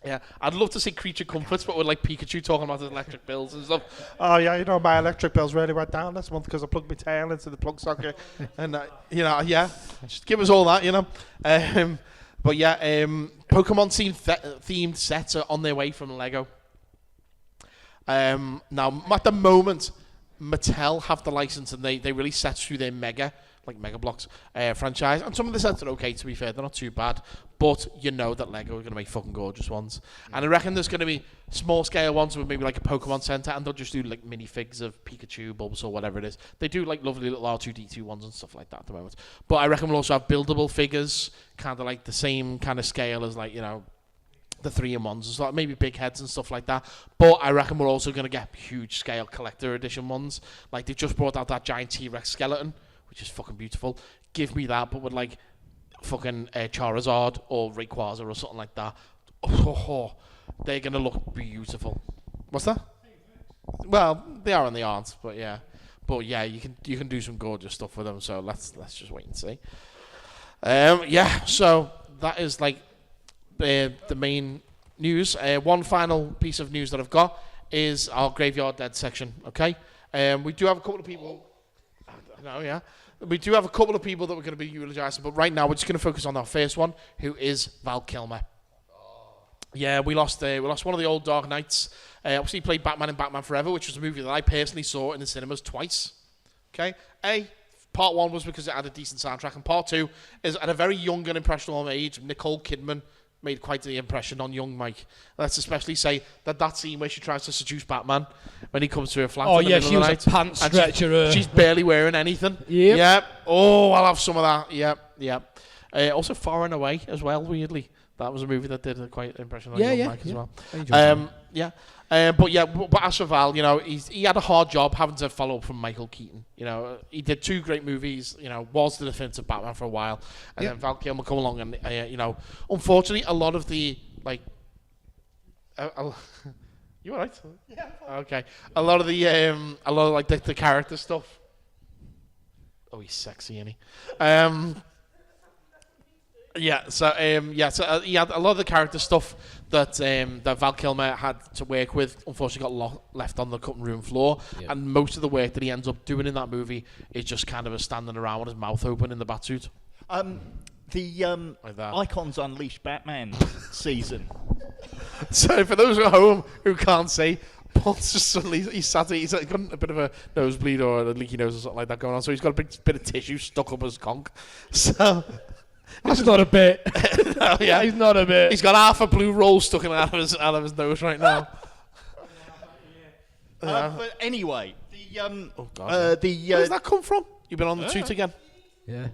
Yeah, I'd love to see creature comforts, but with like Pikachu talking about his electric bills and stuff. Oh yeah, my electric bills really went down this month because I plugged my tail into the plug socket, and yeah, just give us all that, But yeah, Pokemon themed sets are on their way from Lego. Now at the moment, Mattel have the license and they release sets through their Mega Blocks franchise, and some of the sets are okay, to be fair, they're not too bad, but you know that Lego are going to make fucking gorgeous ones, and I reckon there's going to be small scale ones with maybe like a Pokemon Center, and they'll just do like minifigs of Pikachu, Bulbasaur, whatever it is. They do like lovely little R2-D2 ones and stuff like that at the moment, but I reckon we'll also have buildable figures, kind of like the same kind of scale as like, the 3-in-1s and stuff, maybe big heads and stuff like that. But I reckon we're also going to get huge scale collector edition ones. Like they've just brought out that giant T-Rex skeleton, which is fucking beautiful. Give me that, but with like fucking Charizard or Rayquaza or something like that. Oh, they're going to look beautiful. What's that? Well, they are and they aren't, but yeah. But yeah, you can do some gorgeous stuff with them, so let's just wait and see. Yeah, so that is like the main news. One final piece of news that I've got is our Graveyard Dead section, okay? We do have a couple of people... We do have a couple of people that we're going to be eulogising, but right now we're just going to focus on our first one, who is Val Kilmer. Yeah, we lost one of the old Dark Knights. Obviously, he played Batman in Batman Forever, which was a movie that I personally saw in the cinemas twice. Okay, part 1 was because it had a decent soundtrack, and part 2 is at a very young and impressionable age. Nicole Kidman made quite the impression on young Mike. Let's especially say that scene where she tries to seduce Batman when he comes to her flat. Oh in the yeah, middle she of the was night, a pants and stretcher. she's barely wearing anything. Yep. Yep. Oh, I'll have some of that. Yep. Also, Far and Away as well. Weirdly, that was a movie that did a quite impression on young Mike as well. But as for Val, he had a hard job having to follow up from Michael Keaton. He did 2 great movies. Was the definitive Batman for a while, and then Val Kilmer come along, and unfortunately, a lot of the you alright? Yeah. Okay. A lot of the character stuff. Oh, he's sexy, isn't he? So he had a lot of the character stuff that Val Kilmer had to work with. Unfortunately, got left on the cutting room floor, and most of the work that he ends up doing in that movie is just kind of a standing around with his mouth open in the batsuit. The Icons Unleashed Batman season. So for those at home who can't see, Paul's just suddenly he's got a bit of a nosebleed or a leaky nose or something like that going on. So he's got a big bit of tissue stuck up his conch. So. That's not a bit. No, yeah, he's not a bit. He's got half a blue roll stuck out of his nose right now. But anyway, where does that come from? You've been on the toot again. Yeah.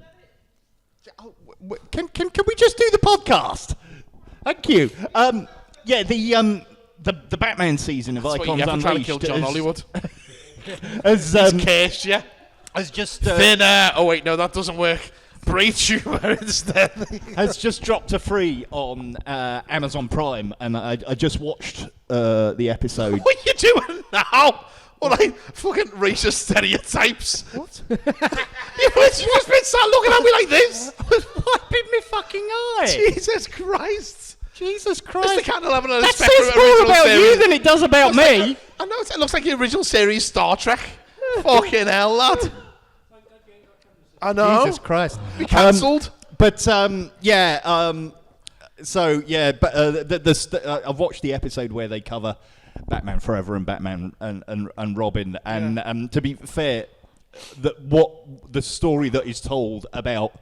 Can we just do the podcast? Thank you. The Batman season of That's Icons what you Unleashed. trying to kill John Hollywood. Has cursed you. Has just Thinner. Oh wait, no, that doesn't work. Braid tumor instead. has just dropped to free on Amazon Prime, and I just watched the episode. What are you doing now? Fucking racist stereotypes. What? you just been sat looking at me like this. Wiping me fucking eye. Jesus Christ. Jesus Christ. It's the kind of level of that spectrum says more about series. you than it does about me. I know, it looks like the original series Star Trek. Fucking hell, lad. I know. Jesus Christ. We cancelled. I've watched the episode where they cover Batman Forever and Batman and Robin, and to be fair, what the story that is told about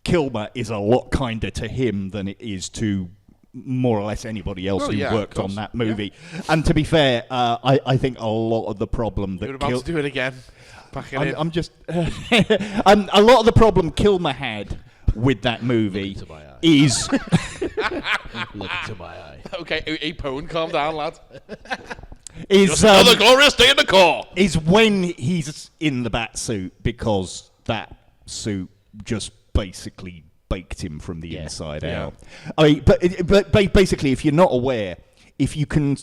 Kilmer is a lot kinder to him than it is to more or less anybody else who worked on that movie. Yeah. And to be fair, I think a lot of the problem that you're about to do it again. I'm just a lot of the problem Kilmer had with that movie is look into my eye. Okay, Apone, calm down, lad. Is another glorious day in the core. Is when he's in the bat suit, because that suit just basically baked him from the inside out. I mean, but basically, if you're not aware, if you can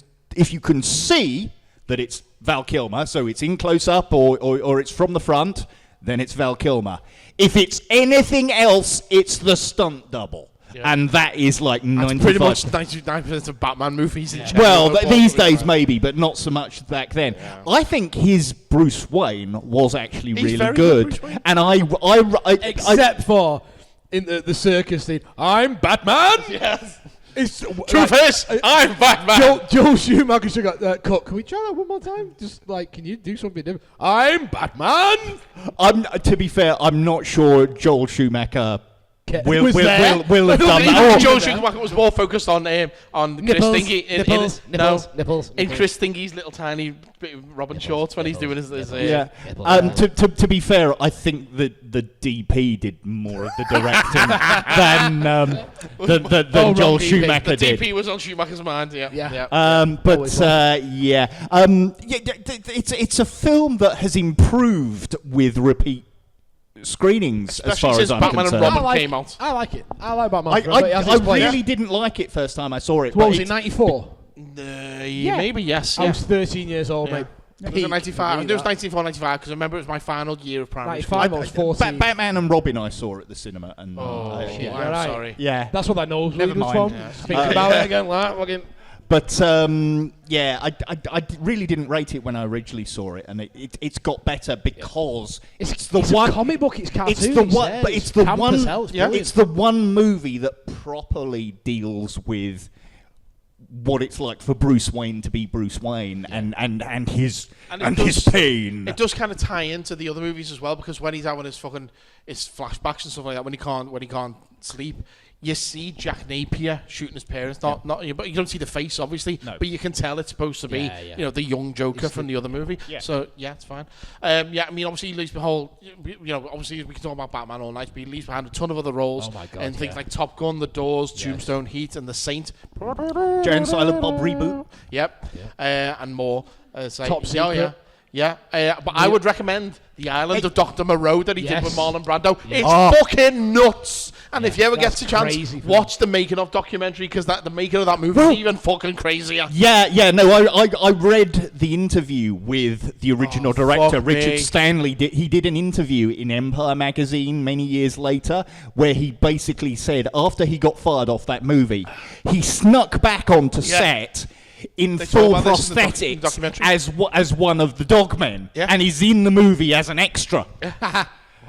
see that it's Val Kilmer, so it's in close up or it's from the front, then it's Val Kilmer. If it's anything else, it's the stunt double. Yeah. And that is like 95%. Pretty much 99% of Batman movies in general. Well, these days maybe, but not so much back then. Yeah. I think his Bruce Wayne was actually really good. And except for in the circus thing, I'm Batman. Yes. Truth is, I'm Batman. Joel Schumacher should have got cut. Can we try that one more time? Just can you do something different? I'm Batman. To be fair, I'm not sure Joel Schumacher will have done that. Joel Schumacher was more focused on Chris Stingy. Nipples. In Chris Stingy's little tiny Robin shorts when he's doing his to be fair, I think that the DP did more of the directing than Joel Schumacher did. The DP was on Schumacher's mind. Yeah. It's a film that has improved with repeat screenings, especially as far as I'm Batman concerned. and Robin came out. I like it. I like Batman. I really didn't like it first time I saw it. What was it, 94? Maybe, yes. I was 13 years old, mate. It was 95. It was 94, 95, because I remember it was my final year of primary school. 95, I was 14. Batman and Robin I saw at the cinema. And I'm sorry. Yeah. That's what that nosebleed was from. Yeah. Think about it again. But I really didn't rate it when I originally saw it, and it's got better because it's the one comic book. It's cartoon. It's the one movie that properly deals with what it's like for Bruce Wayne to be Bruce Wayne and his does- pain. It does kind of tie into the other movies as well, because when he's having his flashbacks and stuff like that, when he can't sleep, you see Jack Napier shooting his parents. Not, but you don't see the face, obviously. No. But you can tell it's supposed to be, the young Joker from the other movie. Yeah. So it's fine. I mean, obviously he leaves behind. Obviously we can talk about Batman all night, but he leaves behind a ton of other roles. Oh my God, and things like Top Gun, The Doors, Tombstone, Heat, and The Saint. Jay and Silent Bob reboot. Yep. And more. Top Secret. Yeah, but I would recommend The Island of Dr. Moreau that he did with Marlon Brando. Yes. It's fucking nuts. And if you ever get that's a chance, crazy film. watch the making of documentary, because the making of that movie is even fucking crazier. I read the interview with the original director, fuck Richard me. Stanley. He did an interview in Empire magazine many years later where he basically said after he got fired off that movie, he snuck back onto set in They full talk about this in the prosthetics documentary. as one of the dogmen, Yeah. and he's in the movie as an extra.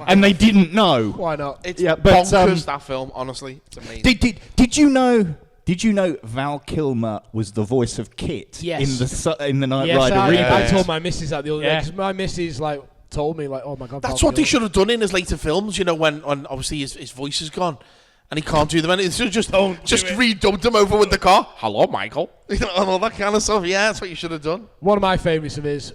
And they didn't know. Why not? It's Yeah, but, bonkers, that film, honestly. It's amazing. Did you know? Did you know Val Kilmer was the voice of Kit Yes. in the Knight Yes, Rider I reboot? told my missus that the other day, Yeah. 'cause my missus told me oh my God. That's Val what they Kilmer. should have done in his later films, when obviously his voice is gone. And he can't do them. And it's just redubbed him over with the car. Hello, Michael. And all that kind of stuff. Yeah, that's what you should have done. One of my favourites of his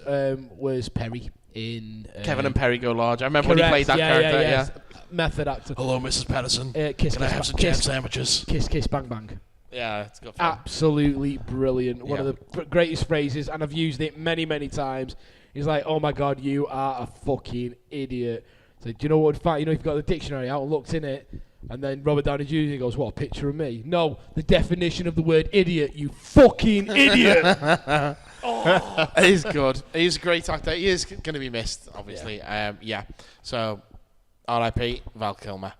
was Perry in Kevin and Perry Go Large. I remember when he played that character. Yeah. Method actor. Hello, Mrs. Patterson. Kiss, Can I kiss, have some kiss, jam sandwiches? Kiss, kiss, bang, bang. Yeah, it's good fun. Absolutely brilliant. One of the greatest phrases, and I've used it many, many times. He's like, "Oh my God, you are a fucking idiot." So, do you know what would find? If you've got the dictionary out and looked in it, and then Robert Downey Jr. goes, "What, a picture of me?" No, the definition of the word idiot, you fucking idiot. He's good. He's a great actor. He is going to be missed, obviously. So, R.I.P. Val Kilmer.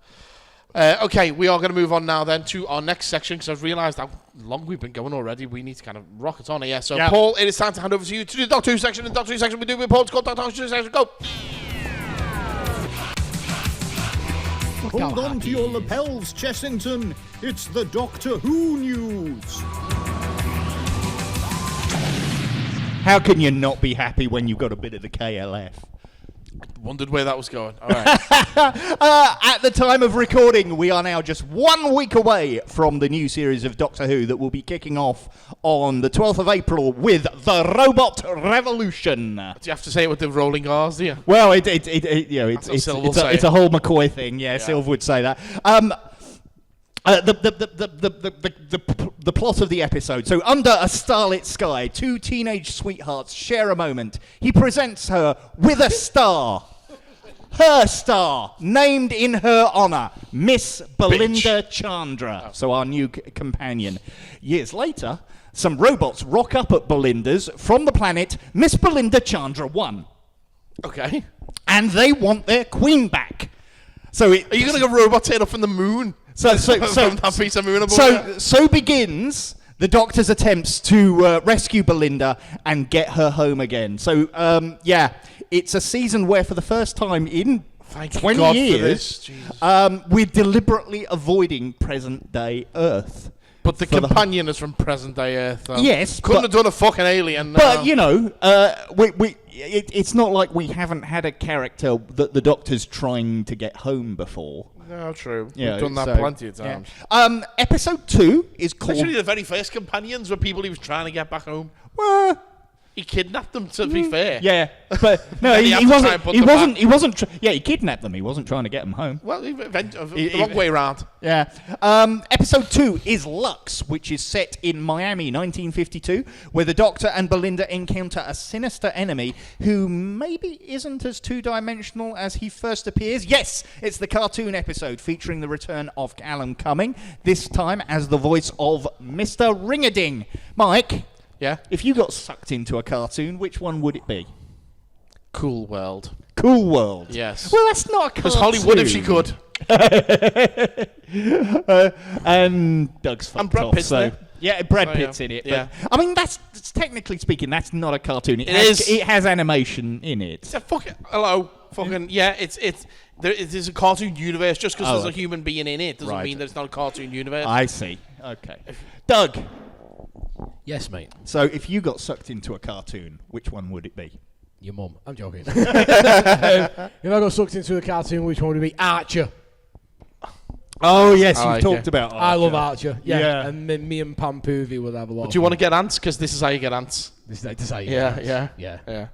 Okay, we are going to move on now then to our next section, because I've realised how long we've been going already. We need to kind of rock it on here. So, Paul, it is time to hand over to you to do the Doctor Who section. In the Doctor Who section, we do with Paul. It's called Doctor Who section. Go! Hold on to your lapels, Chessington. It's the Doctor Who news. How can you not be happy when you've got a bit of the KLF? Wondered where that was going. All right. At the time of recording, we are now just 1 week away from the new series of Doctor Who that will be kicking off on the 12th of April with The Robot Revolution. Do you have to say it with the rolling R's, do you? Well, it's what Silver will say. it's a whole McCoy thing. Yeah, Silver would say that. The plot of the episode. So, under a starlit sky, two teenage sweethearts share a moment. He presents her with a star. Her star, named in her honour, Miss Belinda Chandra. So our new companion. Years later, some robots rock up at Belinda's from the planet Miss Belinda Chandra 1. Okay. And they want their queen back. So Are you going to go robot turn up from the moon? So From that piece of moon above there? So begins the Doctor's attempts to rescue Belinda and get her home again. So, it's a season where for the first time in Thank 20 God years, for this. Jesus. we're deliberately avoiding present-day Earth. But the companion is from present-day Earth, though. Yes, Couldn't but- have done a fucking alien, no. But, it's not like we haven't had a character that the Doctor's trying to get home before. No, true. Yeah, We've done that so- plenty of times. Episode 2 is called... Literally, the very first companions were people he was trying to get back home. Well, He kidnapped them, to be fair. yeah, but no, And he he had to try wasn't. and put He them wasn't. back. He wasn't. He kidnapped them. He wasn't trying to get them home. Well, the wrong way round. Yeah. Episode 2 is Lux, which is set in Miami, 1952, where the Doctor and Belinda encounter a sinister enemy who maybe isn't as two-dimensional as he first appears. Yes, it's the cartoon episode featuring the return of Callum Cumming, this time as the voice of Mr. Ring-a-Ding. Mike, Yeah? if you got sucked into a cartoon, which one would it be? Cool World. Cool World. Yes. Well, that's not a Because cartoon. Hollywood, if she could. And Doug's fucked And Brad off, Pitt's so. in it. Yeah, Brad Oh, Pitt's yeah. in it. Yeah. But, I mean, that's technically speaking, that's not a cartoon. It is. It has animation in it. It's a fucking... Hello. Fucking... Yeah, it's... It is a cartoon universe. Just because there's a human being in it doesn't Right. mean that it's not a cartoon universe. I see. Okay. Doug, Yes, mate. So if you got sucked into a cartoon, which one would it be? Your mum. I'm joking. If I got sucked into a cartoon, which one would it be? Archer. Oh yes, I you've like talked it. about Archer. I love Archer. Yeah. Yeah. And me and Pam Poovy would have a lot. Do you want to get ants? Because this is how you get ants. This is how you Yeah, get yeah, yeah. yeah.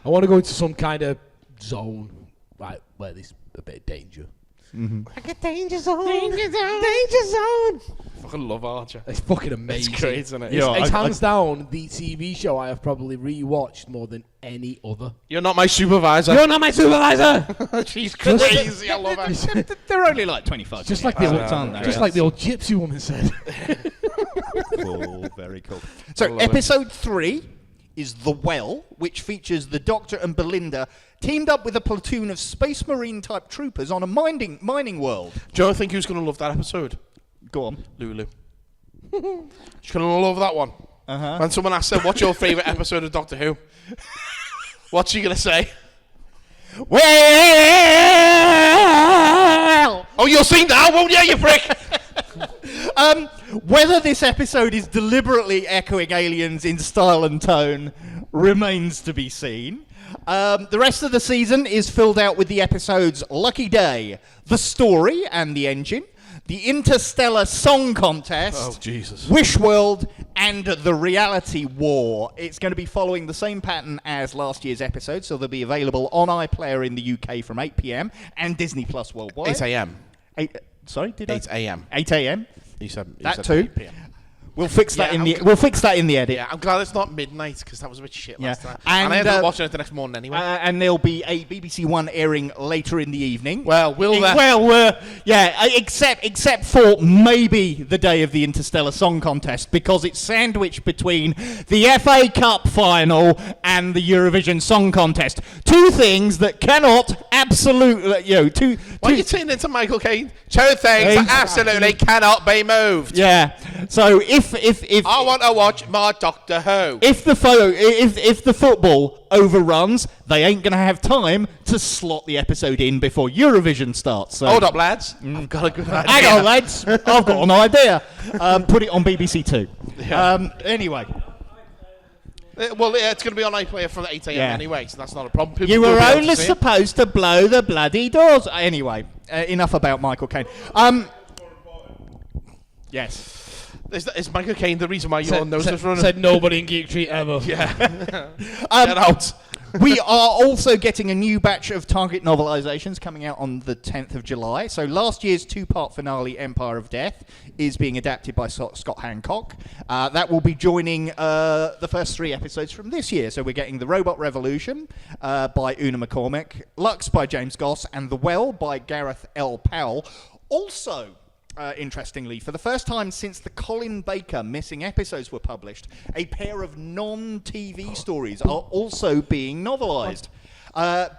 I want to go into some kind of zone, right, where there's a bit of danger. Like a danger zone. Danger zone. Fucking love Archer. It's fucking amazing. It's great, isn't it? Yeah. It's I- hands down the TV show I have probably rewatched more than any other. You're not my supervisor. You're not my supervisor. She's crazy. I love her. They're only like 25. Just like the old, aren't they? just like the old gypsy woman said. Cool, very cool. So love episode 3 is The Well, which features the Doctor and Belinda teamed up with a platoon of Space Marine type troopers on a mining world. Do you think who's going to love that episode? Go on. Lulu. She's going to love that one. Uh-huh. When someone asks her, what's your favourite episode of Doctor Who? What's she going to say? Well, Oh, you'll sing now, won't you, you prick? whether this episode is deliberately echoing Aliens in style and tone remains to be seen. The rest of the season is filled out with the episodes Lucky Day, The Story and the Engine, the Interstellar Song Contest, Oh, Jesus. Wish World, and The Reality War. It's going to be following the same pattern as last year's episode, so they'll be available on iPlayer in the UK from 8 p.m. and Disney Plus worldwide. 8 a.m. Sorry, did I? 8 a.m. 8 a.m. You said That too. 8 p.m. We'll fix that Yeah, in the. I'm- We'll fix that in the edit. Yeah, I'm glad it's not midnight because that was a bit shit last Yeah. night. And, And I ended up uh, watching it the next morning anyway. And there'll be a BBC One airing later in the evening. Well, will there? Well, except for maybe the day of the Interstellar Song Contest, because it's sandwiched between the FA Cup final and the Eurovision Song Contest. Two things that cannot absolutely, Why are you turning into Michael Caine? Two things that Exactly. absolutely cannot be moved. Yeah. So if I want to watch my Doctor Who. if the football overruns, they ain't gonna have time to slot the episode in before Eurovision starts. So. Hold up, lads. I've got a good idea. Hang on, lads. I've got an idea. Put it on BBC Two. Anyway, Well, it's going to be on iPlayer from 8 a.m. Yeah. anyway, so that's not a problem. People you will were be able to only see it. supposed to blow the bloody doors. Anyway, enough about Michael Caine. Yes. Is Michael Caine the reason why your nose is running? Said nobody in Geek Retreat ever. Yeah. Get out. We are also getting a new batch of Target novelizations coming out on the 10th of July. So last year's two-part finale, Empire of Death, is being adapted by Scott Hancock. That will be joining the first 3 episodes from this year. So we're getting The Robot Revolution by Una McCormick, Lux by James Goss, and The Well by Gareth L. Powell. Also, interestingly, for the first time since the Colin Baker missing episodes were published, a pair of non-TV stories are also being novelised.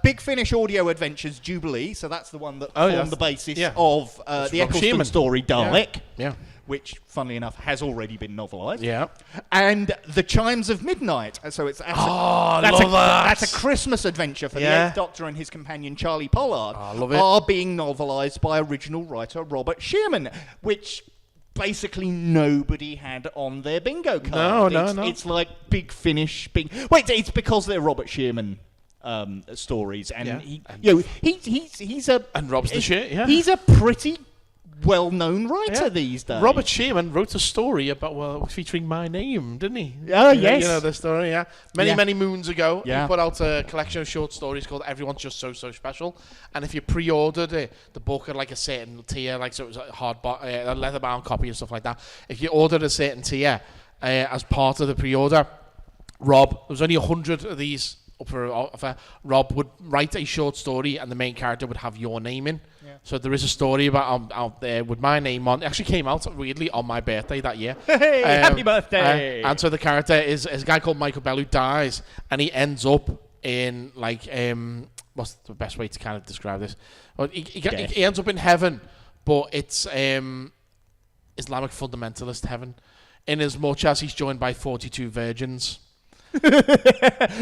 Big Finish Audio Adventures Jubilee, so that's the one that formed the basis of the Rob Eccleston Shearman. story Dalek, Yeah. which, funnily enough, has already been novelised. Yeah. And The Chimes of Midnight. So it's love that. That's a Christmas adventure for the Yeah. 8th Doctor and his companion Charlie Pollard. I love it. Are being novelised by original writer Robert Shearman, which basically nobody had on their bingo card. No. It's like Big Finish. Wait, it's because they're Robert Shearman stories, and Yeah. he's a And Rob's the shit, yeah. He's a pretty well-known writer Yeah. these days. Robert Shearman wrote a story about featuring my name, didn't he? Oh, You know- yes. You know the story, yeah. Many moons ago, Yeah. he put out a collection of short stories called Everyone's Just So Special. And if you pre-ordered it, the book had like a certain tier, like so it was a a leather-bound copy and stuff like that. If you ordered a certain tier as part of the pre-order, Rob, there was only 100 of these up for offer. Rob would write a short story and the main character would have your name in. So there is a story about out there with my name on. It actually came out weirdly on my birthday that year. Hey, happy birthday! And so the character is a guy called Michael Bell who dies, and he ends up in like what's the best way to kind of describe this? Well, he ends up in heaven, but it's Islamic fundamentalist heaven, in as much as he's joined by 42 virgins.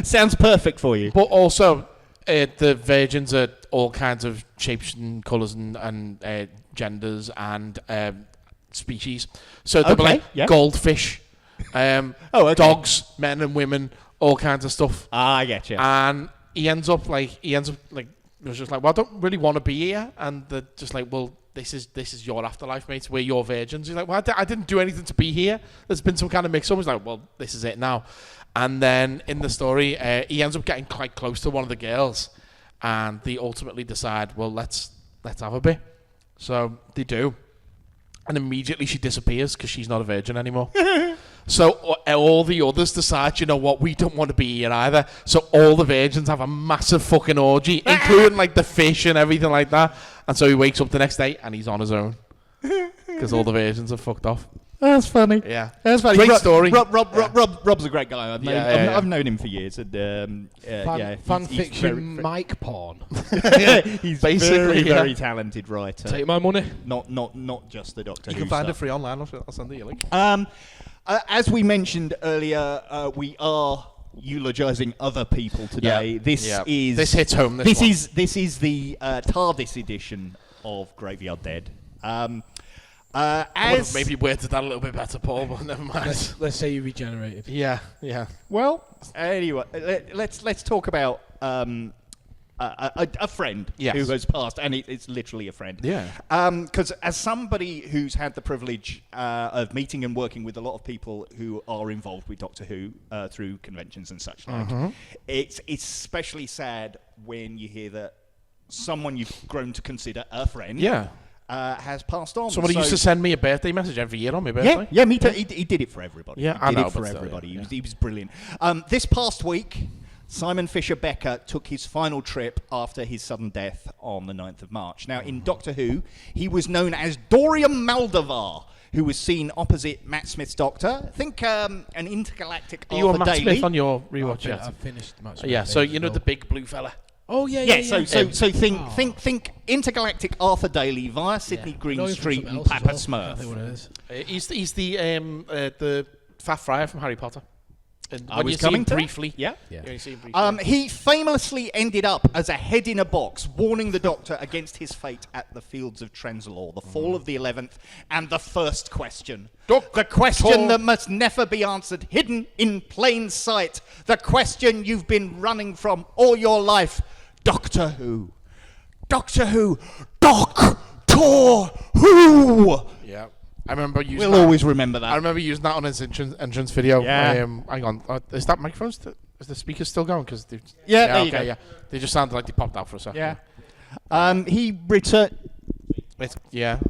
Sounds perfect for you. But also, the virgins are all kinds of shapes and colours and genders and species. So they'll be like goldfish, Okay. Dogs, men and women, all kinds of stuff. I get you. And he ends up like it was just like, well, I don't really want to be here, and they're just like, well, this is your afterlife, mate. We're your virgins. He's like, well, I didn't do anything to be here. There's been some kind of mix-up. He's like, well, this is it now. And then in the story, he ends up getting quite close to one of the girls, and they ultimately decide, well, let's have a bit. So they do, and immediately she disappears because she's not a virgin anymore. So all the others decide, you know what, we don't want to be here either. So all the virgins have a massive fucking orgy, including like the fish and everything like that. And so he wakes up the next day and he's on his own because all the virgins are fucked off. That's funny. Yeah, that's funny. Great story. Rob's a great guy. I've known him for years. And Fan fiction, Mike porn. He's basically very talented writer. Take my money. Not just the Doctor You Who can find stuff. it free online. I'll send you a link. As we mentioned earlier, we are eulogising other people today. Yeah. This hits home. This is the TARDIS edition of Graveyard Dead. I would have maybe worded that a little bit better, Paul, but never mind. Let's say you regenerated. Yeah. Well, anyway, let's talk about a friend who has passed, and it's literally a friend. Yeah. Because as somebody who's had the privilege of meeting and working with a lot of people who are involved with Doctor Who through conventions and such like, it's especially sad when you hear that someone you've grown to consider a friend has passed on. Somebody used to send me a birthday message every year on my birthday. Yeah, me too. He did it for everybody. Yeah, he did it for everybody. He was brilliant. This past week, Simon Fisher-Becker took his final trip after his sudden death on the 9th of March. Now, in Doctor Who, he was known as Dorian Maldavar, who was seen opposite Matt Smith's Doctor. Think an intergalactic Are you Arthur on Matt Daly. Smith on your rewatch yet? I've finished Matt Smith. Yeah, so you know the big blue fella? Oh, yeah. So think intergalactic Arthur Daly via Sydney Green Street and Papa Smurf. I think what it is. He's the Fat Friar from Harry Potter. And I when was you see him coming to briefly. Yeah. You only see him briefly. He famously ended up as a head in a box, warning the Doctor against his fate at the Fields of Trenzalore, the fall of the 11th, and the first question. The question that must never be answered, hidden in plain sight. The question you've been running from all your life. Doctor Who. Doctor Who. Doc-tor Who. Yeah. I remember using We'll that. always remember that. I remember using that on his entrance video. Yeah. Hang on. Is that microphone? Is the speaker still going? Cause there you go. Yeah. They just sounded like they popped out for a second. Yeah. He returned.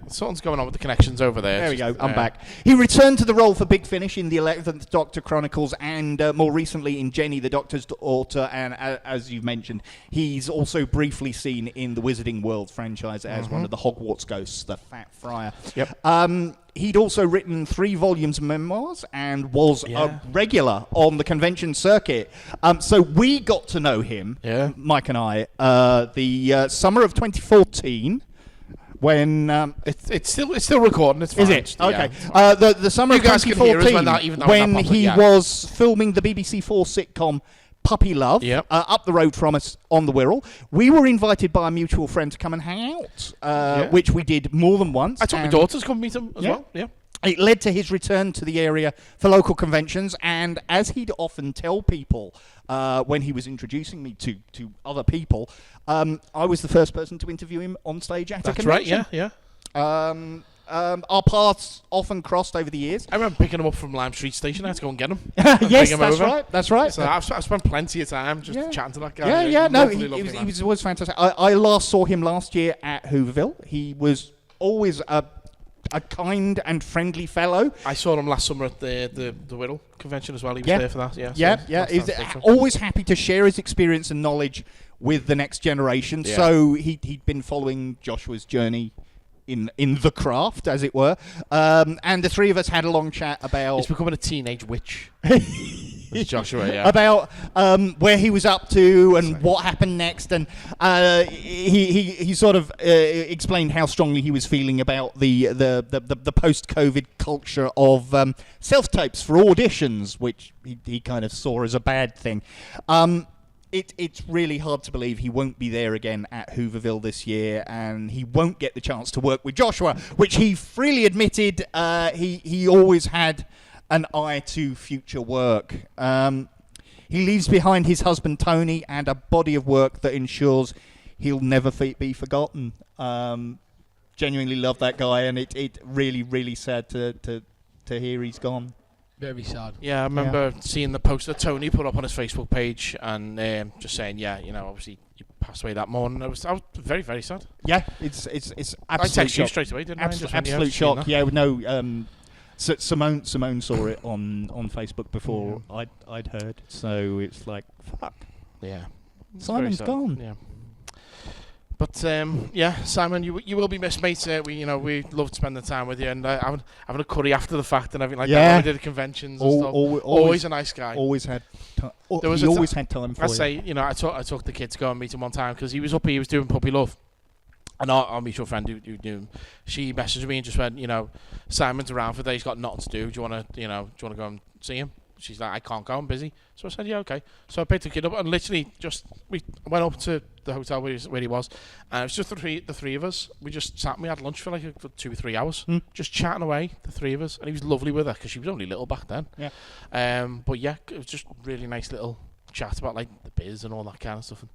Something's going on with the connections over there. There we go. I'm back. He returned to the role for Big Finish in the 11th Doctor Chronicles and more recently in Jenny, the Doctor's Daughter. And as you mentioned, he's also briefly seen in the Wizarding World franchise as one of the Hogwarts ghosts, the Fat Friar. Yep. He'd also written 3 volumes of memoirs and was a regular on the convention circuit. So we got to know him, Mike and I, the summer of 2014. When it's still recording, it's fine. Is it? Okay. The summer of 2014, when he was filming the BBC 4 sitcom Puppy Love, up the road from us on the Wirral, we were invited by a mutual friend to come and hang out, which we did more than once. I took my daughters to come meet him as well. Yeah. It led to his return to the area for local conventions, and as he'd often tell people when he was introducing me to other people, I was the first person to interview him on stage at a convention. That's right, yeah. Our paths often crossed over the years. I remember picking him up from Lime Street Station. I had to go and get him. Yes, that's right. So I've spent plenty of time just chatting to that guy. He was fantastic. I last saw him last year at Hooverville. He was always a kind and friendly fellow. I saw him last summer at the Wirral convention as well. He was there for that. He's always happy to share his experience and knowledge with the next generation. Yeah. So he'd been following Joshua's journey in the craft, as it were. And the three of us had a long chat about... He's becoming a teenage witch. Joshua, about where he was up to and what happened next, and he sort of explained how strongly he was feeling about the post-COVID culture of self-tapes for auditions, which he kind of saw as a bad thing. It's really hard to believe he won't be there again at Hooverville this year, and he won't get the chance to work with Joshua, which he freely admitted he always had an eye to future work. He leaves behind his husband Tony and a body of work that ensures he'll never be forgotten. Genuinely love that guy, and it really, really sad to hear he's gone. Very sad. Yeah, I remember seeing the post that Tony put up on his Facebook page and just saying, obviously he passed away that morning. I was very, very sad. Yeah, it's absolute I texted you shock. straight away, didn't I? Just when you Absolute had shock. seen Yeah, no. Simone saw it on Facebook before I'd heard, so it's like fuck. that. Yeah, It's Simon's very sad. gone. Yeah. But Simon, you will be missed, mate. We loved spending time with you and having a curry after the fact and everything like that. When we did the conventions and stuff. Always a nice guy. Always had. There was he always had time for you. I took the kid to go and meet him one time because he was up here. He was doing Puppy Love, and our mutual friend who knew him, she messaged me and just went, Simon's around for the day. He's got nothing to do. Do you want to go and see him? She's like, I can't go, I'm busy. So I said, yeah, okay. So I picked the kid up and literally we went up to the hotel where he was, and it was just the three of us. We just sat and we had lunch for like 2 or 3 hours, just chatting away, the three of us. And he was lovely with her because she was only little back then. Yeah. But yeah, it was just really nice little chat about like the biz and all that kind of stuff and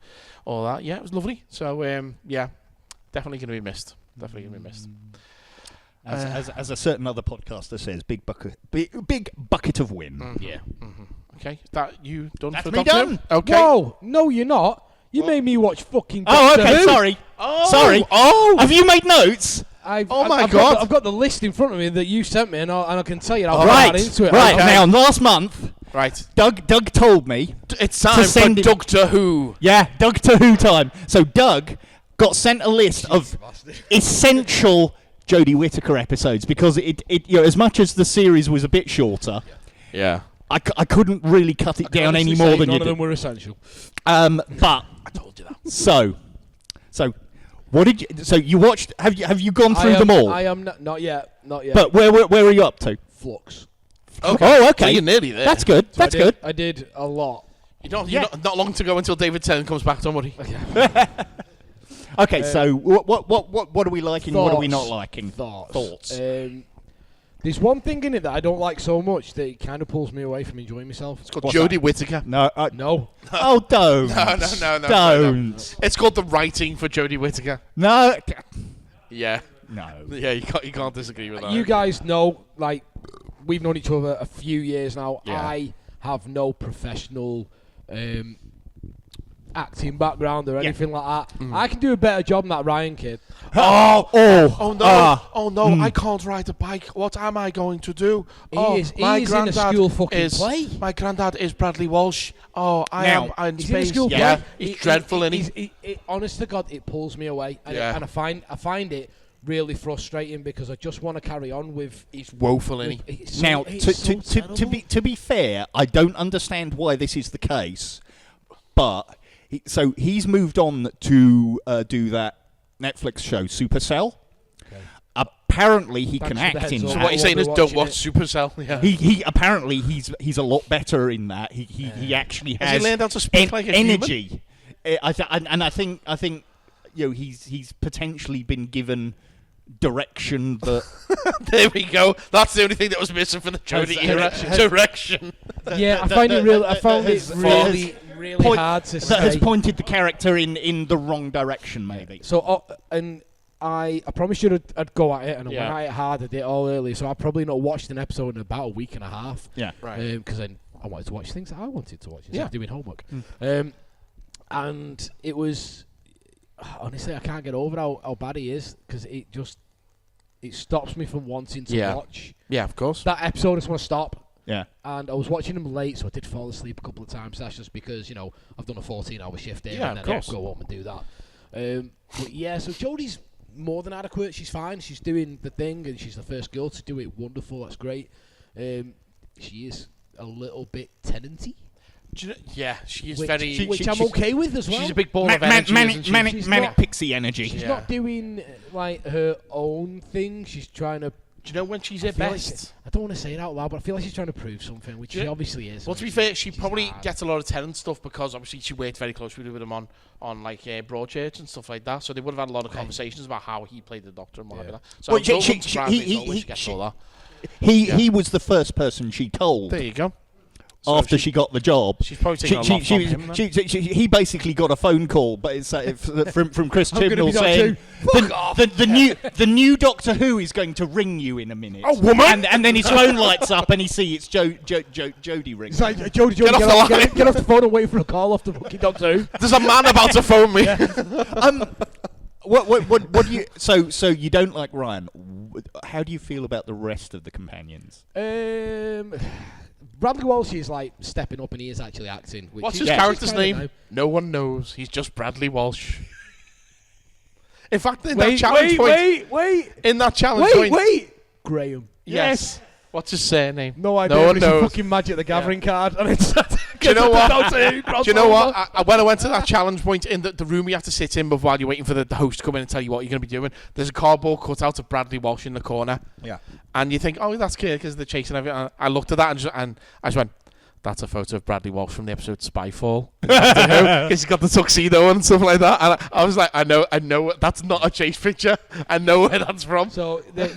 all that. Yeah, it was lovely. So yeah, definitely going to be missed. As a certain other podcaster says, big bucket of win. Yeah. Mm-hmm. Okay, is that you done? That's for me Doctor Who? done. Okay. Whoa, no, you're not. You made me watch fucking. Oh, Doctor okay. Who. Sorry. Sorry. Oh. Have you made notes? I've God. I've got the list in front of me that you sent me, and I can tell you how Right. far into it. Right. Okay. Now, last month, Right. Doug told me. It's time for send it- Doctor Who. Yeah, Doug-tor Who time. So Doug got sent a list of essential Jodie Whittaker episodes because it as much as the series was a bit shorter, Yeah. I couldn't really cut it down any more than none you of them did. were essential. But I told you that. so what did you? So you watched? Have you gone through them all? I am not yet. But where are you up to? Flux. Okay. Oh, okay. So you're nearly there. That's good. So That's I did, good. I did a lot. You're not long to go until David Tennant comes back. Don't worry. Okay, so what are we liking? What are we not Thoughts. liking? Thoughts. There's one thing in it that I don't like so much that it kind of pulls me away from enjoying myself. It's called What's Jodie Whittaker. No. No. Oh, don't. No. Don't. It's called the writing for Jodie Whittaker. No. Yeah. No. Yeah, you can't disagree with that. You guys know, like, we've known each other a few years now. Yeah. I have no professional acting background or anything like that. I can do a better job than that Ryan kid. Oh no! Mm. I can't ride a bike. What am I going to do? He is in a school fucking play. My granddad is Bradley Walsh. Oh, I Now, am in He's in a space. school Yeah, play. he's dreadful, and honest to God, it pulls me away, and, Yeah. and I find it really frustrating because I just want to carry on with. he's woeful, isn't he? It's so- Now, it's so terrible. to be fair, I don't understand why this is the case, but he's moved on to do that Netflix show Supercell. Okay. Apparently, he Thanks can for the act heads in up. So that. what you're saying is, I'll don't be watch watching Supercell. Yeah. He apparently he's a lot better in that. He actually Has has he learned how to speak like a energy. I think he's potentially been given direction that There we go. That's the only thing that was missing from the Jodie era. Direction. Yeah, I find it real. I found it has really hard to that has say. pointed the character in the wrong direction, maybe. So, and I promised you I'd go at it, and I Yeah. went at it hard. I did it all early, so I probably not watched an episode in about a week and a half. Yeah. Right. Because I wanted to watch things that I wanted to watch instead Yeah. of doing homework. And it was honestly, I can't get over how bad he is because it stops me from wanting to Yeah. watch Yeah, of course. that episode. I just want to stop. Yeah. And I was watching them late, so I did fall asleep a couple of times. That's just because, I've done a 14-hour shift here, Yeah, and of then I course. go home and do that. But yeah, so Jodie's more than adequate. She's fine. She's doing the thing, and she's the first girl to do it. Wonderful. That's great. She is a little bit tenanty, Do you know, yeah, she is which, very. which I'm okay with as well. She's a big ball of energy. isn't she? She's manic not- pixie energy. She's Yeah. not doing like her own thing. She's trying to. Do you know when she's I at feel like best? I don't want to say it out loud, but I feel like she's trying to prove something, which Yeah. she obviously is. Well, to be fair, she probably gets a lot of Tennant stuff because obviously she worked very closely with him on like Broadchurch and stuff like that. So they would have had a lot of conversations about how he played the Doctor and whatever. So Well, it wouldn't she- surprise me at all when he- she gets she- all that. he was the first person she told. There you go. After she got the job, she's probably taking a lot from him, he basically got a phone call, but it's from Chris Chibnall saying the new Doctor Who is going to ring you in a minute. Oh, woman! And then his phone lights up, and he sees it's Jodie ringing. It's like, Jodie, Get off the line. get off the phone and wait for a call off the fucking Doctor Who. There's a man about to phone me. What do you? So you don't like Ryan? How do you feel about the rest of the companions? Bradley Walsh is like stepping up and he is actually acting. What's his character's name? No one knows. He's just Bradley Walsh. In fact, in that challenge point, in that challenge point, Graham. Yes. What's his surname? No idea. No one knows. Fucking Magic the Gathering card, and it's. Do you know what? Do you know what? When I went to that challenge point in the room you have to sit in while you're waiting for the host to come in and tell you what you're going to be doing, there's a cardboard cutout of Bradley Walsh in the corner. Yeah. And you think, oh, that's clear because they're chasing everything. I looked at that and I just went, that's a photo of Bradley Walsh from the episode Spyfall. Because he's got the tuxedo and stuff like that. And I was like, I know, that's not a chase picture. I know where that's from. So, do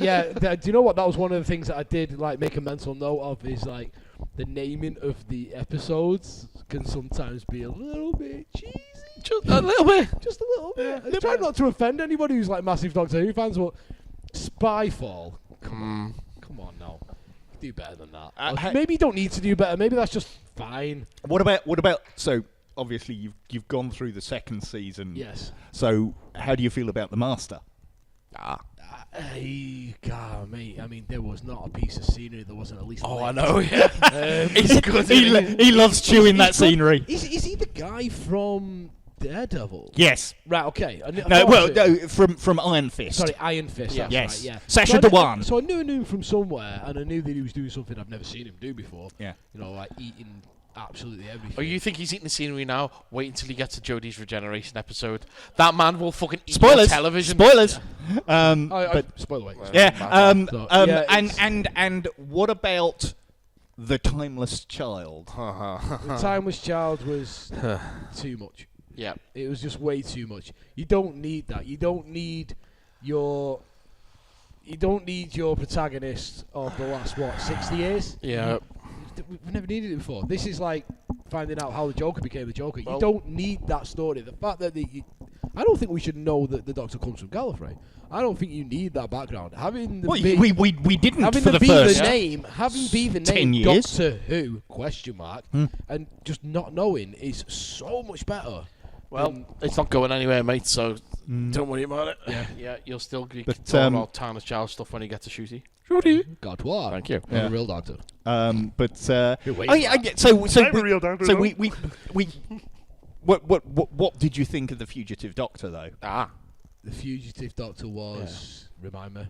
you know what? That was one of the things that I did like make a mental note of is like the naming of the episodes can sometimes be a little bit cheesy. Just a little bit. Just a little bit. I try not to offend anybody who's like massive Doctor Who fans, but Spyfall. Come on now. Do better than that. Maybe you don't need to do better. Maybe that's just fine. What about? So obviously you've gone through the second season. Yes. So how do you feel about the Master? God, mate. I mean, there was not a piece of scenery that wasn't at least. Oh, I know. Yeah. He's good. He loves chewing that scenery. Is he the guy from Daredevil? Yes. Right. Okay. From Iron Fist. Sorry, Iron Fist. Yeah. That's Yes. right, yeah. Sacha Dhawan. So I knew him from somewhere, and I knew that he was doing something I've never seen him do before. Yeah. You know, like eating absolutely everything. Oh, you think he's eating the scenery now? Wait until he gets to Jodie's regeneration episode. That man will fucking eat Spoilers. television. Spoilers. Spoiler away. And what about the Timeless Child? The Timeless Child was too much. Yeah. It was just way too much. You don't need that. You don't need your protagonist of the last 60 years. Yeah. We've never needed it before. This is like finding out how the Joker became the Joker. Well, you don't need that story. The fact that I don't think we should know that the Doctor comes from Gallifrey. I don't think you need that background. Having the we didn't having for the the first having be the 10 name years. Doctor Who ? And just not knowing is so much better. Well, it's not going anywhere, mate, so don't worry about it. Yeah, you'll still be talking about Timeless Child stuff when you get to Shooty. God, what? Thank you. I'm a real Doctor. What did you think of the Fugitive Doctor though? The Fugitive Doctor was remind me.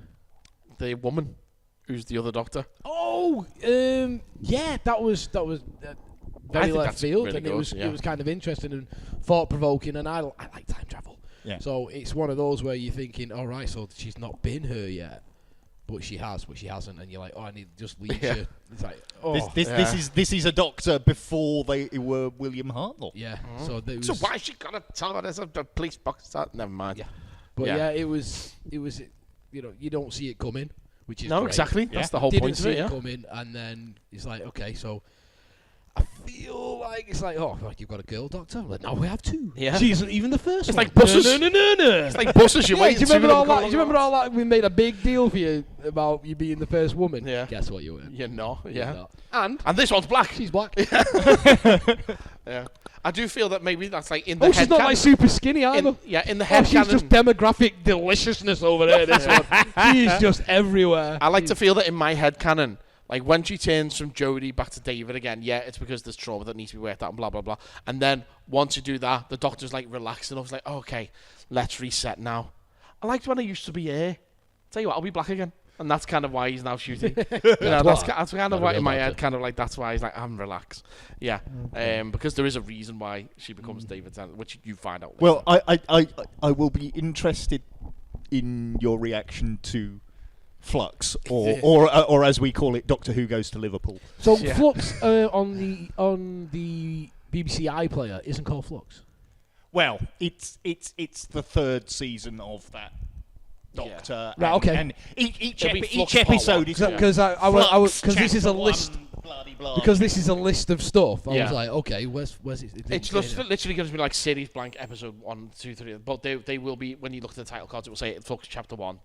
The woman who's the other Doctor. Oh, yeah, that was very left field, really and good, it was kind of interesting and thought provoking, and I like time travel. Yeah. So it's one of those where you're thinking, all right, so she's not been her yet, but she hasn't, and you're like, oh, I need to just leave you. It's like, oh, This is a Doctor before they were William Hartnell. yeah. So why has she got to tell her there's a police box? Never mind. Yeah. But it was you don't see it coming, which is no, great. exactly. That's the whole Didn't point of see it. it Yeah. coming, and then it's like, okay, so I feel like it's like, oh, like you've got a girl Doctor. Like, now we have two. Yeah. She isn't even the first. It's one. like buses. No. It's like buses. You wait. Do you remember all that? Do you remember all that? We made a big deal for you about you being the first woman. Yeah. Guess what you were? You're not. You're Yeah. not. And this one's black. She's black. Yeah. I do feel that maybe that's like in the head she's not canon. like super skinny either. In the head she's canon. just demographic deliciousness over there. This one. She's just everywhere. I like to feel that in my head canon, like when she turns from Jodie back to David again, yeah, it's because there's trauma that needs to be worked out and blah, blah, blah. And then once you do that, the Doctor's like relaxed enough. It's like, oh, okay, let's reset now. I liked when I used to be here. Tell you what, I'll be black again. And that's kind of why he's now shooting. That's kind of why in my head, kind of like that's why he's like, I'm relaxed. Yeah, because there is a reason why she becomes David's, which you find out later. Well, I will be interested in your reaction to Flux, or as we call it, Doctor Who Goes to Liverpool. So Flux on the BBC iPlayer isn't called Flux. Well, it's the third season of that Doctor. Right, okay. And each It'll be each Flux Part episode is Because because this is a chapter list. one, bloody blah. Because this is a list of stuff. I Yeah. was like, okay, where's it? It's literally going to be like series blank episode 1, 2, 3. But they will be, when you look at the title cards, it will say Flux Chapter 1.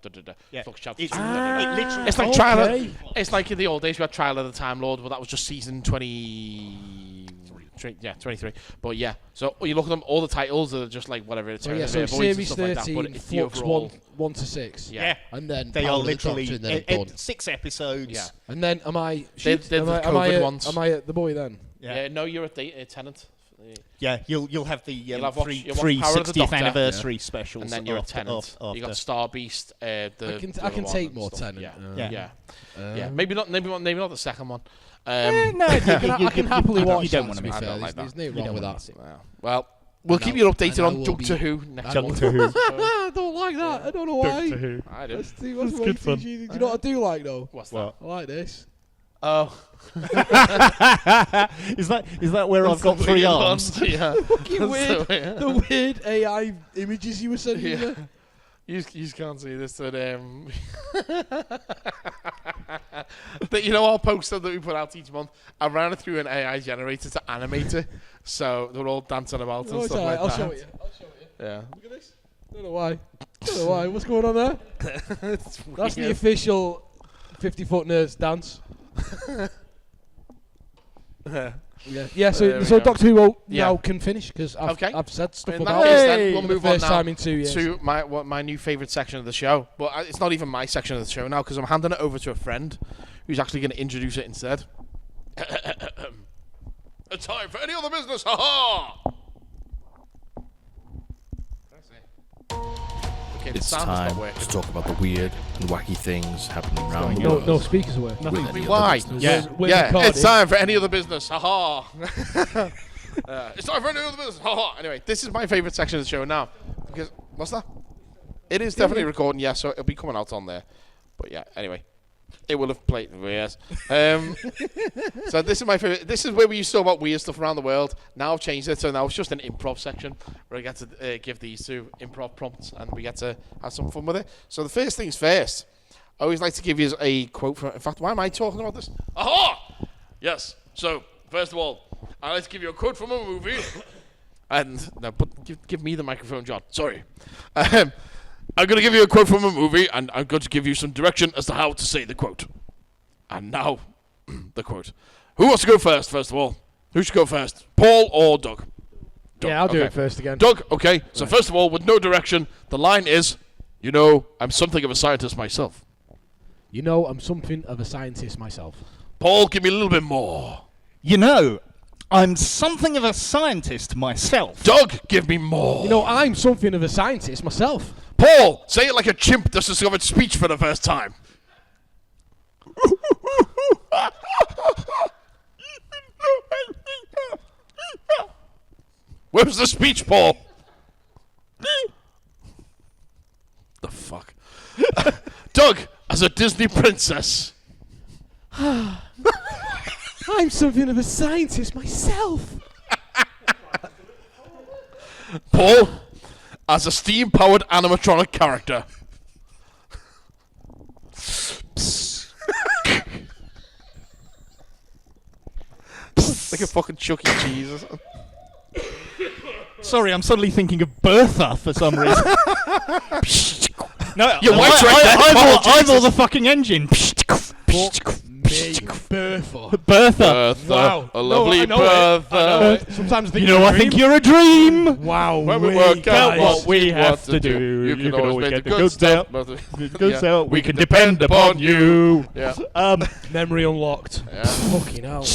Yeah. Flux Chapter It's, 2. it literally. It's like Okay. Trial. It's like in the old days we had Trial of the Time Lord, but that was just season 23. But yeah, so you look at them, all the titles are just like whatever. It's So yeah, so series 13, Flux 1 to 6. Yeah. And then They Power are of the literally Doctor, and then I'm done. 6 episodes. Yeah. And then am I? They're the COVID ones. Am I at the boy then? Yeah. No, you're a tenant. Yeah, you'll have the You'll have watch- you'll watch three Power of the 60th Doctor. anniversary specials. And then you're a after- tenant. after. You got Star Beast. I can take more tenant. Yeah. Yeah. Maybe not the second one. No, I can happily watch. You don't that, want to to be be I fair. don't like There's that. no wrong with that. Well, we'll keep you updated and I on will Doctor be- Who next month. Doctor Who. I don't like that. I don't know why. I do. That's good fun. Do you know what I do like though? What's that? I like this. Oh. Is that where I've got 3 arms? Yeah. Fucking weird. The weird AI images you were sending me. Yeah. You can't see this, but but you know our poster that we put out each month, I ran it through an AI generator to animate it, so they're all dancing about and Oh, it's stuff alright. like I'll that. show it you. Yeah. Look at this. Don't know why. What's going on there? That's the official 50-foot nerds dance. Yeah. So There we go. Doctor Who now Yeah. can finish because I've said stuff In about that case, it. then we'll For the move on first now time in 2 years. to my new favourite section of the show. But it's not even my section of the show now because I'm handing it over to a friend who's actually going to introduce it instead. It's time for any other business. Ha ha! Okay, the It's sound is time not to working. talk about the weird and wacky things happening around the No world. speakers away. Why? We're Yeah, recording. it's time for any other business. Ha ha! It's time for any other business. Ha ha! Anyway, this is my favourite section of the show now. Because, what's that? It is definitely recording, yeah, so it'll be coming out on there. But yeah, anyway. It will have played, yes. So this is my favourite. This is where we used to talk about weird stuff around the world. Now I've changed it, so now it's just an improv section where I get to give these 2 improv prompts and we get to have some fun with it. So the first things first, I always like to give you a quote from. In fact, why am I talking about this? Aha! Yes. So first of all, I like to give you a quote from a movie. And no, but give me the microphone, John. Sorry. I'm going to give you a quote from a movie, and I'm going to give you some direction as to how to say the quote. And now, the quote. Who wants to go first of all? Who should go first? Paul or Doug? Yeah, I'll do okay. it first again. Doug, okay. So first of all, with no direction, the line is, I'm something of a scientist myself. I'm something of a scientist myself. Paul, give me a little bit more. I'm something of a scientist myself. Doug, give me more. I'm something of a scientist myself. Paul, say it like a chimp just discovered speech for the first time. Where was the speech, Paul? The fuck? Doug, as a Disney princess. I'm something of a scientist myself. Paul, as a steam-powered animatronic character. Like a fucking Chuck E. Cheese or something. Sorry, I'm suddenly thinking of Bertha for some reason. No, Your wife's right there. I'm all the fucking engine. Bertha. Bertha. Wow. A lovely No, I know it. Bertha. Sometimes I think I think you're a dream. Wow. When we work out guys, what we have want to do, you can always get the good goods stuff. out. but- Goods Yeah. out. We can depend upon you. Yeah. Memory unlocked. Yeah. Fucking hell.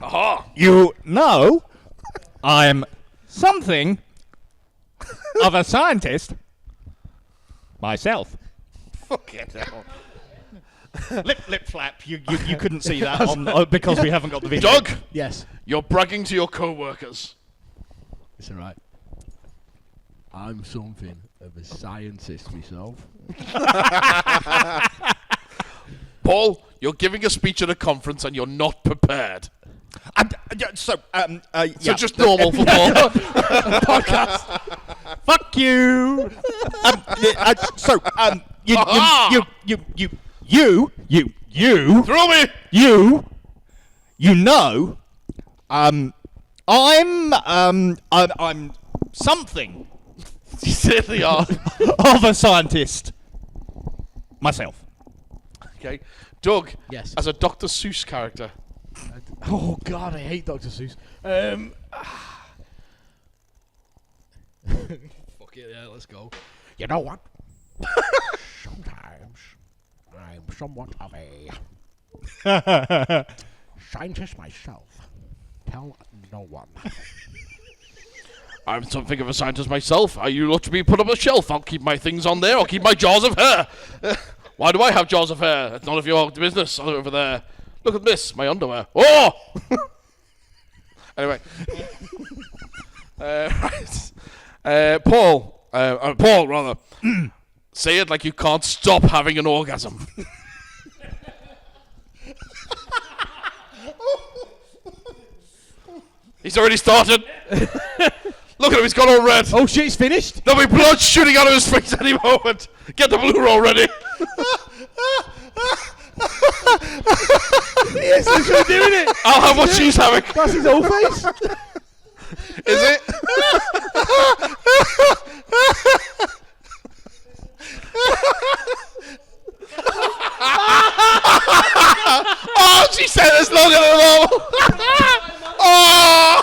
Aha! I'm something of a scientist myself. Fucking hell. Lip flap. You couldn't see that on, because we haven't got the video. Doug, Yes. you're bragging to your co-workers. It's alright. I'm something of a scientist myself. Paul, you're giving a speech at a conference and you're not prepared. So So just normal for Paul. Fuck you. You Throw me! you know, I'm something You certainly are. of a scientist myself. Okay. Doug, Yes. as a Dr. Seuss character. Oh God, I hate Dr. Seuss. Fuck it, yeah, let's go. You know what? Sometimes I'm somewhat of a scientist myself. Tell no one. I'm something of a scientist myself. You lot to be put up a shelf. I'll keep my things on there. I'll keep my jaws of hair. Why do I have jaws of hair? It's none of your business. Over there. Look at this, my underwear. Oh! Anyway. Right. Paul, rather. Say it like you can't stop having an orgasm. He's already started. Look at him, he's gone all red. Oh shit, it's finished. There'll be blood shooting out of his face any moment. Get the blue roll ready. Yes, he's doing it. I'll have what she's having. That's his whole face. Is it? Oh, she said it's longer than normal. Oh!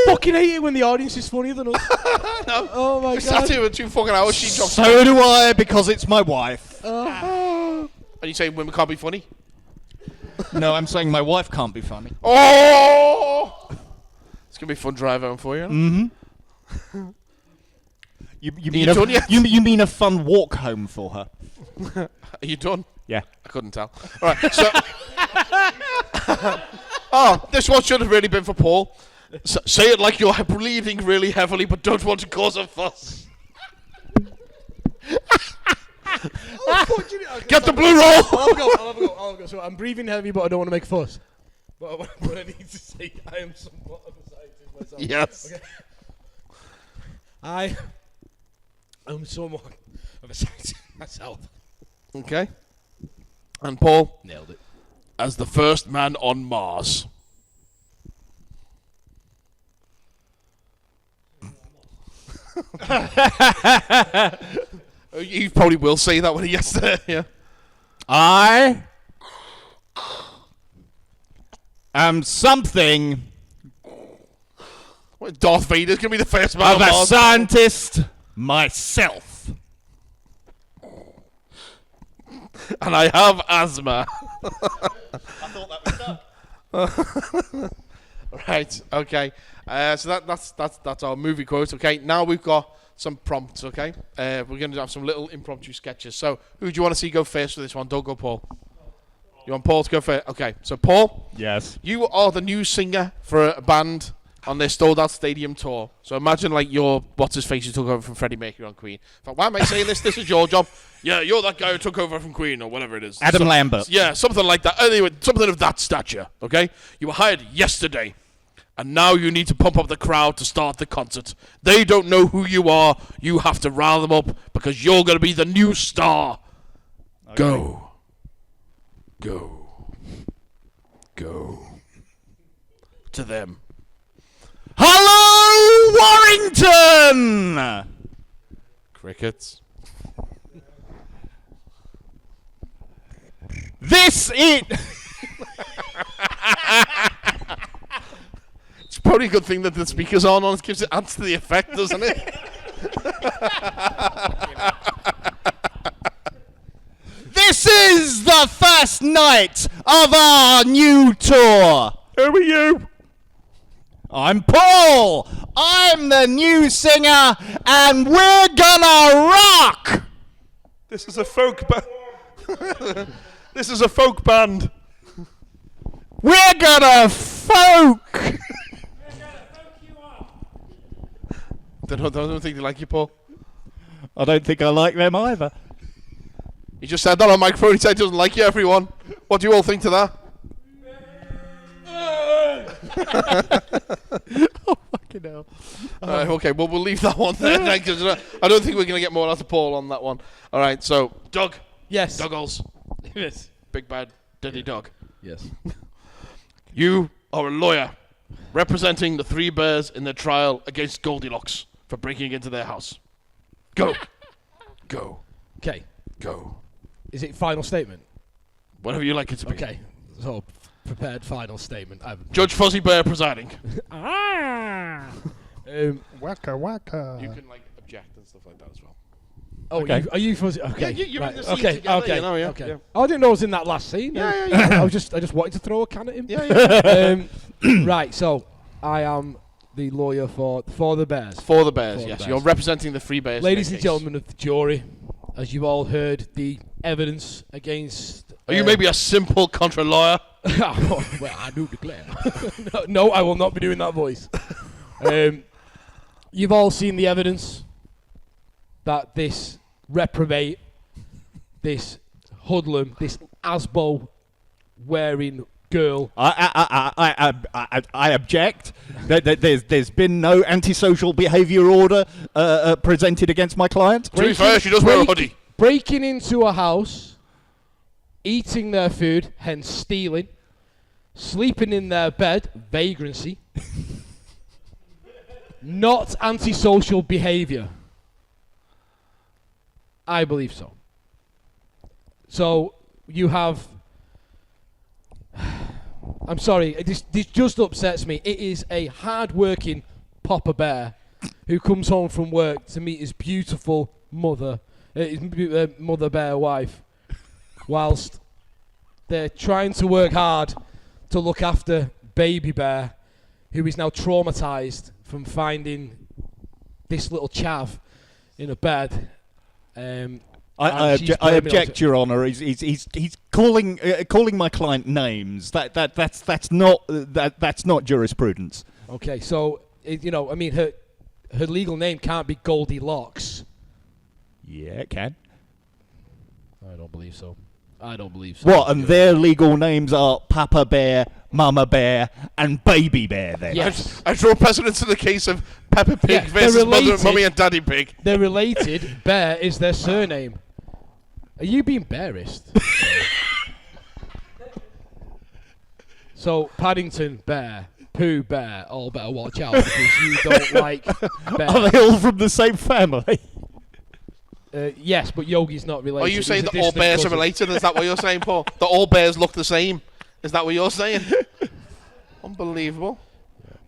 Fucking hate it when the audience is funnier than us. No. Oh my We sat God. here for 2 fucking hours. She dropped. So do I, because it's my wife. And you say women can't be funny? No, I'm saying my wife can't be funny. Oh! It's gonna be a fun drive home for you. Mm-hmm. You you mean done yet? you mean a fun walk home for her? Are you done? Yeah. I couldn't tell. All right, so. Oh, this one should have really been for Paul. Say it like you're breathing really heavily, but don't want to cause a fuss. Get the blue roll. I'll have a go. So I'm breathing heavy, but I don't want to make a fuss. But I need to say I am somewhat of a scientist myself. Yes. Okay. I am somewhat of a scientist myself. Okay. And Paul, Nailed it. as the first man on Mars. You probably will say that when he gets there, yeah. I am something Well, Darth Vader's gonna be the first man of on a Mars. scientist myself. And I have asthma. I thought that was Doug. Right, okay. So that's our movie quote, okay. Now we've got some prompts, okay. We're going to have some little impromptu sketches. So who do you want to see go first for this one, Doug or Paul? You want Paul to go first? Okay, so Paul, Yes. you are the new singer for a band on their Sold Out Stadium tour. So imagine like you're what's-his-face who took over from Freddie Mercury on Queen. In fact, why am I saying this? This is your job. Yeah, you're that guy who took over from Queen or whatever it is. Adam Lambert. Yeah, something like that. Anyway, something of that stature, okay? You were hired yesterday, and now you need to pump up the crowd to start the concert. They don't know who you are. You have to rile them up because you're going to be the new star. Okay. Go. Go. Go. To them. Hello, Warrington! Crickets. This is... It's probably a good thing that the speaker's on. It gives it adds to the effect, doesn't it? This is the first night of our new tour. Who are you? I'm Paul. I'm the new singer, and we're gonna rock. This is a folk band. This is a folk band. We're gonna folk. Don't think they like you, Paul. I don't think I like them either. He just said that on microphone. He said he doesn't like you, everyone. What do you all think to that? Fucking hell. Okay, well, we'll leave that one there then, because I don't think we're going to get more out of Paul on that one. All right, so, Doug. Yes. Doggles. Yes. Big bad Daddy Dog. Yes. You are a lawyer representing the three bears in their trial against Goldilocks for breaking into their house. Go. Go. Okay. Go. Is it final statement? Whatever you like it to be. Okay. So, prepared final statement. Judge Fuzzy Bear presiding. Waka waka. You can, like, object and stuff like that as well. Oh, Okay. are you fuzzy? Okay. Yeah, you're right. in the scene okay. together, Okay. you know, yeah. Okay. Yeah. Oh, I didn't know I was in that last scene. Yeah. I just wanted to throw a can at him. Yeah. Right. So, I am the lawyer for the Bears. For the bears, For the yes. Bears. You're representing the three bears. Ladies in and their case. gentlemen of the jury, as you all heard, the evidence against. Are you maybe a simple contra lawyer? Well, I do declare. no, I will not be doing that voice. You've all seen the evidence that this reprobate, this hoodlum, this Asbo wearing girl. I object. There's been no antisocial behaviour order presented against my client. To be fair, she does wear a hoodie. Breaking into a house, eating their food, hence stealing, sleeping in their bed, vagrancy, not antisocial behaviour. I believe so. So you have. I'm sorry, this just upsets me. It is a hard-working Papa Bear who comes home from work to meet his beautiful mother, mother bear wife, whilst they're trying to work hard to look after baby bear, who is now traumatized from finding this little chav in a bed. I object, Your Honour. He's calling my client names. That's not jurisprudence. Okay, so I mean, her legal name can't be Goldilocks. Yeah, it can. I don't believe so. What? And their legal names are Papa Bear, Mama Bear, and Baby Bear. Then. Yes. I draw precedence to the case of Peppa Pig Yeah, they're versus related. Mummy and Daddy Pig. They're related. Bear is their surname. Are you being Bear-ist? So Paddington Bear, Pooh Bear, all better watch out because you don't like bear. Are they all from the same family? Yes, but Yogi's not related. Are you saying He's a that all distant bears are cousin. related? Is that what you're saying, Paul? That all bears look the same? Is that what you're saying? Unbelievable.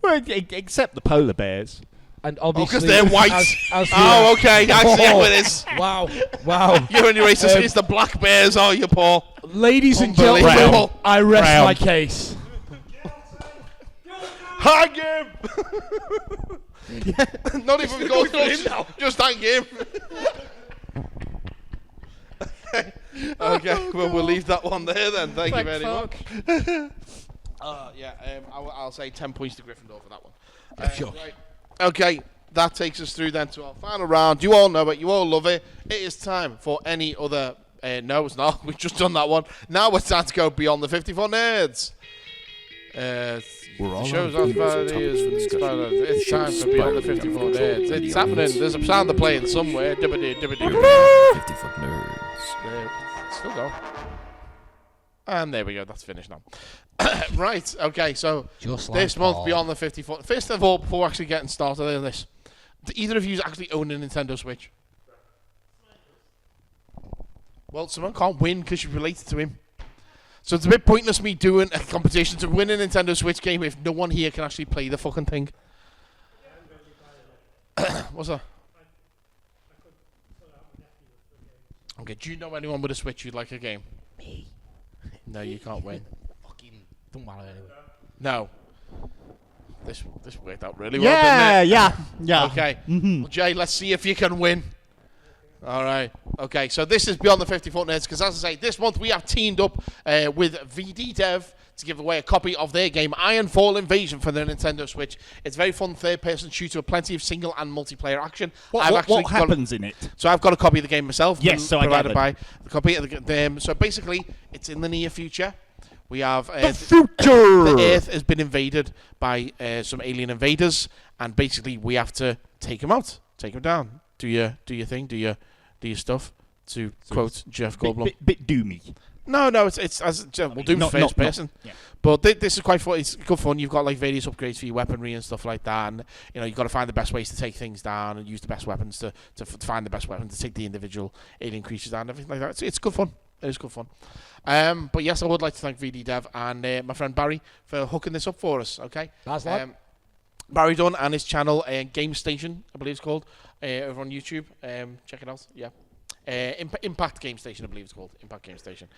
Well, except the polar bears. And Oh, obviously, because they're white. as Oh, okay. I see how it is. Wow. You're only racist against the black bears, are you, Paul? Ladies and Unbelievable. gentlemen, I rest Brown. my case. Hang him! Not even going for him now. Just hang him. Okay, well, we'll leave that one there then. Thank you very much. I'll say 10 points to Gryffindor for that one. Sure. Right. Okay, that takes us through then to our final round. You all know it. You all love it. It is time for any other... no, it's not. We've just done that one. Now it's time to go beyond the 54 nerds. We're all Shows on on Fridays. It's time for Beyond the 54 Nerds. It's happening. There's a sound they're playing somewhere. 50-foot nerds. Still go. And there we go. That's finished now. Right. Okay. So Just this like month Paul. Beyond the 54. First of all, before actually getting started on this, do either of you actually own a Nintendo Switch? Well, someone can't win because you're related to him. So it's a bit pointless me doing a competition to win a Nintendo Switch game if no one here can actually play the fucking thing. What's that? Okay, do you know anyone with a Switch who'd like a game? Me. No, you can't win. Fucking don't matter anyway. No. This worked out really well, didn't it? Yeah. Okay. Well, Jay, let's see if you can win. All right. Okay, so this is Beyond the 54 Nerds, because as I say, this month we have teamed up with VD Dev to give away a copy of their game Ironfall Invasion for the Nintendo Switch. It's a very fun third-person shooter with plenty of single and multiplayer action. What happens in it? So I've got a copy of the game myself. Yes, so I provided gathered. by the copy of the game. So basically, it's in the near future. We have The future. The Earth has been invaded by some alien invaders, and basically we have to take them out, take them down. Do your thing, do your stuff. To quote Jeff Goldblum. Bit doomy. No, it's as we'll do first person. Yeah. But this is quite fun. It's good fun. You've got like various upgrades for your weaponry and stuff like that, and you've got to find the best ways to take things down and use the best weapons to find the best weapons to take the individual alien creatures down and everything like that. It's good fun. It is good fun. But yes, I would like to thank VD Dev and my friend Barry for hooking this up for us. Okay, That's right. Barry Dunn and his channel Game Station, I believe it's called, over on YouTube. Check it out. Yeah. Impact Game Station, I believe it's called. Impact Game Station.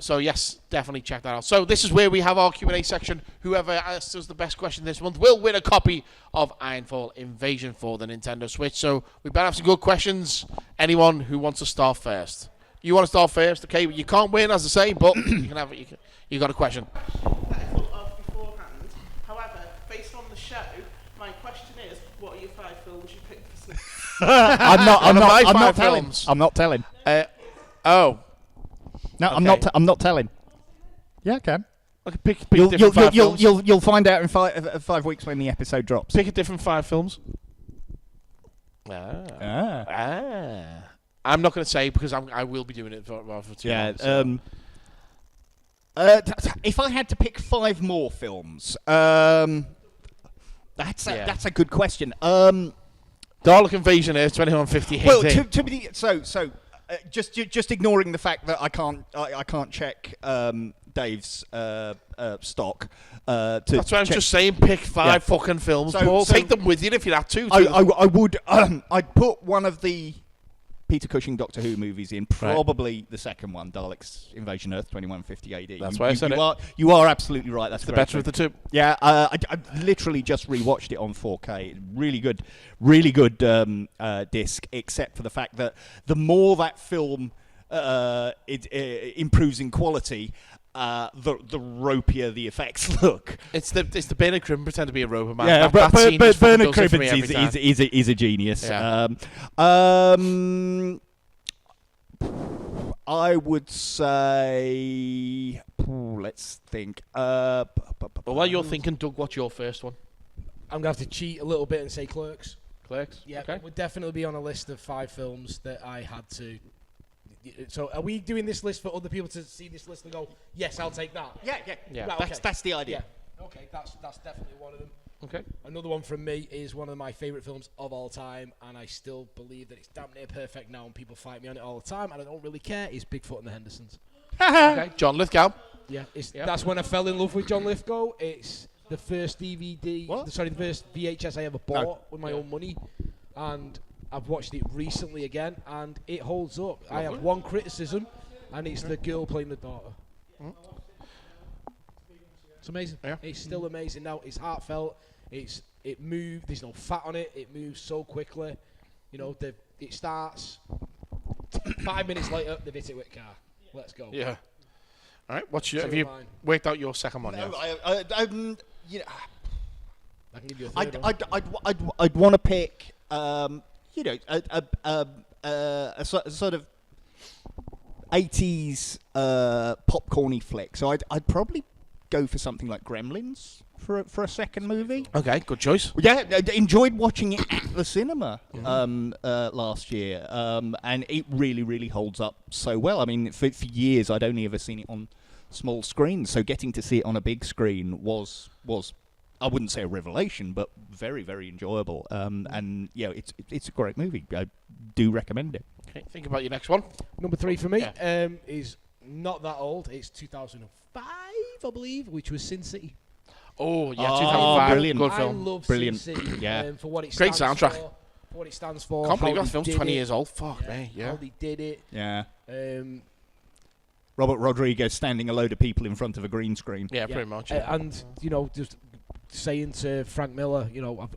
So yes, definitely check that out. So this is where we have our Q&A section. Whoever asks us the best question this month will win a copy of Ironfall Invasion for the Nintendo Switch. So we better have some good questions. Anyone who wants to start first? You want to start first? Okay, you can't win, as I say, but you can have it. You got a question. Beforehand. However, based on the show, my question is, what are your 5 films you picked for Snip? I'm not telling. films. I'm not telling. Oh. No, Okay. I'm not telling. Yeah, I can. Okay, pick different 5 films. You'll find out in 5 weeks when the episode drops. Pick a different 5 films. I'm not going to say because I will be doing it for 2 months. So. If I had to pick 5 more films, that's a good question. Dalek Invasion Earth 2150. Well, to be just ignoring the fact that I can't check Dave's stock. That's why I'm just saying pick 5 fucking films. Paul. Take them with you if you have to. I would. I'd put one of the Peter Cushing Doctor Who movies in, probably the second one, Dalek's Invasion Earth 2150 AD. That's why I said it. You are absolutely right. That's the better of the two. Yeah, I literally just rewatched it on 4K. Really good disc, except for the fact that the more that film it improves in quality, the ropier the effects look. It's the Bernard Cribbin pretend to be a robot man. Yeah, that scene but just fucking Bernard does it for me Cribbins every time. is a genius. Yeah. I would say, let's think. Well, while you're thinking, Doug, what's your first one? I'm going to have to cheat a little bit and say Clerks. Clerks? Yeah, Okay. it would definitely be on a list of 5 films that I had to. So, are we doing this list for other people to see this list and go, yes, I'll take that? Yeah. Right, That's the idea. Yeah. Okay, that's definitely one of them. Okay. Another one from me is one of my favourite films of all time, and I still believe that it's damn near perfect now, and people fight me on it all the time, and I don't really care, is Bigfoot and the Hendersons. Okay. John Lithgow. Yeah, Yep. That's when I fell in love with John Lithgow. It's the first the first VHS I ever bought with my own money, and I've watched it recently again, and it holds up. I have one criticism, and it's the girl playing the daughter. It's amazing. Yeah. It's still amazing now. It's heartfelt. It moves. There's no fat on it. It moves so quickly. It starts 5 minutes later. They've hit it with a car. Let's go. Yeah. All right. What's your? So Have you mine. worked out your second one? No, Yeah. I can give you a third one. I'd want to pick, a sort of 80s popcorny flick. So I'd probably go for something like Gremlins for a second movie. Okay. Good choice. Yeah, I enjoyed watching it at the cinema last year, and it really holds up so well. I mean, for years I'd only ever seen it on small screens, so getting to see it on a big screen was I wouldn't say a revelation, but very enjoyable. And yeah, it's a great movie. I do recommend it. Okay. Think about your next one. Number 3 for me Yeah. is not that old. It's 2005, I believe, which was Sin City. Oh yeah. Oh, 2005. brilliant. Good I film. love Brilliant. Sin City Yeah. for what it Great stands soundtrack. For what it stands for. Can't believe how that they film's did 20 it, years old. Fuck me. Yeah. How they did it. Yeah. Um, Robert Rodriguez standing a load of people in front of a green screen. Yeah. Pretty much. Yeah. And just saying to Frank Miller,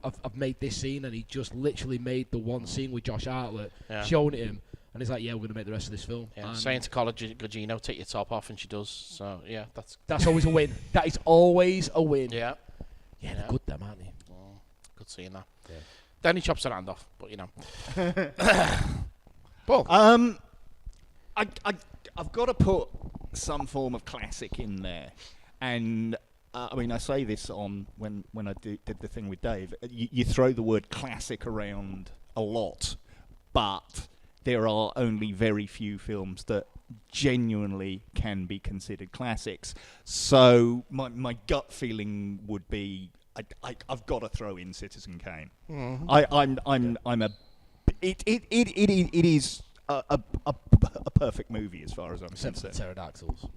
I've made this scene, and he just literally made the one scene with Josh Hartnett, showing it him, and he's like, yeah, we're going to make the rest of this film. Yeah, And saying to Carla Gugino, take your top off, and she does. So yeah, that's always a win. That is always a win. yeah. Yeah, they're good, them, aren't they? Good seeing that. Yeah. Then he chops her hand off, but Paul. I've got to put some form of classic in there, and I mean I say this on when I did the thing with Dave. You throw the word classic around a lot, but there are only very few films that genuinely can be considered classics. So my gut feeling would be I've got to throw in Citizen Kane. It is a perfect movie as far as I'm Except for the concerned. pterodactyls.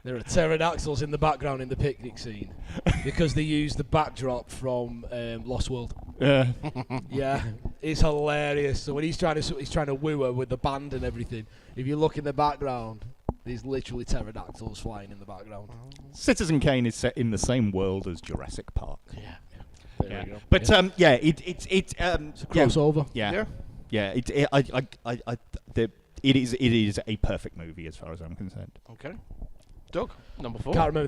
There are pterodactyls in the background in the picnic scene because they use the backdrop from Lost World. Yeah. Yeah, it's hilarious. So when he's trying to woo her with the band and everything, if you look in the background, there's literally pterodactyls flying in the background. Citizen Kane is set in the same world as Jurassic Park. Yeah. There we go. But it's It's a crossover. Yeah. It is a perfect movie as far as I'm concerned. Okay. Doug, number 4. Can't remember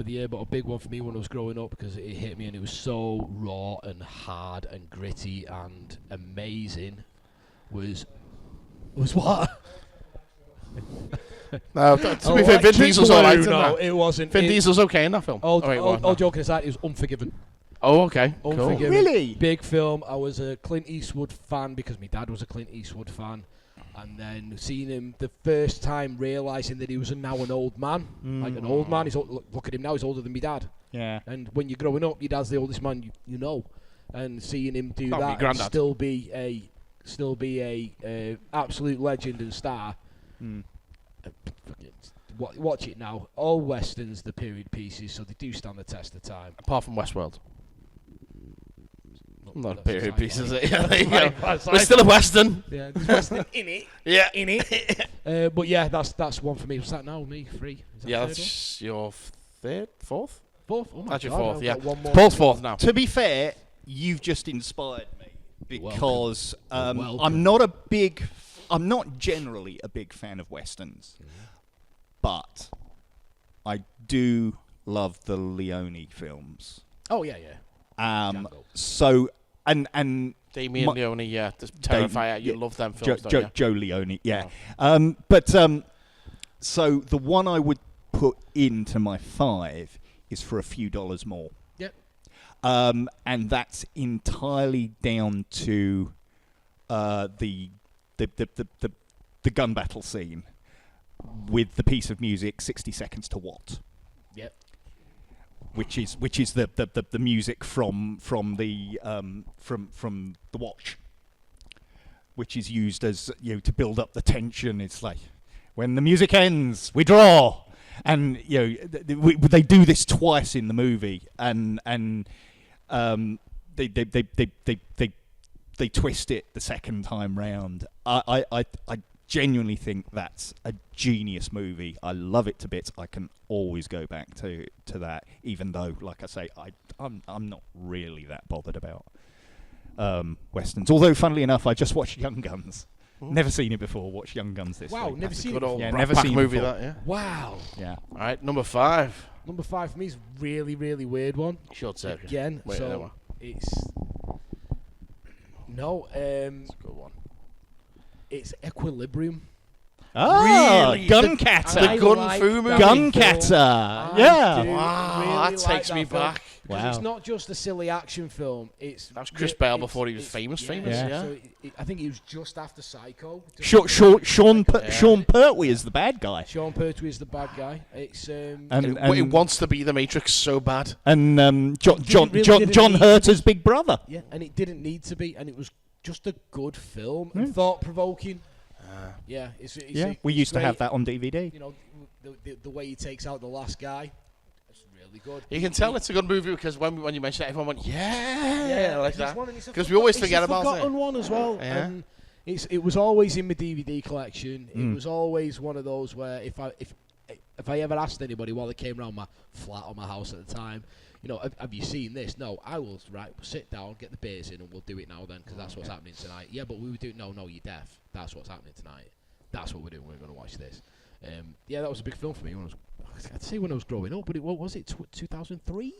the year, but a big one for me when I was growing up because it hit me and it was so raw and hard and gritty and amazing. Was what? No, to be fair, Vin Diesel's alright in No, that. it wasn't. Vin Diesel's okay in that film. All joking aside, it was Unforgiven. Oh, okay. Cool. Unforgiven. Really? Big film. I was a Clint Eastwood fan because my dad was a Clint Eastwood fan. And then seeing him the first time, realising that he was now an old man. Like an old man. Look at him now, he's older than my dad. Yeah. And when you're growing up, your dad's the oldest man you know. And seeing him do Not me that and granddad. still be a absolute legend and star. Watch it now. All westerns, the period pieces, so they do stand the test of time. Apart from Westworld. Not a That's period sci-fi. piece, is it? Yeah, there you go. Sci-fi. We're still a Western. Yeah, there's western in it. Yeah. In it. But yeah, that's one for me. What's that now? Me? 3? Is that Yeah, third that's your fourth? one? 4th? Oh my That's your God, 4th, I've yeah. got one more. Paul's 4th now. To be fair, you've just inspired me because Welcome. I'm not generally a big fan of westerns, but I do love the Leone films. Oh yeah. Django. So and Damien Leone, yeah. The Terrifier, you love them films, don't you? Joe Leone, yeah. Oh. So the one I would put into my 5 is for a few dollars more. Yep. And that's entirely down to the gun battle scene with the piece of music 60 Seconds to What. Yep. Which is the music from the Watch, which is used as to build up the tension. It's like when the music ends, we draw, and they do this twice in the movie, and they twist it the second time round. I genuinely think that's a genius movie. I love it to bits. I can always go back to that, even though, like I say, I'm not really that bothered about westerns. Although, funnily enough, I just watched Young Guns. Never seen it before. Watched Young Guns this Wow, week. never seen it Good old Yeah, Brat never Pack seen movie, before. that, yeah. Wow. Yeah. All right, number 5. Number 5 for me is really, really weird one. Short circuit. Again, Wait, there we are. it's no, It's a good one. it's Equilibrium. Ah, Really? Guncatter. The Gun Fu movie? Guncatter. Yeah. Wow, that takes me back. Because Wow. it's not just a silly action film. It's That was Chris re- Bale it's- before he was it's- famous, Yeah. yeah. So I think he was just after Psycho. Sean Pertwee is the bad guy. Sean Pertwee is the bad guy. It's It wants to be the Matrix so bad. and John didn't need- Hurter's big brother. yeah, and it didn't need to be, and it was just a good film and thought provoking. Yeah, it's We used to have great. that on DVD. You know, the way he takes out the last guy. It's really good. You can tell it's a good movie because when you mentioned it, everyone went, yeah, like that. Because Because we always forget about It's a it. forgotten one as well. Yeah. And it was always in my DVD collection. It was always one of those where if I ever asked anybody while they came round my flat or my house at the time, have you seen this? No, I will. Right, sit down, get the beers in, and we'll do it now then, because that's what's happening tonight. Yeah, but we would do. No, you're deaf. That's what's happening tonight. That's what we're doing. We're going to watch this. Yeah, that was a big film for me. I'd say when I was growing up, but what was it? 2003?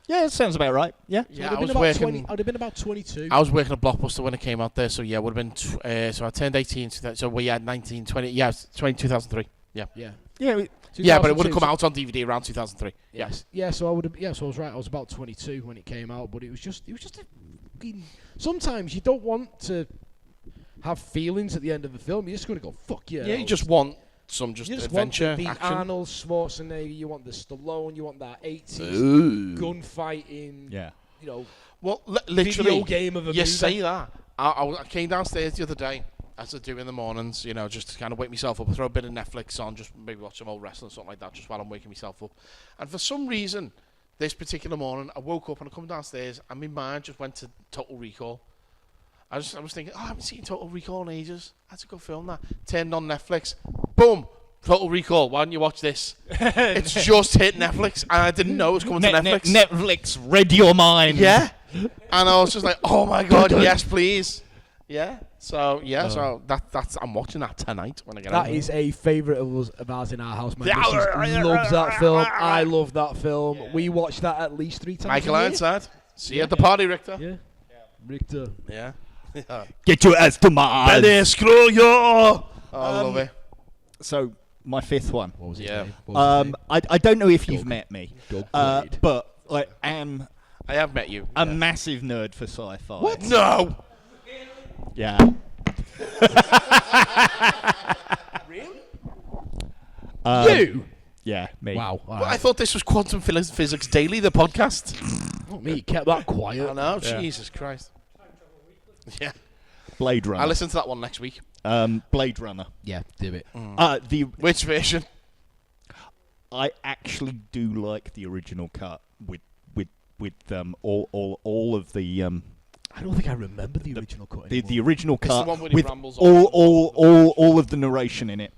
Yeah, it sounds about right. Yeah. Yeah, I was working. I'd have been about 22. I was working at Blockbuster when it came out there, so yeah, would have been. So I turned 18. So we had 19, 20. Yeah, 2003. Yeah. Yeah. Yeah. Yeah, but it would have come out on DVD around 2003. Yes. Yeah, so I would have. Yeah, so I was right. I was about 22 when it came out, but it was just a fucking. Sometimes you don't want to have feelings at the end of a film. You're just going to go fuck yeah. Yeah, you just want some you just adventure, want the action. Arnold Schwarzenegger. You want the Stallone. You want that 80s gunfighting. Yeah. You know. Well, literally, video game of a you movie. say that. I came downstairs the other day, as I do in the mornings, you know, just to kind of wake myself up, throw a bit of Netflix on, just maybe watch some old wrestling or something like that, just while I'm waking myself up. And for some reason, this particular morning, I woke up and I come downstairs, and my mind just went to Total Recall. I was thinking, I haven't seen Total Recall in ages. I had to go film that. Turned on Netflix. Boom! Total Recall. Why don't you watch this? It's just hit Netflix, and I didn't know it was coming to Netflix. Netflix read your mind. Yeah. And I was just like, oh my god, yes, please. Yeah. So yeah, so that's I'm watching that tonight when I get home. That is a favourite of ours in our house. My missus loves that film. I love that film. Yeah. We watch that at least 3 times. Michael Ironside. See you at the party, Richter. Yeah. Richter. Yeah. Get your ass to my Belly, screw you. Oh, I love it. So my fifth one. What was it? Yeah. I don't know if you've met me, but I am. I have met you. A massive nerd for sci-fi. What? No. Yeah. Really? You? Yeah, me. Wow. Well, I thought this was Quantum Physics Daily, the podcast. Not me. Kept that quiet. I know. Yeah. Jesus Christ. Yeah. Blade Runner. I'll listen to that one next week. Blade Runner. Yeah, do it. Which version? I actually do like the original cut with all of the. I don't think I remember the original cut. The original cut the one with all of the narration in it.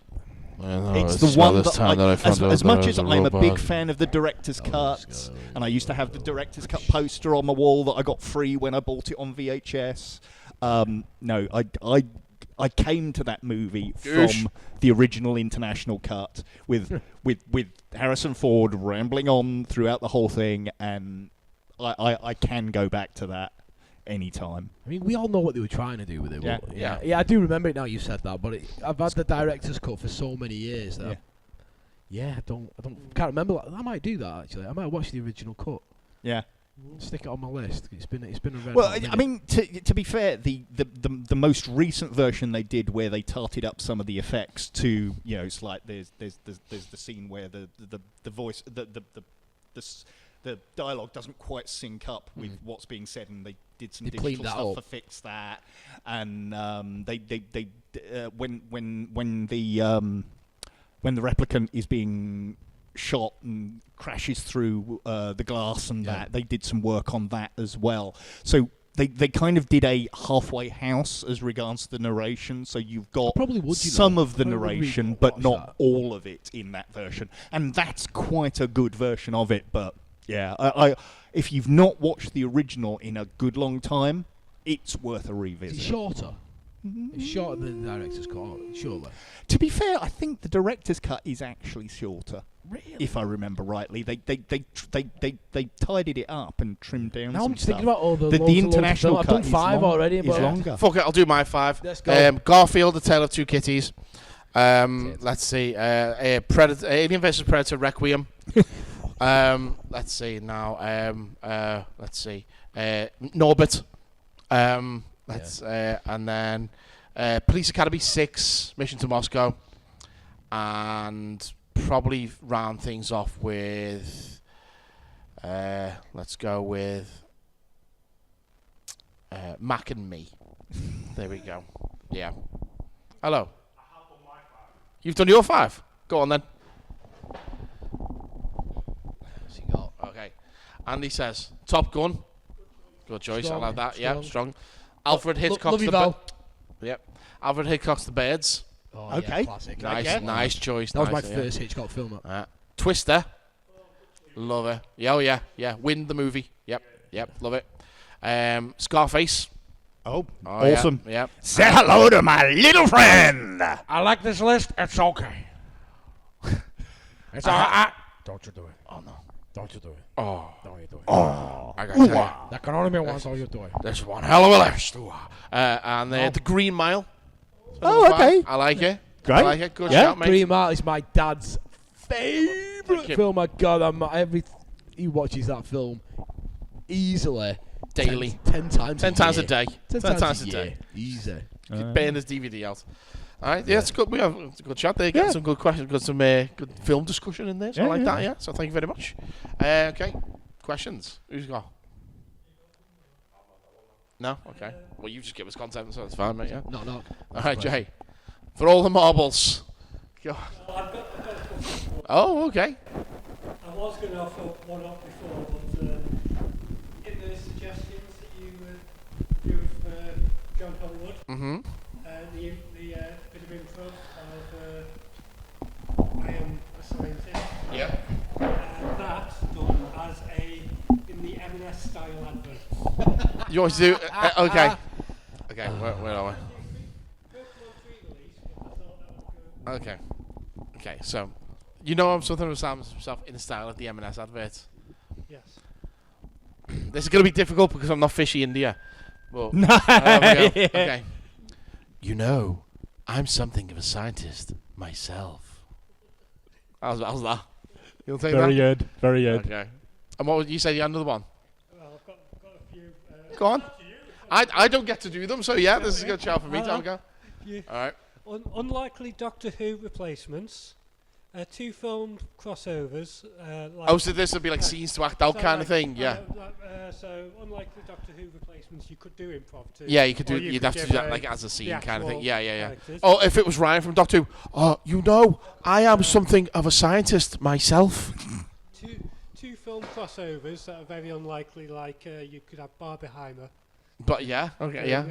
It's the one that as much as I'm a big fan of the director's cuts, and I used to have the director's cut poster on my wall that I got free when I bought it on VHS. No, I came to that movie from the original international cut with Harrison Ford rambling on throughout the whole thing, and I can go back to that anytime. I mean, we all know what they were trying to do with it. Yeah. Yeah, I do remember it now you said that, but I've had the director's cut for so many years that I can't remember. I might do that actually. I might watch the original cut. Yeah. Stick it on my list. It's been a red. Well, I mean, to be fair, the most recent version they did where they tarted up some of the effects to, you know, it's like there's the scene where the voice the dialogue doesn't quite sync up with what's being said, and they did some digital stuff to fix that. And when the replicant is being shot and crashes through the glass and that, they did some work on that as well. So they kind of did a halfway house as regards to the narration. So you've got some of the narration, but not all of it in that version. And that's quite a good version of it, but yeah, I if you've not watched the original in a good long time, it's worth a revisit. It's shorter. It's shorter than the director's cut, surely. To be fair, I think the director's cut is actually shorter. Really? If I remember rightly, they tidied it up and trimmed down. Now I'm just stuff. thinking about all the international cut. I've done 5 already, but longer. Fuck it, I'll do my 5. Let's go. Garfield: The Tale of Two Kitties. Let's see. Predator, Alien vs Predator: Requiem. Let's see now. Let's see. Norbit. And then Police Academy 6, Mission to Moscow, and probably round things off with. Let's go with Mac and Me. There we go. Yeah. Hello. You've done your 5. Go on then. Okay. Andy says Top Gun. Good choice. I like that. Yeah, strong. Alfred Hitchcock's Yep. Alfred Hitchcock's The Birds. Oh, okay. Yeah, classic. Nice choice. That was my first Hitchcock film. Twister. Love it. Yeah, yeah. Wind the movie. Yep. Love it. Scarface. Oh, awesome. Yeah. Say hello to my little friend. I like this list. It's okay. It's all right. Don't you do it. Oh no. Don't you do it. Oh, Don't you do it. I got to tell you, That can only mean once, all you do it. this is one hell of a list. And the Green Mile. Oh, okay. I like it. Great. I like it. Good Yeah. shout, mate. Green Mile is my dad's Thank favourite you. film. My God, he watches that film easily. Daily. 10 times 10 times a year. day. 10 times a year. day. Easy. Burn his DVD out. All right, yeah, it's good. We have a good chat there. Got some good questions. Got some good film discussion in there. So I like that. Yeah. So thank you very much. Okay, questions. Who's got? No. Okay. Well, you just give us content, so it's fine, mate. Yeah. No. All right, Jay. For all the marbles. Go. Oh, okay. I was going to offer one up before, but in the suggestions that you give John Hollywood, the bit of intro of I am a scientist. Yep. That done as in the M&S style advert. You always do. Okay. Okay. Where are we? Okay. Okay. So, you know, I'm something of himself in the style of the M&S adverts. Yes. This is going to be difficult because I'm not fishy India. Well, okay. You know, I'm something of a scientist myself. How's that? You'll take Very that? good. Very good. Okay. And what would you say the end of the one? Well, I've got a few. Go on. I don't get to do them, so yeah, this is a good shout for me. Have a go. All right. Unlikely Doctor Who replacements. 2 film crossovers. So this would be like scenes to act out kind of thing, yeah. So unlike the Doctor Who replacements, you could do improv too. Yeah, you could do. You'd have to do that like as a scene kind of thing. Yeah. Oh, if it was Ryan from Doctor Who. Oh, you know, I am something of a scientist myself. Two film crossovers that are very unlikely. Like you could have Barbenheimer. But yeah, okay, yeah.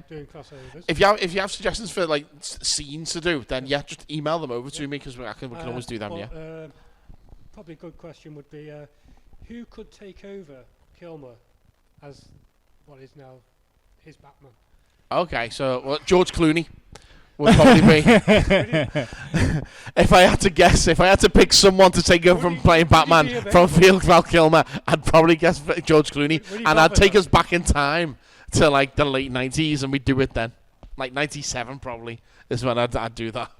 Doing crossovers. If you have suggestions for like scenes to do, then yeah, just email them over to me because we can always do them. Yeah. Probably a good question would be who could take over Kilmer as what is now his Batman? Okay, so George Clooney would probably be. If I had to guess, if I had to pick someone to take over from playing Batman from Val Kilmer, I'd probably guess George Clooney, and I'd take us back in time to like the late 90s, and we'd do it then, like 97 probably is when I'd do that.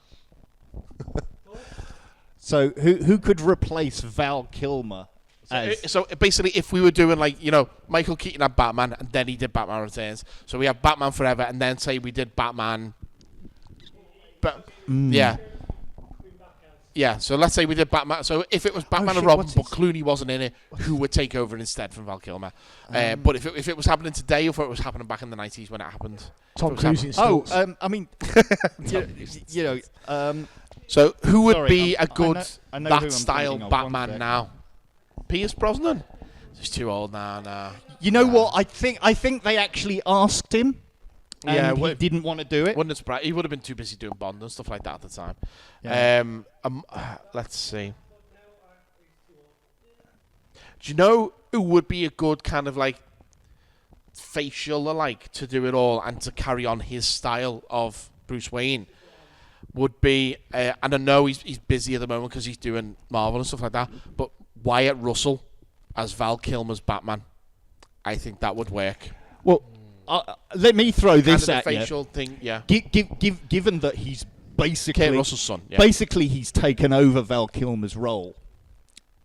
So who could replace Val Kilmer? So basically, if we were doing like Michael Keaton had Batman, and then he did Batman Returns, so we have Batman Forever, and then say we did Batman. Yeah, so let's say we did Batman. So if it was Batman and Robin, but Clooney wasn't in it, who would take over instead from Val Kilmer? But if it was happening today, or if it was happening back in the 90s when it happened? Tom Cruise in stilts. I mean, so who would be a good I know who I'm that style thinking of. Batman now? Pierce Brosnan? He's too old now. You know what? I think they actually asked him. And he didn't want to do it. Wouldn't surprise. He would have been too busy doing Bond and stuff like that at the time. Yeah. Let's see. Do you know who would be a good kind of like facial alike to do it all and to carry on his style of Bruce Wayne? Would be, and I know he's busy at the moment because he's doing Marvel and stuff like that, but Wyatt Russell as Val Kilmer's Batman. I think that would work. Well, let me throw this kind of at the you. facial thing, yeah. Given that he's basically Kurt Russell's son, yeah. Basically, he's taken over Val Kilmer's role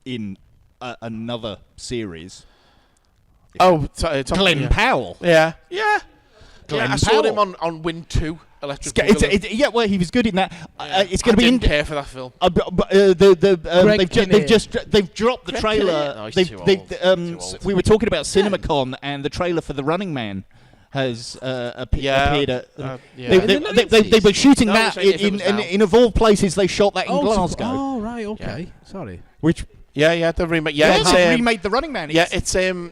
in another series. Oh, Glenn Powell. Yeah. Glenn I saw him Powell. on Win 2. Electric Boogaloo. Well, he was good in that. It's going to be. I didn't care for that film. They've dropped the trailer. No, he's too old. We were talking about CinemaCon, and the trailer for The Running Man has appeared at. They were shooting that in of all places. They shot that in Glasgow. Oh right, okay. Sorry. Which the remake. Yeah, they remade The Running Man. It's the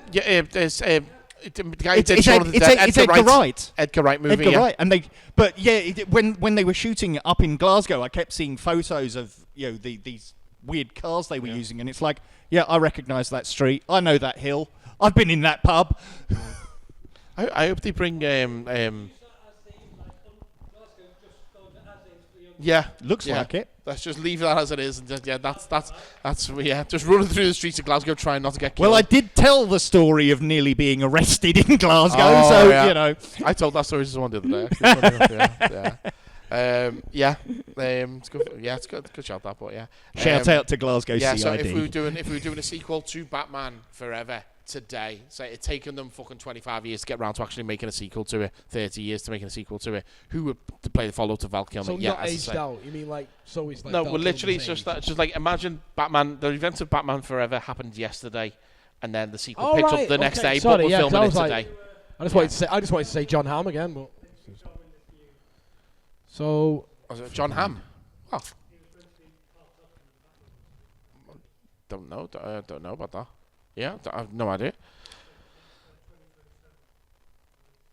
guy who did it's Shaun of the Dead. Edgar Wright. Edgar Wright movie. Edgar Wright, when they were shooting up in Glasgow, I kept seeing photos of these weird cars they were using, and it's like, I recognise that street. I know that hill. I've been in that pub. I hope they bring Yeah, Looks like it. Let's just leave that as it is, and just, just running through the streets of Glasgow trying not to get killed. Well, I did tell the story of nearly being arrested in Glasgow, Oh, so yeah. you know. I told that story to someone the other day. It's good. Yeah, it's good. Good shout that, but yeah. Shout out to Glasgow Yeah, CID. so if we were doing a sequel to Batman Forever today, so it's taken them fucking 25 years to get around to actually making a sequel to it, 30 years to making a sequel to it. Who would to play the follow to Val Kilmer? So Yeah, not as I aged say. out. You mean like so? It's like No, Val well, literally, Kilmer's it's just age. that. It's just like imagine Batman. The events of Batman Forever happened yesterday, and then the sequel Oh, picks right, up the next okay. day. Sorry, but we're yeah, 'cause filming I it was like- today. I just wanted to say John Hamm again, but so Was it John Hamm? Oh. Don't know. Don't know about that. Yeah, I have no idea.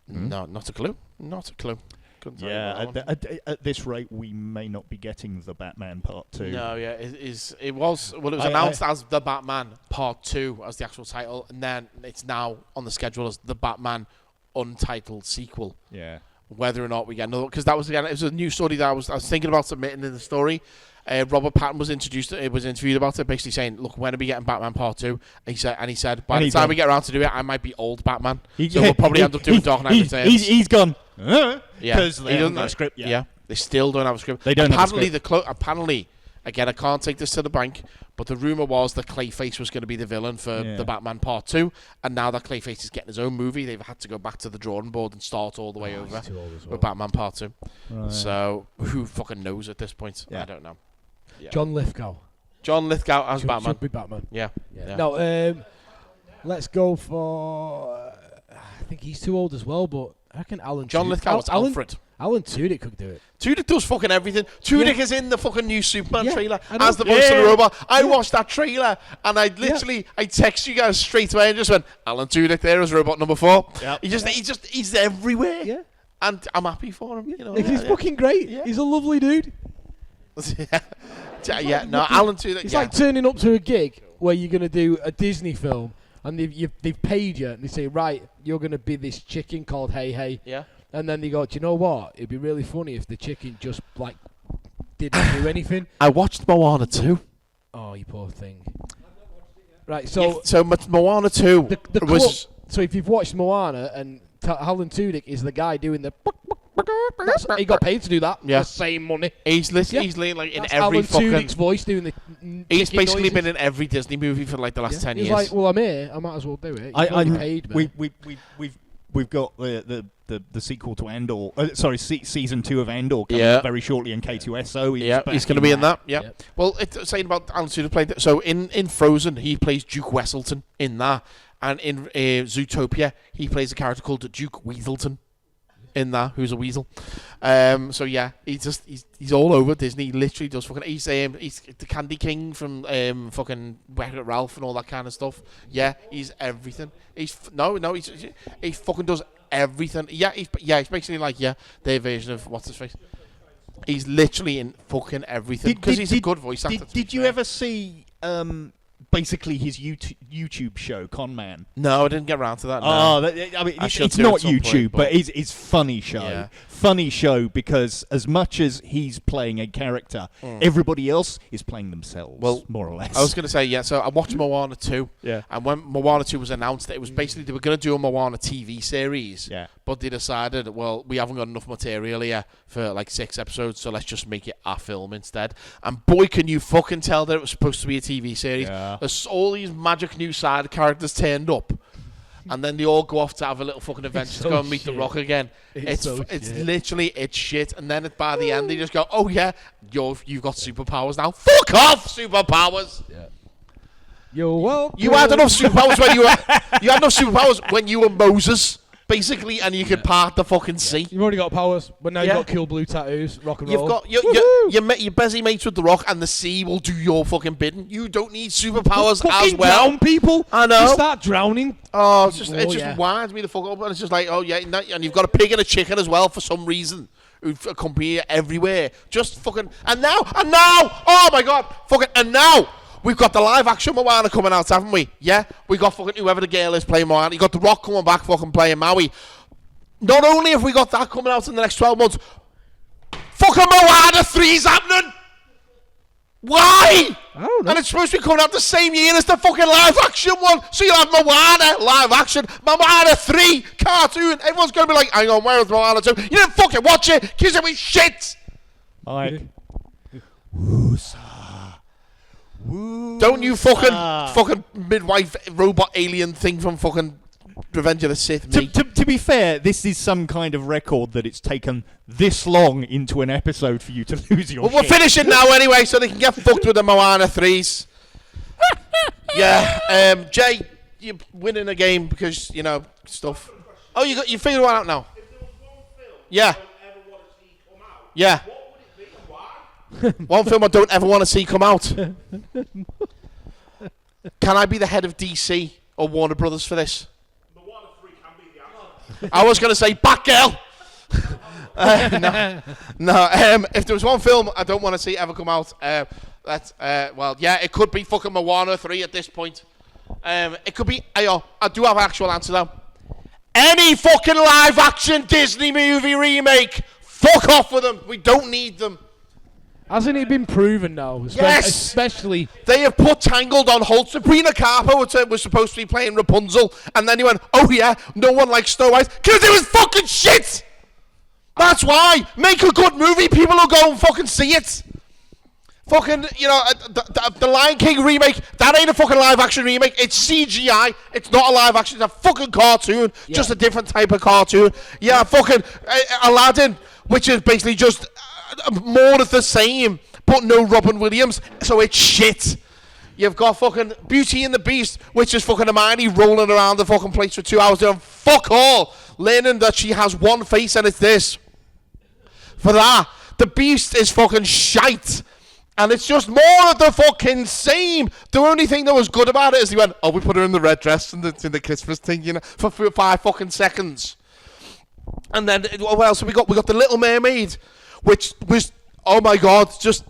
No, not a clue. Not a clue. Couldn't tell you Yeah, about that one. at this rate, we may not be getting the Batman Part 2. No, yeah, it was announced as The Batman Part 2 as the actual title, and then it's now on the schedule as The Batman Untitled Sequel. Yeah. Whether or not we get another, because that was again, it was a new story that I was thinking about submitting in the story. Robert Pattinson was interviewed about it, basically saying, "Look, when are we getting Batman Part 2?" And he said, by the time we get around to do it, I might be old Batman, so we'll probably end up doing Dark Knight Returns. He's gone. Yeah, Because they he don't doesn't have a script yet. Yeah, they still don't have a script. They don't have a script. Apparently, again, I can't take this to the bank, but the rumor was that Clayface was going to be the villain for the Batman Part 2, and now that Clayface is getting his own movie, they've had to go back to the drawing board and start all the way over with Batman Part 2. Right. So who fucking knows at this point? Yeah. I don't know. Yeah. John Lithgow. John Lithgow as Should Batman. be Batman. Yeah. No, let's go for. I think he's too old as well, but I reckon Alan. John Lithgow was Alfred. Alan Tudyk could do it. Tudyk does fucking everything. Tudyk is in the fucking new Superman trailer I know. as the voice of the robot. I watched that trailer and I literally I text you guys straight away and just went, Alan Tudyk there as robot number 4. Yep. He's everywhere. Yeah. And I'm happy for him. You know. He's fucking great. Yeah. He's a lovely dude. No, Alan Tudyk. It's like turning up to a gig where you're going to do a Disney film and they've paid you and they say, right, you're going to be this chicken called Hey Hey. Yeah. And then they go, do you know what? It'd be really funny if the chicken just, like, didn't do anything. I watched Moana 2. Oh, you poor thing. Right, so... Moana 2 the was... So if you've watched Moana and Alan Tudyk is the guy doing the... he got paid to do that. Yeah. The same money. He's literally like in That's every Alan fucking... Tudyk's voice doing the... He's chicken basically noises. been in every Disney movie for like the last 10 He's years. like, well, I'm here. I might as well do it. You've already paid me. We've got the sequel to Andor. Season 2 of Andor coming Yeah. very shortly in K2S. So He's going to be in that. Yeah. Well, it's saying about Alan Tudyk played. So in Frozen, he plays Duke Wesselton in that, and in Zootopia, he plays a character called Duke Weaselton. In that, who's a weasel. So yeah, he's all over Disney. He literally does fucking. He's the Candy King from fucking Wreck-It Ralph and all that kind of stuff. Yeah, he's everything. He fucking does everything. Yeah, he's basically like their version of what's his face. He's literally in fucking everything because he's a good voice actor. Did you ever see basically his YouTube show, Con Man? No, I didn't get around to that. No. Oh, I mean, I should it's do not at some YouTube, point, but it's funny show. Yeah. Funny show because as much as he's playing a character, everybody else is playing themselves. Well, more or less. I was going to say so I watched Moana 2. Yeah. And when Moana 2 was announced, it was basically they were going to do a Moana TV series. Yeah. But they decided, well, we haven't got enough material here for like 6 episodes, so let's just make it a film instead. And boy, can you fucking tell that it was supposed to be a TV series. Yeah. There's all these magic new side characters turned up. And then they all go off to have a little fucking adventure to go and meet The Rock again. It's literally shit. And then by the end, they just go, oh yeah, you've got superpowers now. Fuck off, superpowers. Yeah. You're welcome. You had enough superpowers when you were Moses, basically, and you could part the fucking sea. You've already got powers, but now you've got cool blue tattoos, rock and roll. You've got you're busy mates with The Rock, and the sea will do your fucking bidding. You don't need superpowers as well. Drown people. I know. You start drowning. Oh, it just winds me the fuck up, and it's just like, oh yeah, and you've got a pig and a chicken as well for some reason. Who accompany you everywhere. Just fucking and now, oh my god, fucking and now. We've got the live action Moana coming out, haven't we? Yeah? We got fucking whoever the girl is playing Moana. You got The Rock coming back fucking playing Maui. Not only have we got that coming out in the next 12 months, fucking Moana 3's happening? Why? I don't know. And it's supposed to be coming out the same year as the fucking live action one. So you'll have Moana live action, Moana 3 cartoon. Everyone's going to be like, hang on, where is Moana 2? You didn't fucking watch it because it was shit. Mike. Don't you fucking midwife robot alien thing from fucking Revenge of the Sith me. To be fair, this is some kind of record that it's taken this long into an episode for you to lose your Well, we'll finish it now anyway, so they can get fucked with the Moana 3s. Yeah, Jay, you're winning a game because, you know, stuff. Oh, you figured one out now? If there was one film Yeah. I don't ever want to see come out, Yeah. what would it be and why? One film I don't ever want to see come out. Can I be the head of DC or Warner Brothers for this? The one of three can be the answer. I was going to say Batgirl. No. If there was one film I don't want to see ever come out, well, yeah, it could be fucking Moana 3 at this point. It could be. I do have an actual answer though. Any fucking live action Disney movie remake, fuck off with them. We don't need them. Hasn't it been proven now? Yes! Especially. They have put Tangled on hold. Sabrina Carpenter was supposed to be playing Rapunzel, and then he went, oh yeah, no one likes Snow White, because it was fucking shit! That's why! Make a good movie, people will go and fucking see it! Fucking, you know, the Lion King remake, that ain't a fucking live action remake, it's CGI, it's not a live action, it's a fucking cartoon, just a different type of cartoon. Yeah, fucking Aladdin, which is basically just more of the same, but no Robin Williams, so it's shit. You've got fucking Beauty and the Beast, which is fucking Hermione rolling around the fucking place for 2 hours doing fuck all, learning that she has one face and it's this. For that, the Beast is fucking shite. And it's just more of the fucking same. The only thing that was good about it is he went, oh, we put her in the red dress and in the Christmas thing, you know, for 5 fucking seconds. And then, what else have we got? We got The Little Mermaid, which was, oh my God, just...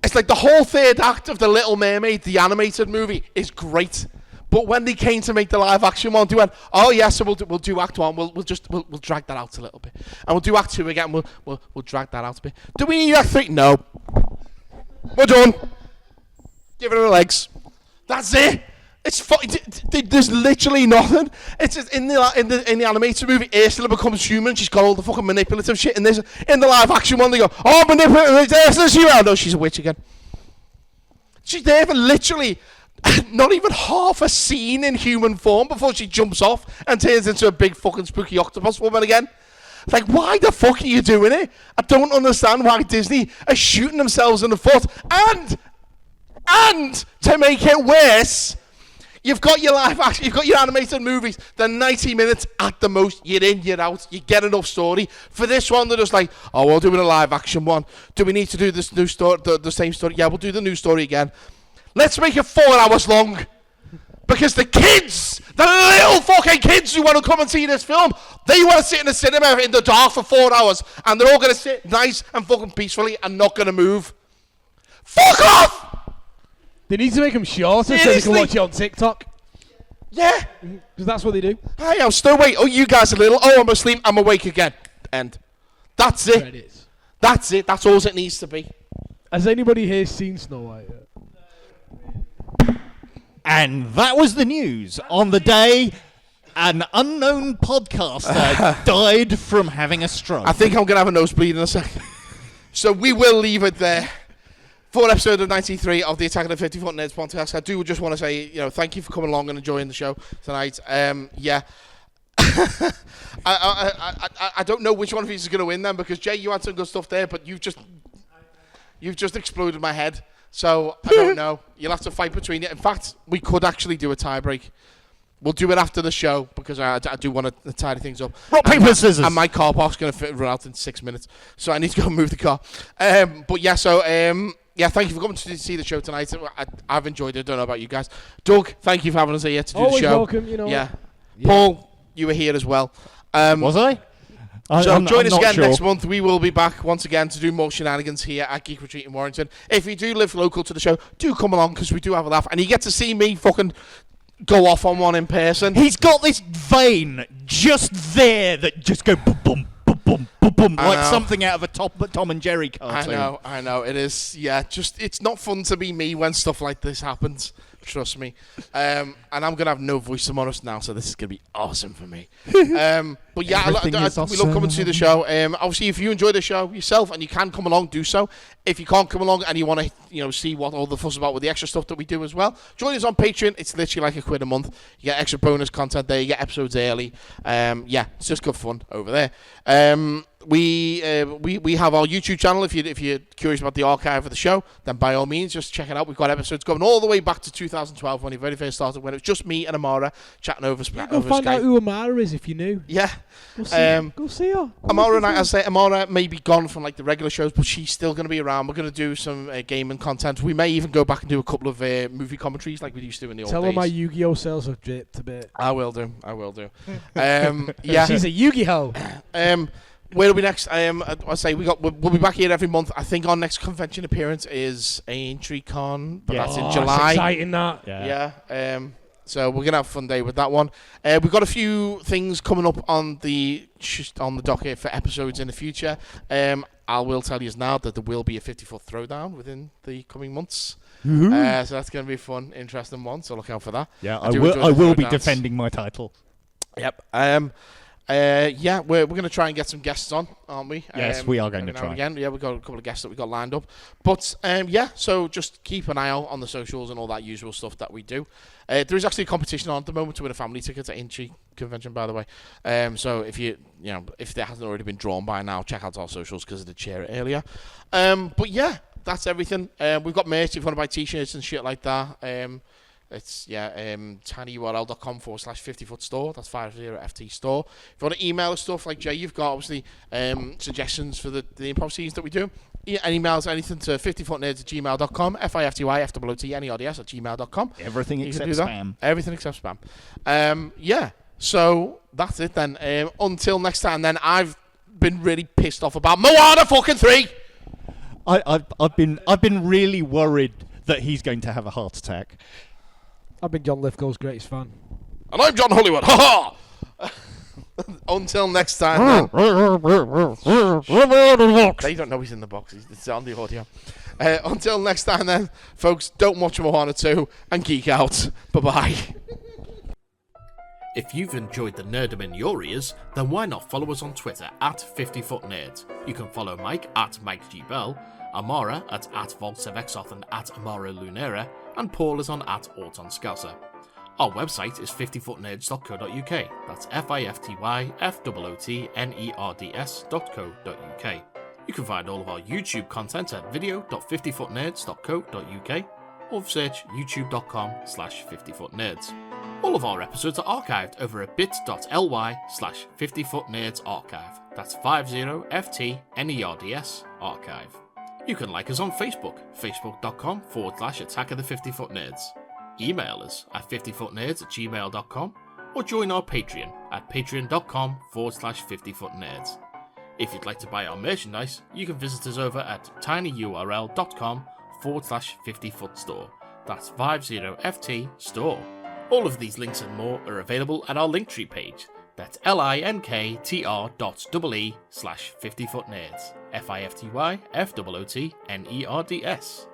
It's like the whole third act of The Little Mermaid, the animated movie, is great. But when they came to make the live action one, they went, oh yeah, so we'll do act one. We'll drag that out a little bit, and we'll do act two again. We'll drag that out a bit. Do we need act three? No. We're done. Give it her legs. That's it. It's there's literally nothing. It's just in the animated movie, Ursula becomes human. She's got all the fucking manipulative shit. In the live action one, they go, oh, manipulative. Ursula's human. No, she's a witch again. She's there for literally not even half a scene in human form before she jumps off and turns into a big fucking spooky octopus woman again. Like, why the fuck are you doing it? I don't understand why Disney are shooting themselves in the foot. And to make it worse, you've got your live action, you've got your animated movies. They're 90 minutes at the most. You're in, you're out. You get enough story. For this one, they're just like, oh, we're doing a live action one. Do we need to do this new story, the same story? Yeah, we'll do the new story again. Let's make it 4 hours long. Because the kids, the little fucking kids who want to come and see this film, they want to sit in the cinema in the dark for 4 hours. And they're all going to sit nice and fucking peacefully and not going to move. Fuck off! They need to make them shorter so they can watch it on TikTok. Yeah. Because that's what they do. Hey, I'm still awake. Oh, you guys are little. Oh, I'm asleep. I'm awake again. End. That's it. Credits. That's it. That's all it needs to be. Has anybody here seen Snow White yet? And that was the news on the day an unknown podcaster died from having a stroke. I think I'm going to have a nosebleed in a second. So we will leave it there. For episode of 93 of the Attack of the 50 Foot Nerds podcast. I do just want to say, thank you for coming along and enjoying the show tonight. Yeah. I don't know which one of you is going to win then, because Jay, you had some good stuff there, but you've just exploded my head. So I don't know. You'll have to fight between you. In fact, we could actually do a tie break. We'll do it after the show because I do want to tidy things up. Rock, paper, scissors. And my car park's going to run out in 6 minutes, so I need to go and move the car. But yeah, so yeah, thank you for coming to see the show tonight. I've enjoyed it. I don't know about you guys. Doug, thank you for having us here to do Always the show. Welcome, Yeah. Paul, you were here as well. Was I? So join us again sure. next month. We will be back once again to do more shenanigans here at Geek Retreat in Warrington. If you do live local to the show, do come along because we do have a laugh. And you get to see me fucking go off on one in person. He's got this vein just there that just go boom, boom, boom, boom. boom, boom, boom, I like know. something out of a Tom and Jerry cartoon. I know. It is, yeah, just, it's not fun to be me when stuff like this happens. Trust me. And I'm going to have no voice tomorrow now, so this is going to be awesome for me. But yeah, Everything is we love coming to see the show. Obviously, if you enjoy the show yourself and you can come along, do so. If you can't come along and you want to, see what all the fuss about with the extra stuff that we do as well, join us on Patreon. It's literally like £1 a month. You get extra bonus content there. You get episodes early. Yeah, it's just good fun over there. We have our YouTube channel. If you're curious about the archive of the show, then by all means just check it out. We've got episodes going all the way back to 2012 when it very first started, when it was just me and Amara chatting over Go over find out Skype. who Amara is if you knew. Yeah. Go see her. Amara and I, as I say, Amara may be gone from like the regular shows, but she's still going to be around. We're going to do some gaming content. We may even go back and do a couple of movie commentaries like we used to in the old days. Tell her my Yu-Gi-Oh sales have dipped a bit. I will do. Yeah. She's a Yu-Gi-Oh. Where are we next? I say we'll be back here every month. I think our next convention appearance is Aintree Con, but that's in July. That's exciting, that. Yeah. So we're gonna have a fun day with that one. We've got a few things coming up on the docket for episodes in the future. I will tell you now that there will be a 50-foot throwdown within the coming months. So that's going to be a fun, interesting one. So look out for that. Yeah, I will be defending my title. Yep. Yeah, we're going to try and get some guests on, aren't we? Yes, we are going to try. Again. Yeah, we've got a couple of guests that we've got lined up. But, yeah, so just keep an eye out on the socials and all that usual stuff that we do. There is actually a competition on at the moment to win a family ticket at Aintree Convention, by the way. So if if there hasn't already been drawn by now, check out our socials because I did share it earlier. But, yeah, that's everything. We've got merch if you want to buy T-shirts and shit like that. It's tinyurl.com/50foot store. That's 50FT store. If you want to email us stuff like Jay, you've got obviously suggestions for the improv scenes that we do. Emails anything to 50footnerds@gmail.com, FIFTYFWOTNERDS@gmail.com. Everything except spam. Everything except spam. Yeah. So that's it then. Until next time, then I've been really pissed off about Moana fucking 3. I've been really worried that he's going to have a heart attack. I've been John Lithgow's greatest fan. And I'm John Hollywood. Ha ha! Until next time, then. They don't know he's in the box. It's on the audio. Until next time, then, folks, don't watch Moana 2 and geek out. Bye-bye. If you've enjoyed the nerdom in your ears, then why not follow us on Twitter at 50footnerds. You can follow Mike at Mike G. Bell, Amara at Voltsevexoth and at Amara Lunera, and Paul is on at Auton Scouser. Our website is 50footnerds.co.uk. That's FIFTYFOOTNERDS.co.uk. You can find all of our YouTube content at video.50footnerds.co.uk or search youtube.com/50footnerds. All of our episodes are archived over at bit.ly/50footnerdsarchive. That's 50FTNERDS archive. You can like us on Facebook, facebook.com/Attack of the 50-Foot Nerds. Email us at 50footnerds@gmail.com or join our Patreon at patreon.com/50footnerds. If you'd like to buy our merchandise, you can visit us over at tinyurl.com/50footstore. That's 50FT store. All of these links and more are available at our Linktree page. That's linktr.ee/50footnerds. FIFTYFOOTNERDS.